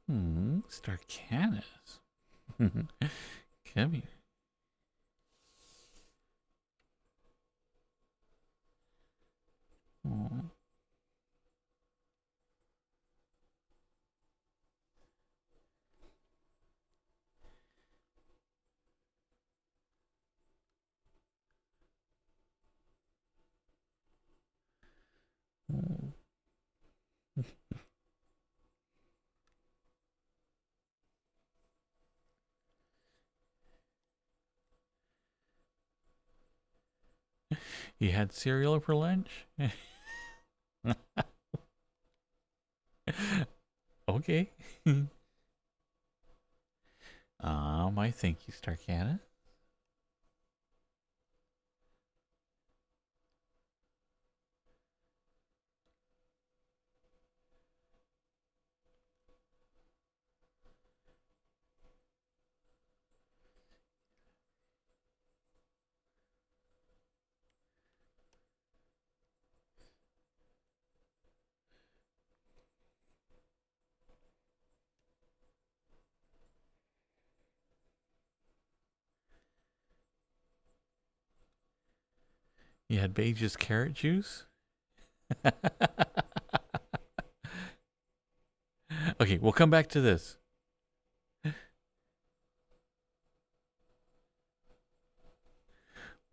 Starcanus. Come here. Aw. Oh. You had cereal for lunch? Okay. I thank you, Starcana. You had Beige's carrot juice? Okay, we'll come back to this.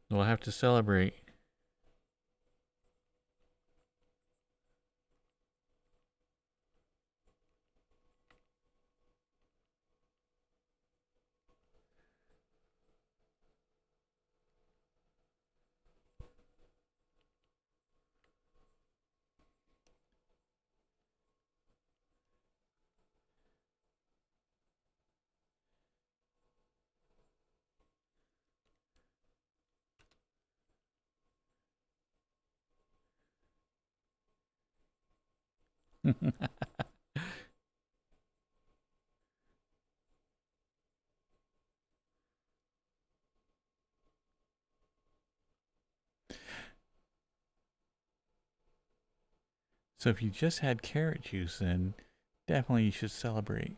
We'll have to celebrate. So if you just had carrot juice, then definitely you should celebrate.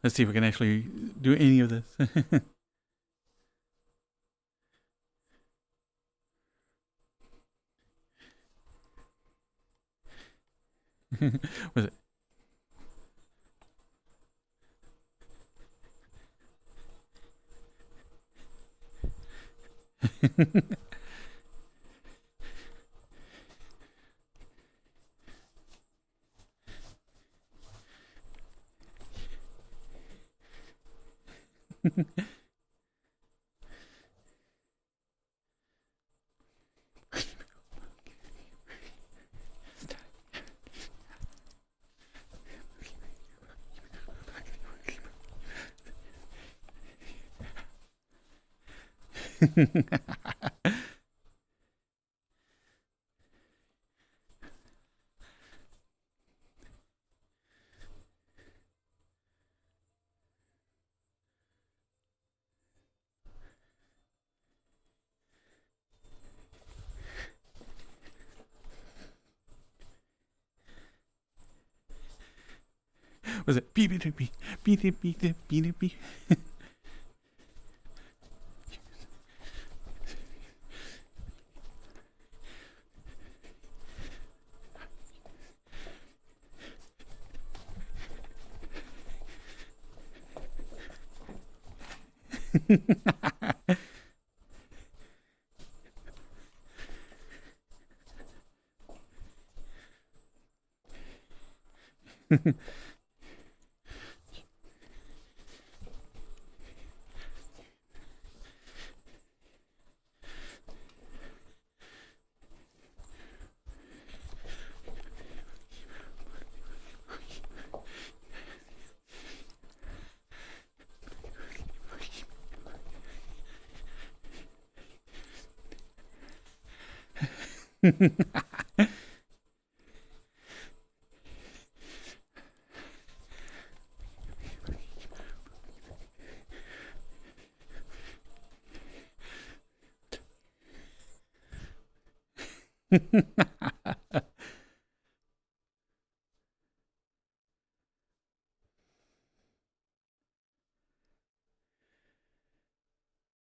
Let's see if we can actually do any of this. Was it? Was it beep beep beep beep beep beep beep beep beep?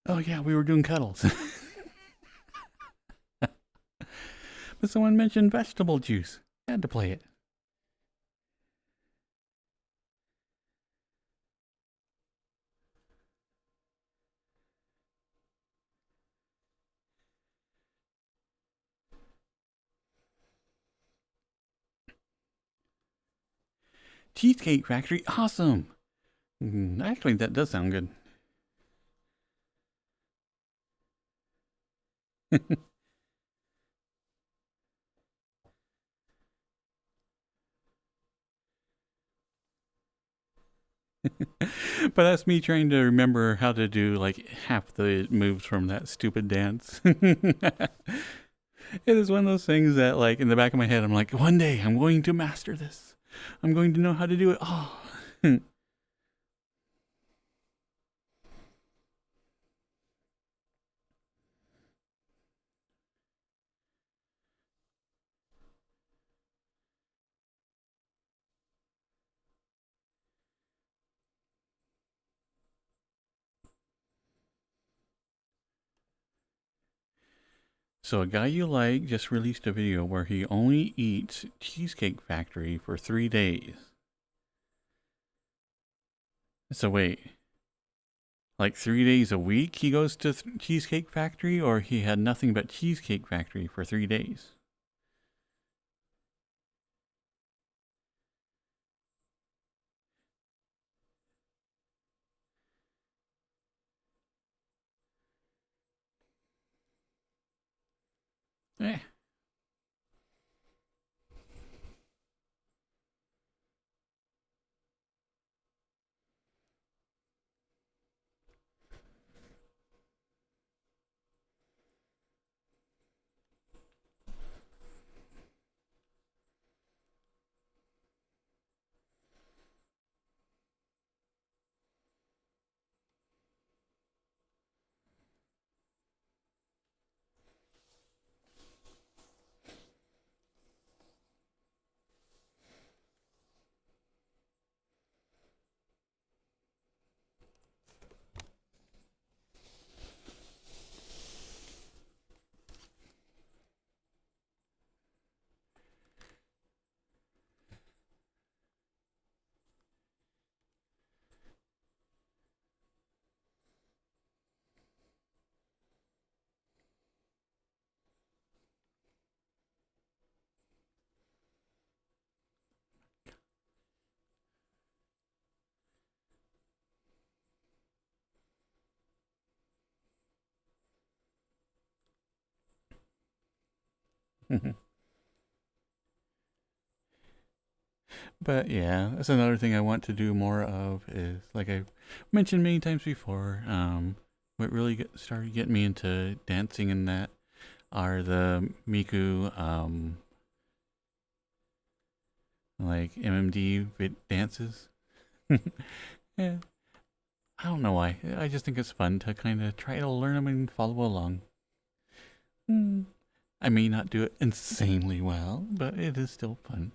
Oh yeah, we were doing cuddles. But someone mentioned vegetable juice. I had to play it. Cheesecake Factory, awesome. Actually, that does sound good. But that's me trying to remember how to do like half the moves from that stupid dance. It is one of those things that like in the back of my head, I'm like, one day I'm going to master this. I'm going to know how to do it. Oh. So a guy you like just released a video where he only eats Cheesecake Factory for 3 days. So wait, like 3 days a week he goes to Cheesecake Factory, or he had nothing but Cheesecake Factory for 3 days? Eh. But yeah, that's another thing I want to do more of is like I've mentioned many times before. What really started getting me into dancing and that are the Miku like MMD dances. Yeah, I don't know why. I just think it's fun to kind of try to learn them and follow along. I may not do it insanely well, but it is still fun.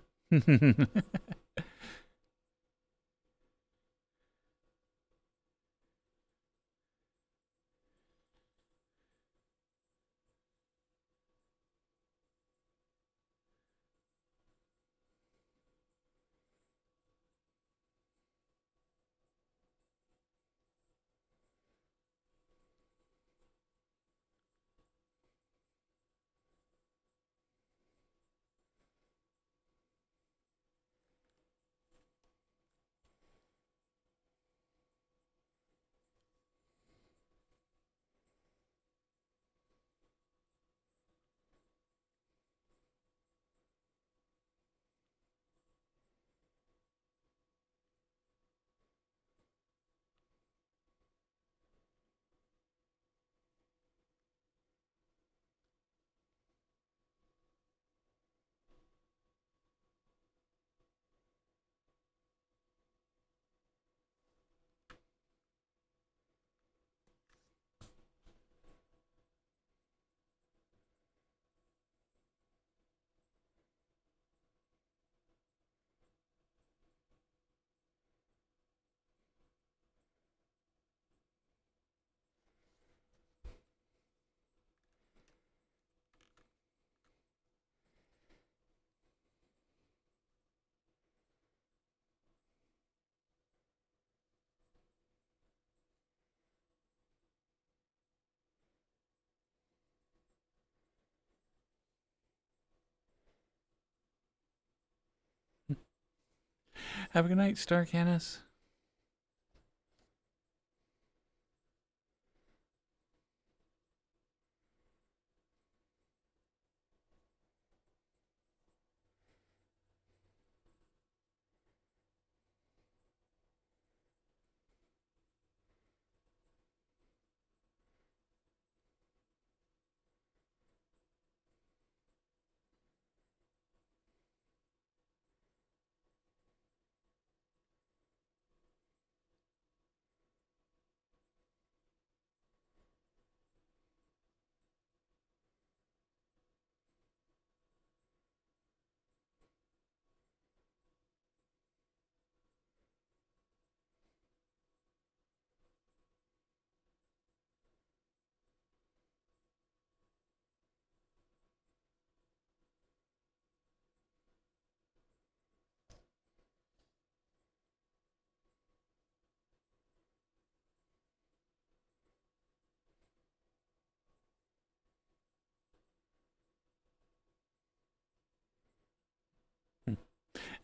Have a good night, Star Canis.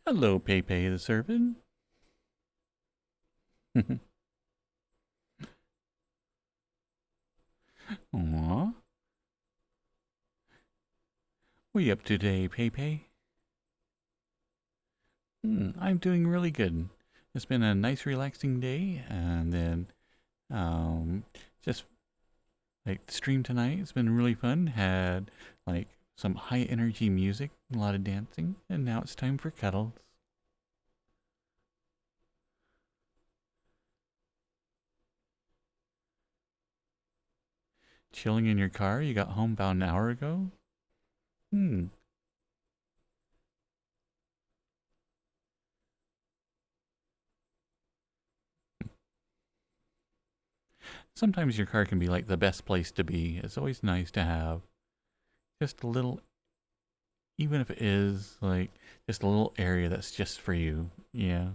Hello, Pepe the servant. Aww. What are you up to today, Pepe? I'm doing really good. It's been a nice, relaxing day, and then just like the stream tonight. It's been really fun. Had like some high energy music, a lot of dancing, and now it's time for cuddles. Chilling in your car? You got home about an hour ago? Hmm. Sometimes your car can be like the best place to be. It's always nice to have just a little, even if it is like just a little area that's just for you. Yeah.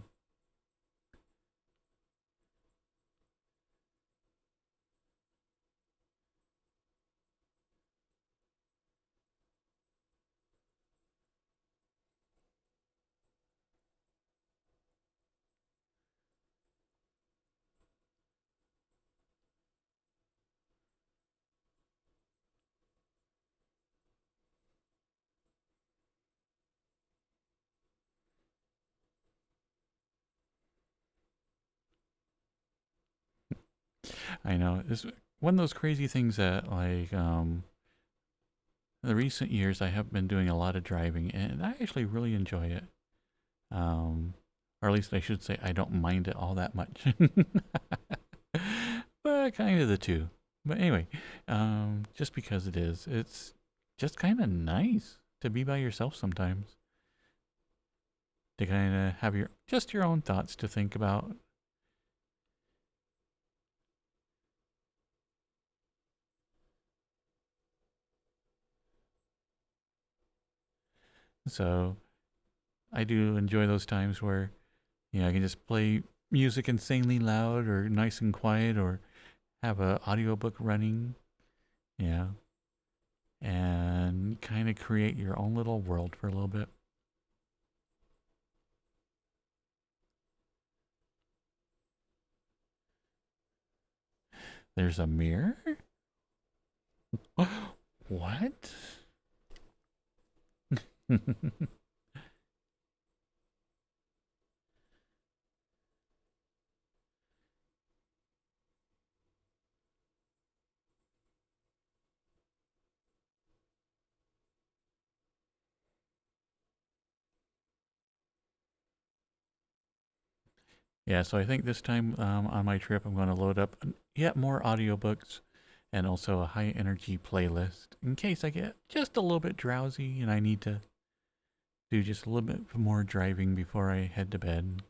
I know. It's one of those crazy things that like the recent years I have been doing a lot of driving and I actually really enjoy it. Um or at least I should say I don't mind it all that much. But kind of the two. But anyway, just because it's just kind of nice to be by yourself sometimes. To kind of have your own thoughts to think about. So I do enjoy those times where I can just play music insanely loud or nice and quiet or have a audiobook running. Yeah. And kind of create your own little world for a little bit. There's a mirror? What? Yeah, so I think this time on my trip, I'm going to load up yet more audiobooks and also a high energy playlist in case I get just a little bit drowsy and I need to do just a little bit more driving before I head to bed.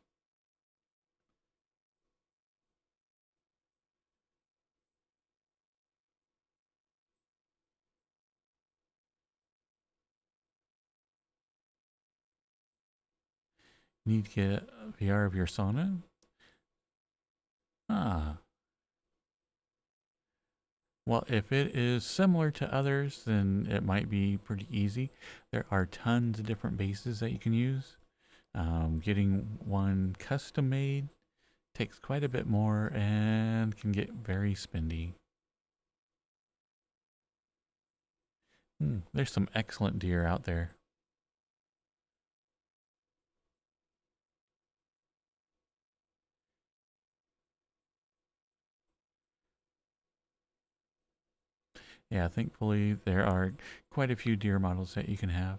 Need to get VR of your sauna? Ah. Well, if it is similar to others, then it might be pretty easy. There are tons of different bases that you can use. Getting one custom made takes quite a bit more and can get very spendy. There's some excellent deer out there. Yeah, thankfully there are quite a few deer models that you can have.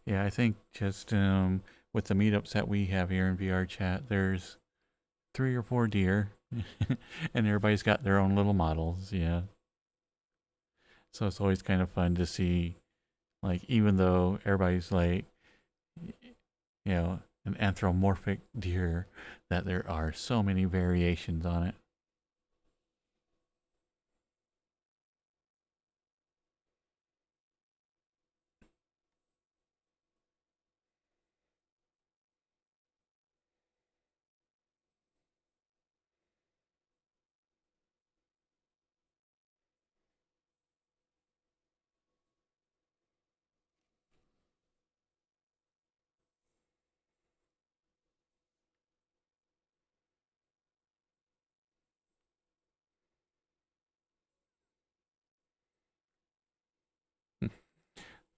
Yeah, I think just with the meetups that we have here in VRChat, there's 3 or 4 deer, and everybody's got their own little models. Yeah, so it's always kind of fun to see, like, even though everybody's like, an anthropomorphic deer, that there are so many variations on it.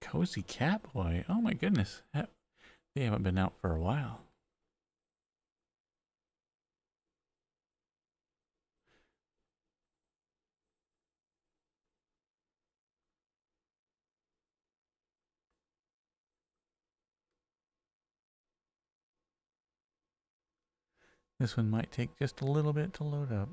Cozy Cat Boy. Oh my goodness. They haven't been out for a while. This one might take just a little bit to load up.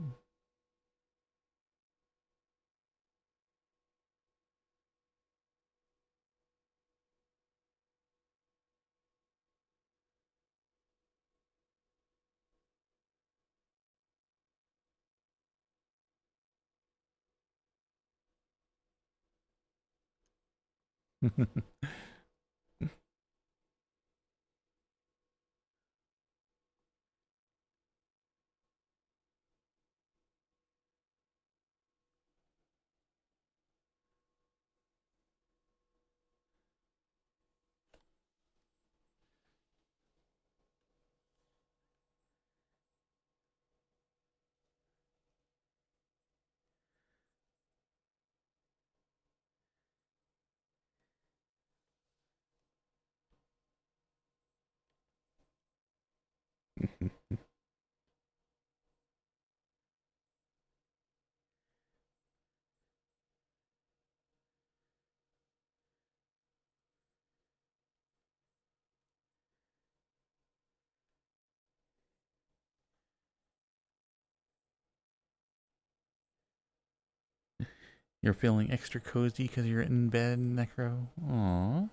You're feeling extra cozy because you're in bed, Necro? Aww.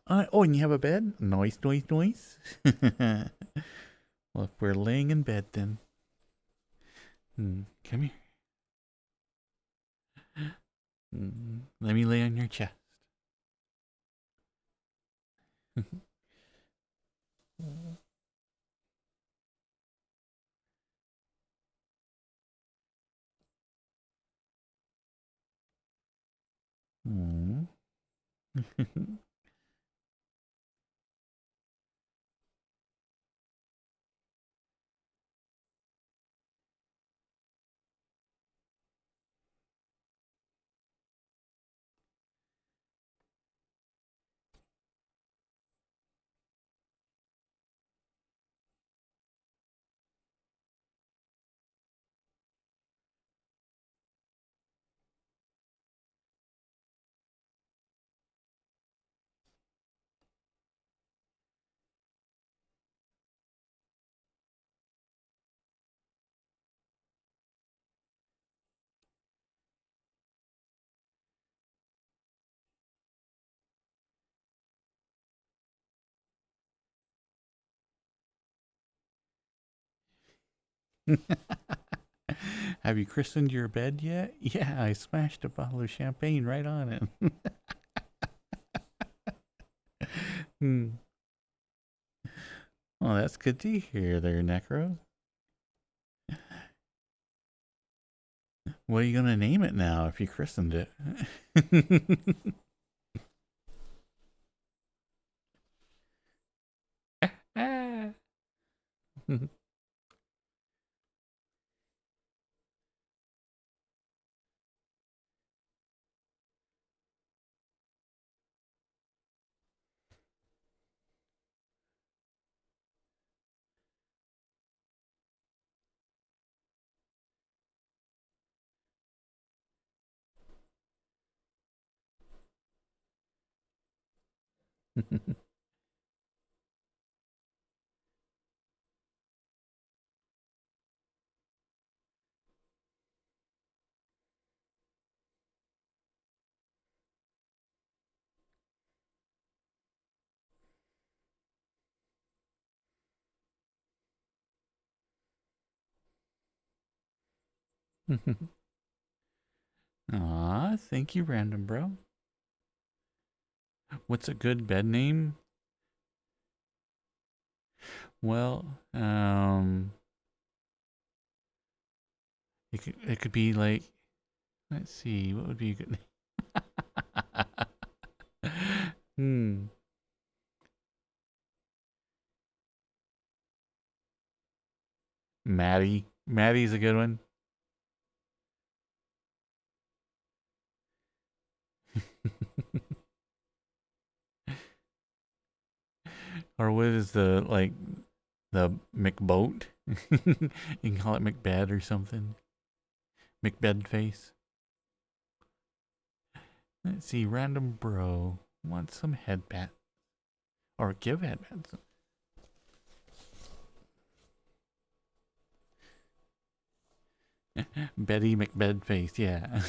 Oh, and you have a bed? Noise, noise, noise. Well, if we're laying in bed, then come here. Let me lay on your chest. Mm. Have you christened your bed yet? Yeah, I smashed a bottle of champagne right on it. Hmm. Well, that's good to hear there, Necro. What are you going to name it now if you christened it? Aw, thank you, Random Bro. What's a good bed name? Well, it could be like, let's see, what would be a good name? Maddie. Maddie's a good one. Or what is the McBoat? You can call it McBed or something. McBed face. Let's see, Random Bro wants some headband. Or give headbands. Betty McBed face, yeah.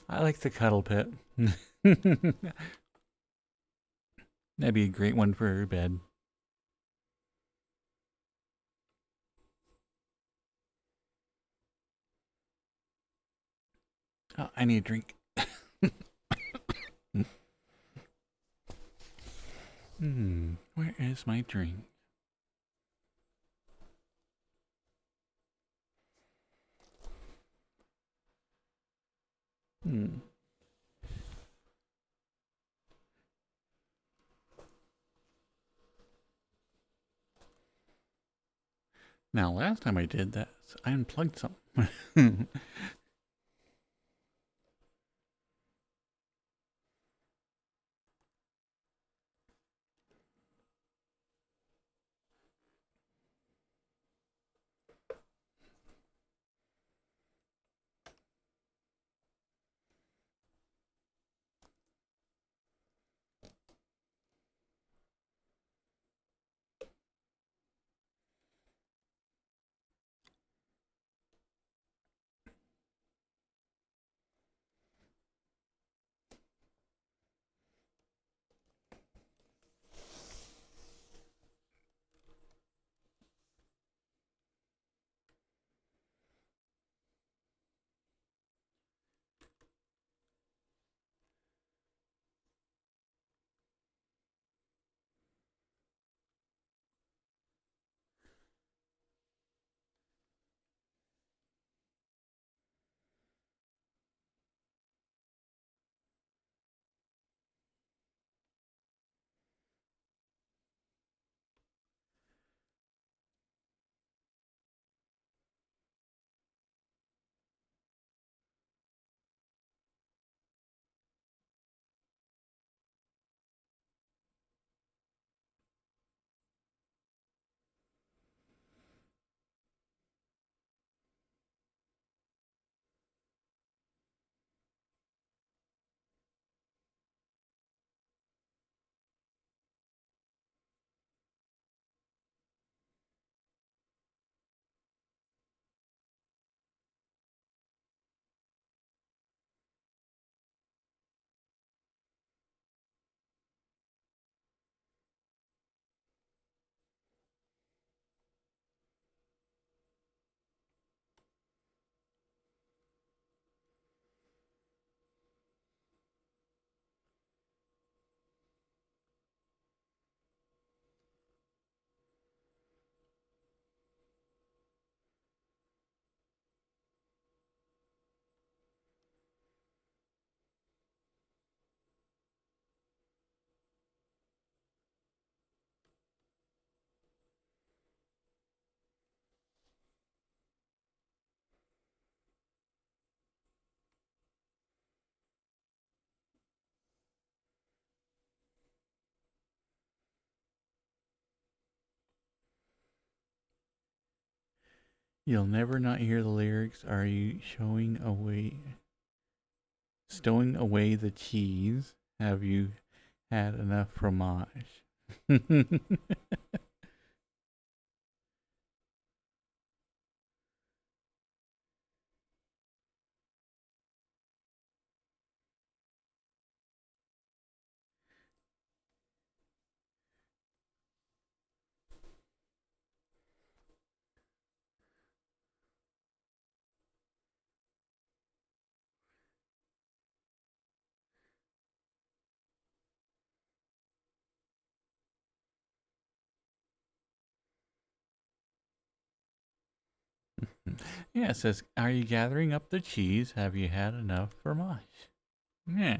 I like the cuddle pet. That'd be a great one for her bed. Oh, I need a drink. Where is my drink? Hmm. Now, last time I did that, I unplugged something. You'll never not hear the lyrics. Are you stowing away the cheese? Have you had enough fromage? Yeah, it says, are you gathering up the cheese? Have you had enough fromage? Yeah.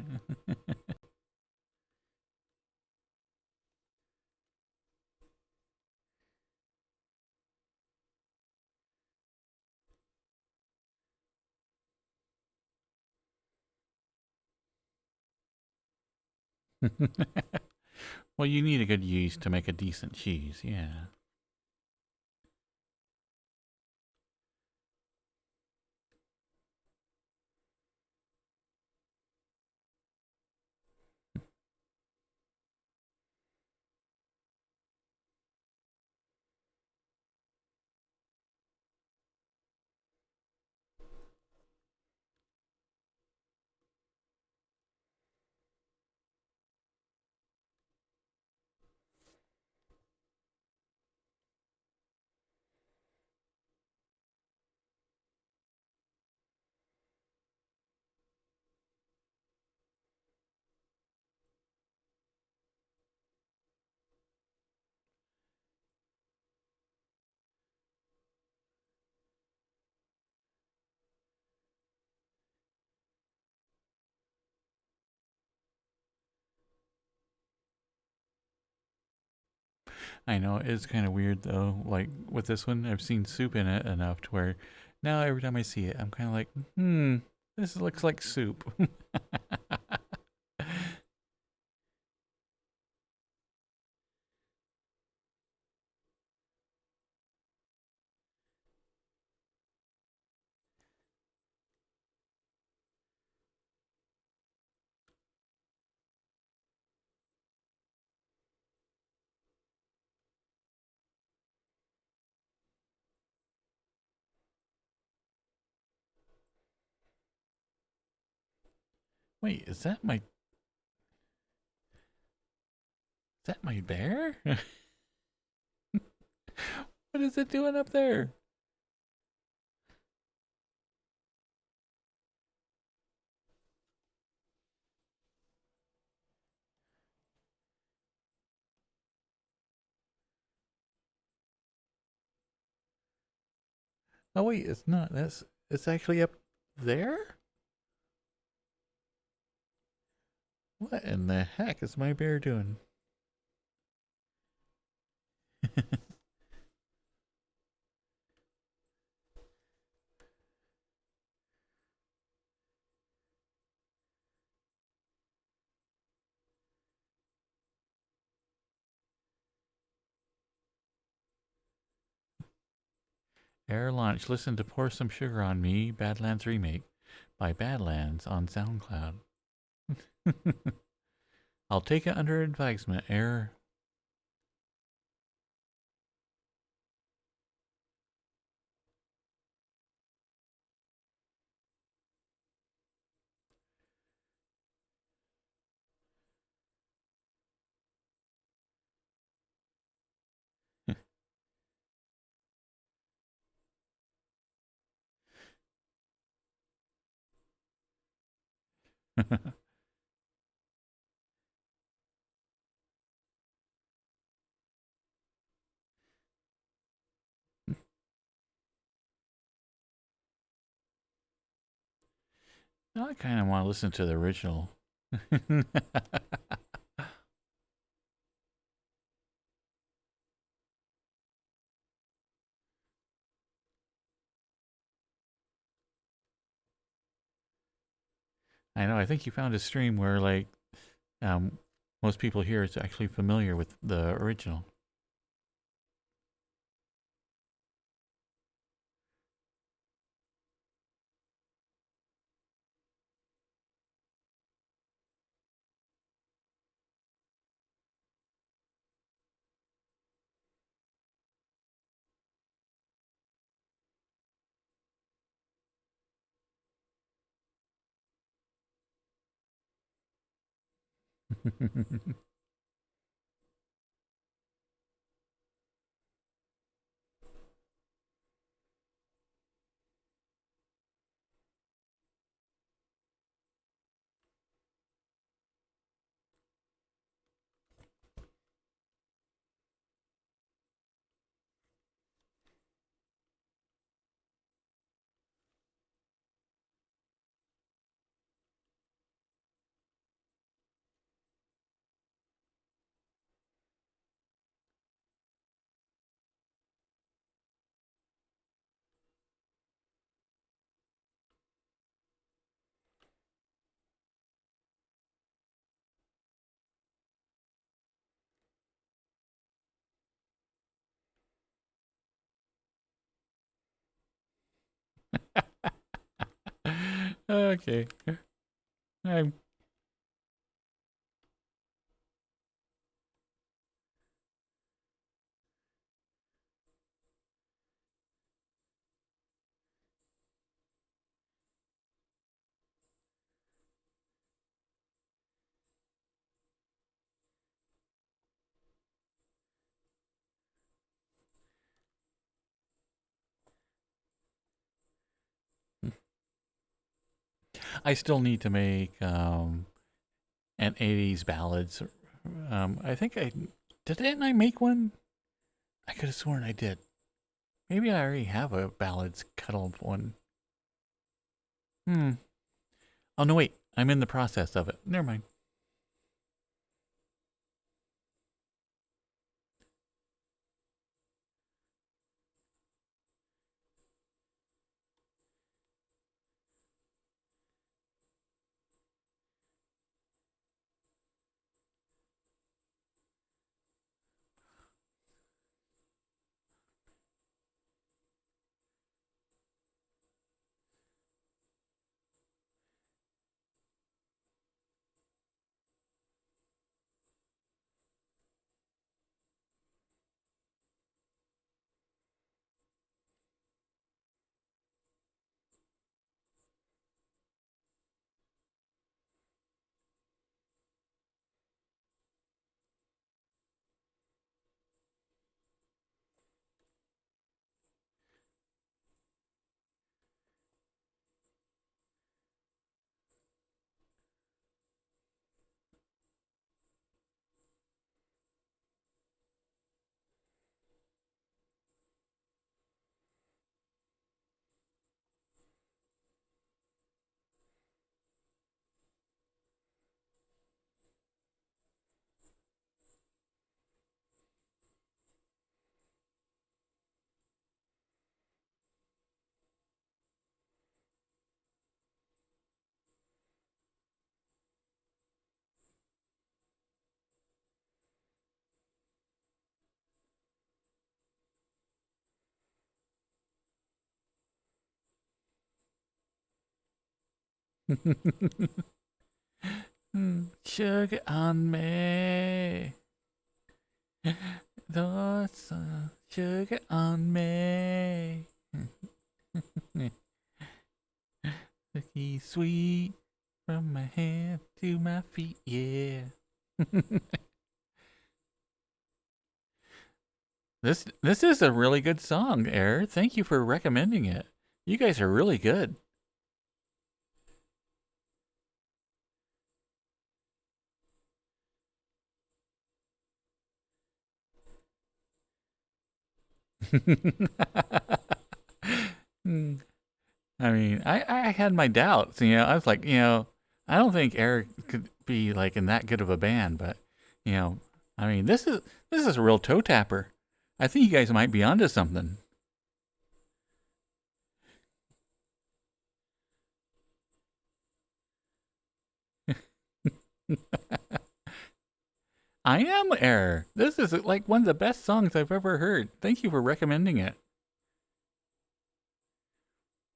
Well, you need a good yeast to make a decent cheese, yeah. I know it's kind of weird though. Like with this one, I've seen soup in it enough to where now every time I see it, I'm kind of like, this looks like soup. Wait, is that my bear? What is it doing up there? Oh wait, it's not. It's actually up there? What in the heck is my bear doing? Air launch. Listen to Pour Some Sugar on Me, Badlands Remake by Badlands on SoundCloud. I'll take it under advisement. Air. Now I kind of want to listen to the original. I know. I think you found a stream where like um, most people here is actually familiar with the original. Okay. I'm I still need to make an 80s ballads. I think didn't I make one? I could have sworn I did. Maybe I already have a ballads cuddle one. Oh no, wait. I'm in the process of it. Never mind. Sugar on me. Thoughts sugar on me. Looky sweet from my head to my feet, yeah. This is a really good song, Air. Thank you for recommending it. You guys are really good. Hmm. I mean, I had my doubts. I was like, I don't think Eric could be like in that good of a band, but you know, I mean, this is a real toe tapper. I think you guys might be onto something. I am Air. This is like one of the best songs I've ever heard. Thank you for recommending it.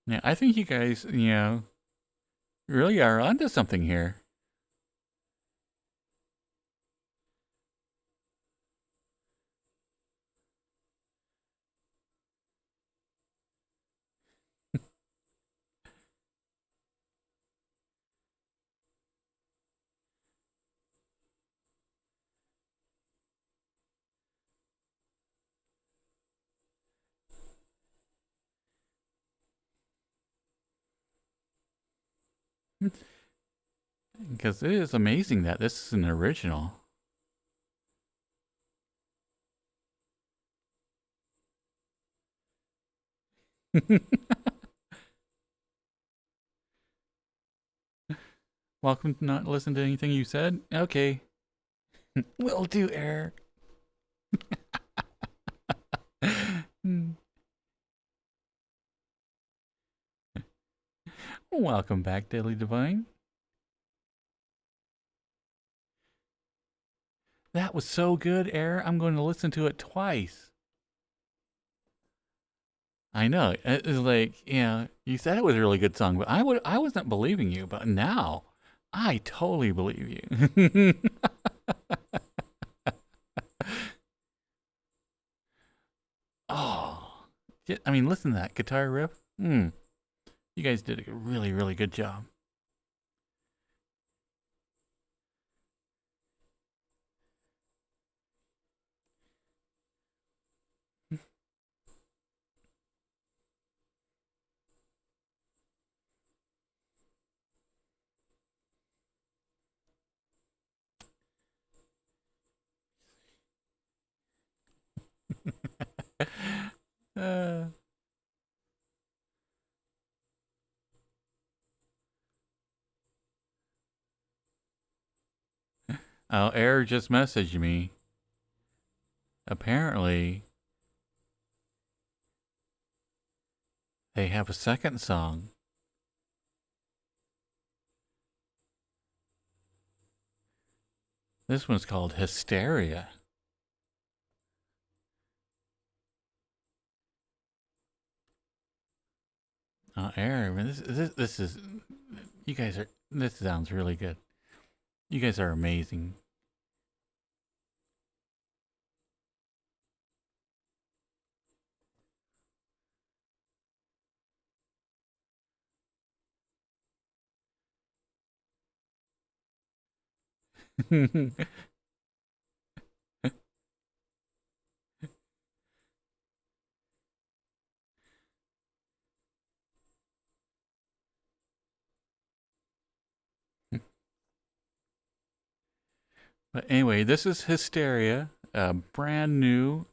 Yeah, I think you guys, really are onto something here. Because it is amazing that this is an original. Welcome to not listen to anything you said. Okay. Will do, Air. Welcome back, Daily Divine. That was so good, Air. I'm going to listen to it twice. I know. It's like, you said it was a really good song, but I wasn't believing you, but now I totally believe you. Oh, I mean, listen to that guitar riff. You guys did a really, really good job. uh, oh, Air just messaged me. Apparently, they have a second song. This one's called Hysteria. Air, man, this is, you guys are, this sounds really good. You guys are amazing. But anyway, this is Hysteria, a brand new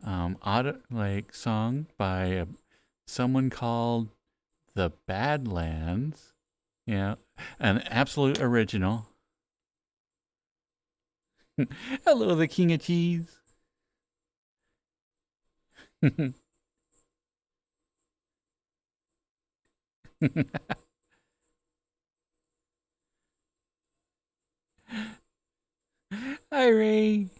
song by someone called the Badlands. Yeah, an absolute original. Hello, the King of Cheese. Hi, Ray.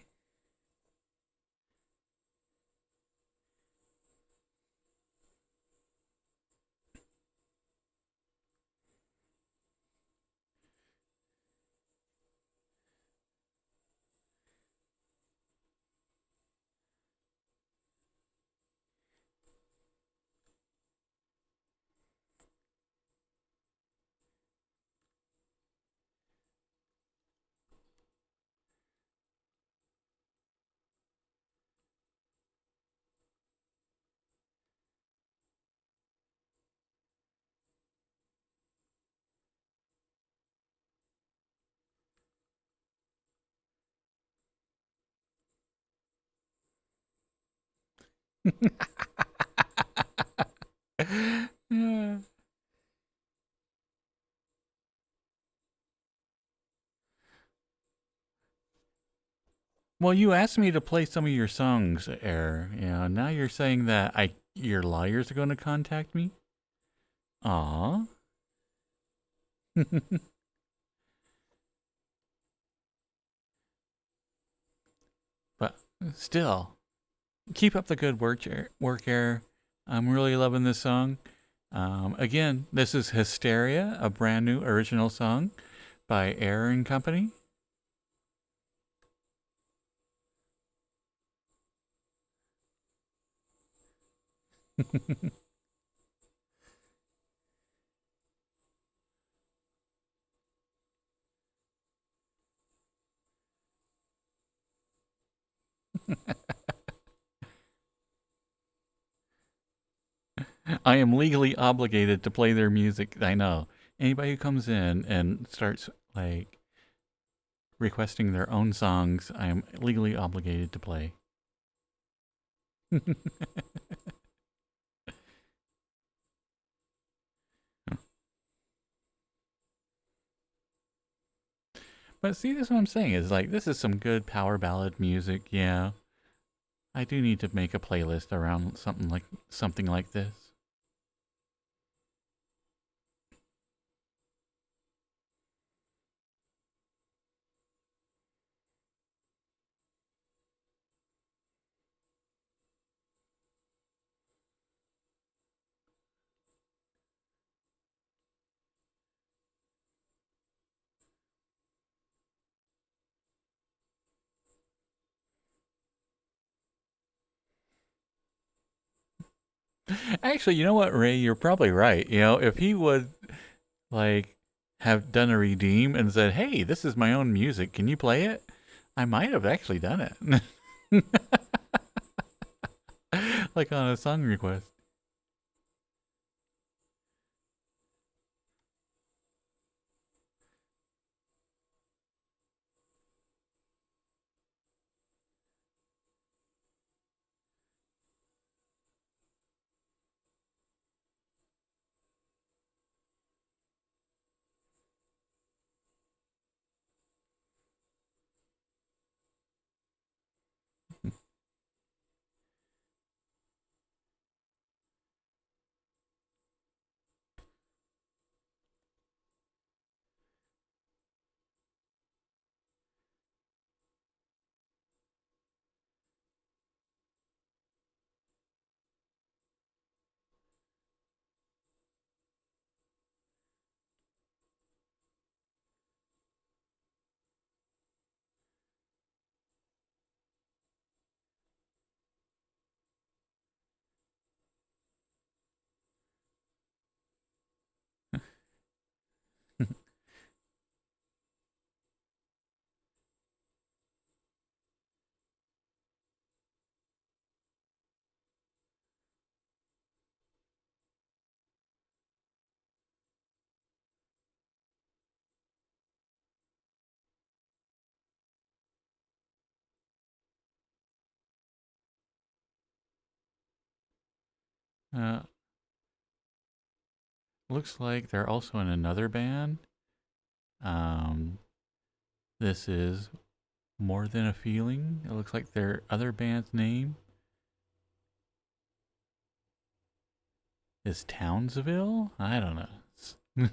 Yeah. Well, you asked me to play some of your songs, Air. You know, now you're saying that your lawyers are going to contact me. Aw. But still, keep up the good work, Air. I'm really loving this song. Again, this is Hysteria, a brand new original song by Air and Company. I am legally obligated to play their music. I know. Anybody who comes in and starts like requesting their own songs, I am legally obligated to play. But see, this is what I'm saying is like this is some good power ballad music. Yeah, I do need to make a playlist around something like this. Actually, you know what, Ray? You're probably right. You know, if he would like have done a redeem and said, "Hey, this is my own music. Can you play it?" I might have actually done it. Like on a song request. Uh, looks like they're also in another band. Um, this is More Than a Feeling. It looks like their other band's name is Townsville. I don't know.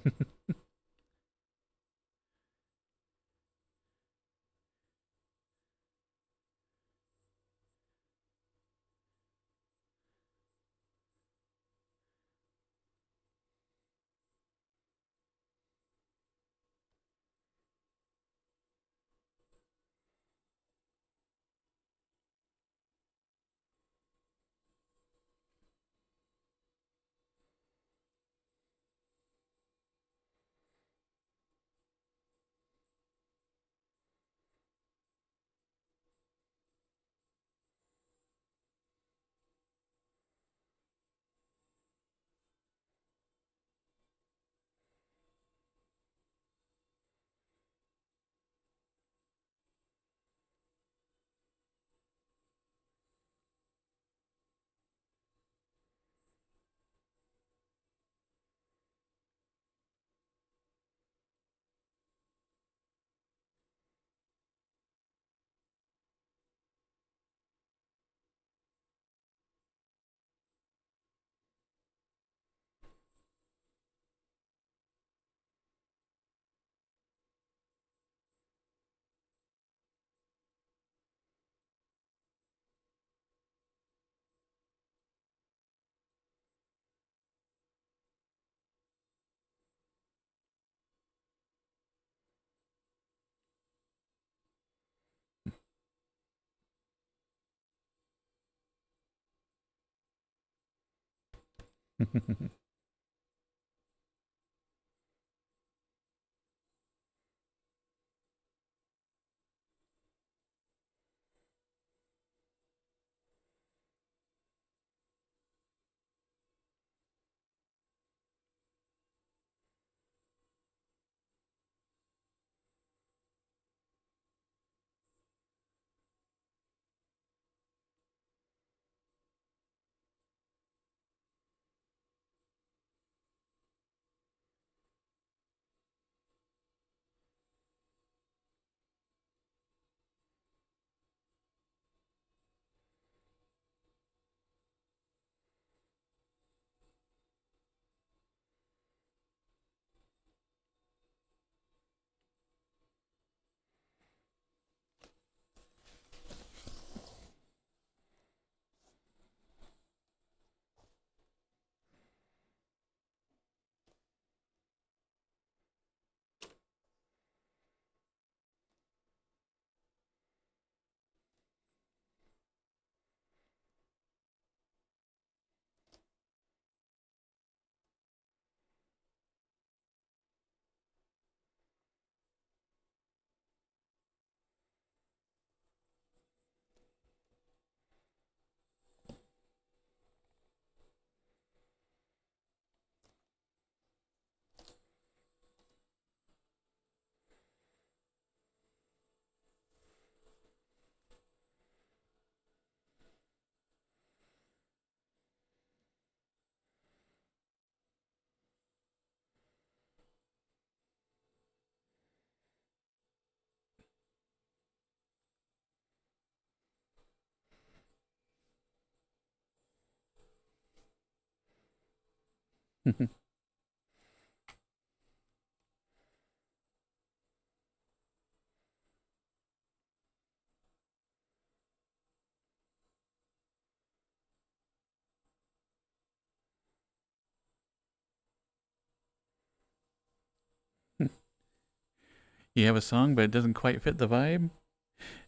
You have a song, but it doesn't quite fit the vibe?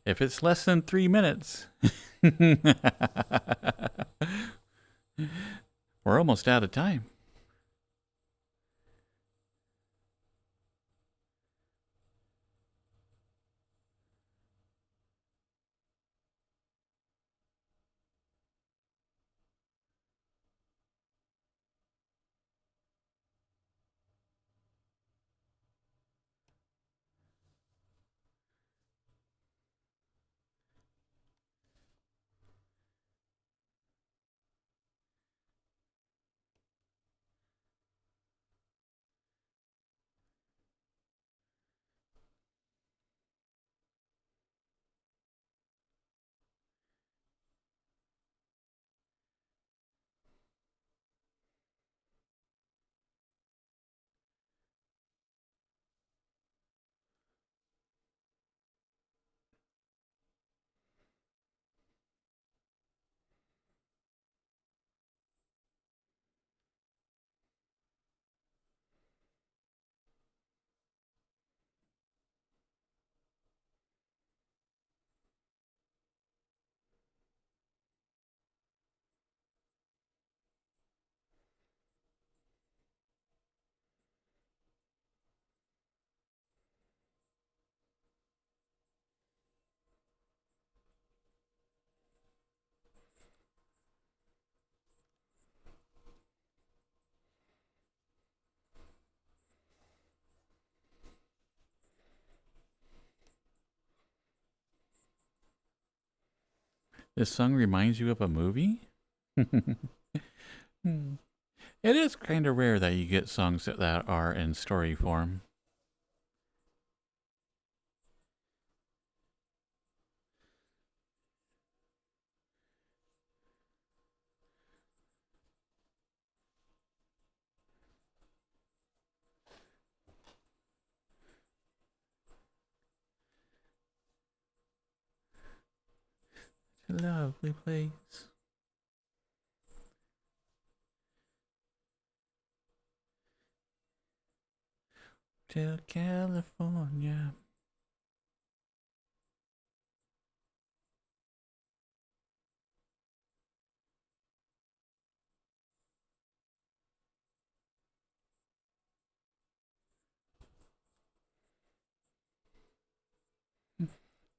If it's less than 3 minutes, we're almost out of time. This song reminds you of a movie? Hmm. It is kind of rare that you get songs that are in story form. It's a lovely place. Till California.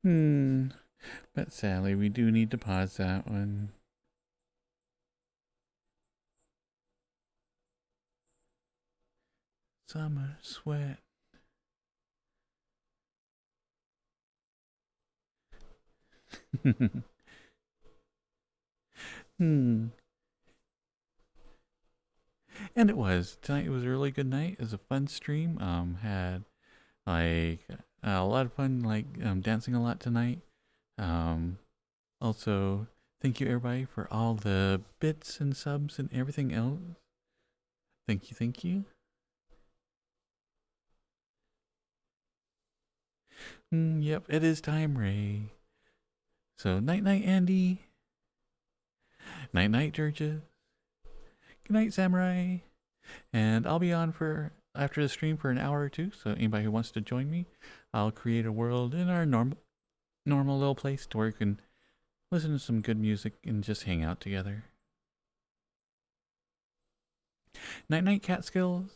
But sadly, we do need to pause that one. Summer sweat. Hmm. And it was. Tonight it was a really good night. It was a fun stream. Had like a lot of fun, like dancing a lot tonight. Um, also, thank you everybody for all the bits and subs and everything else. Thank you, thank you. Yep, it is time, Ray. So night night, Andy. Night night, Georgia. Good night, Samurai. And I'll be on for after the stream for an hour or two. So anybody who wants to join me, I'll create a world in our normal little place to where you can listen to some good music and just hang out together. Night night, Catskills.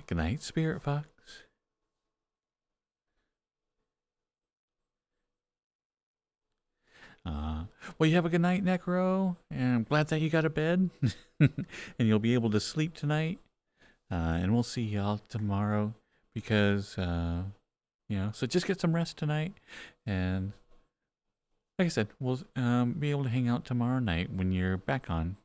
Good night, Spirit Fox. Well, you have a good night, Necro, and I'm glad that you got a bed, and you'll be able to sleep tonight. And we'll see y'all tomorrow because, so just get some rest tonight, and like I said, we'll be able to hang out tomorrow night when you're back on.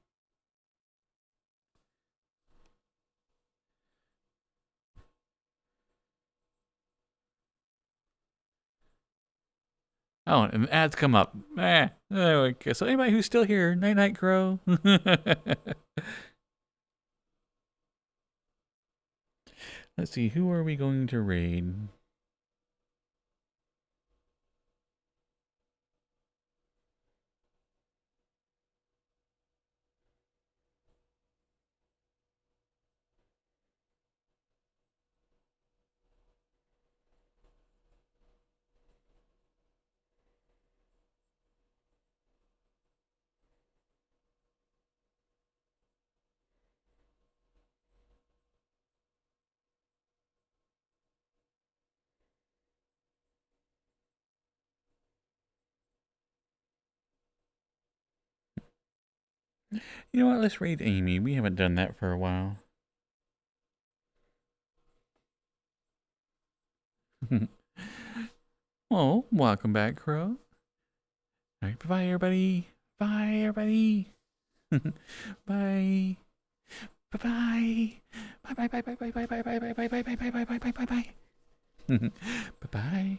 Oh, and ads come up. Okay. So anybody who's still here, night night, Crow. Let's see, who are we going to raid? You know what? Let's raid Amy. We haven't done that for a while. Oh, welcome back, Crow. All right, bye-bye, everybody. Bye, everybody. Bye. Bye-bye. Bye-bye, bye-bye, bye-bye, bye-bye, bye-bye, bye-bye, bye-bye, bye-bye, bye-bye. Bye-bye.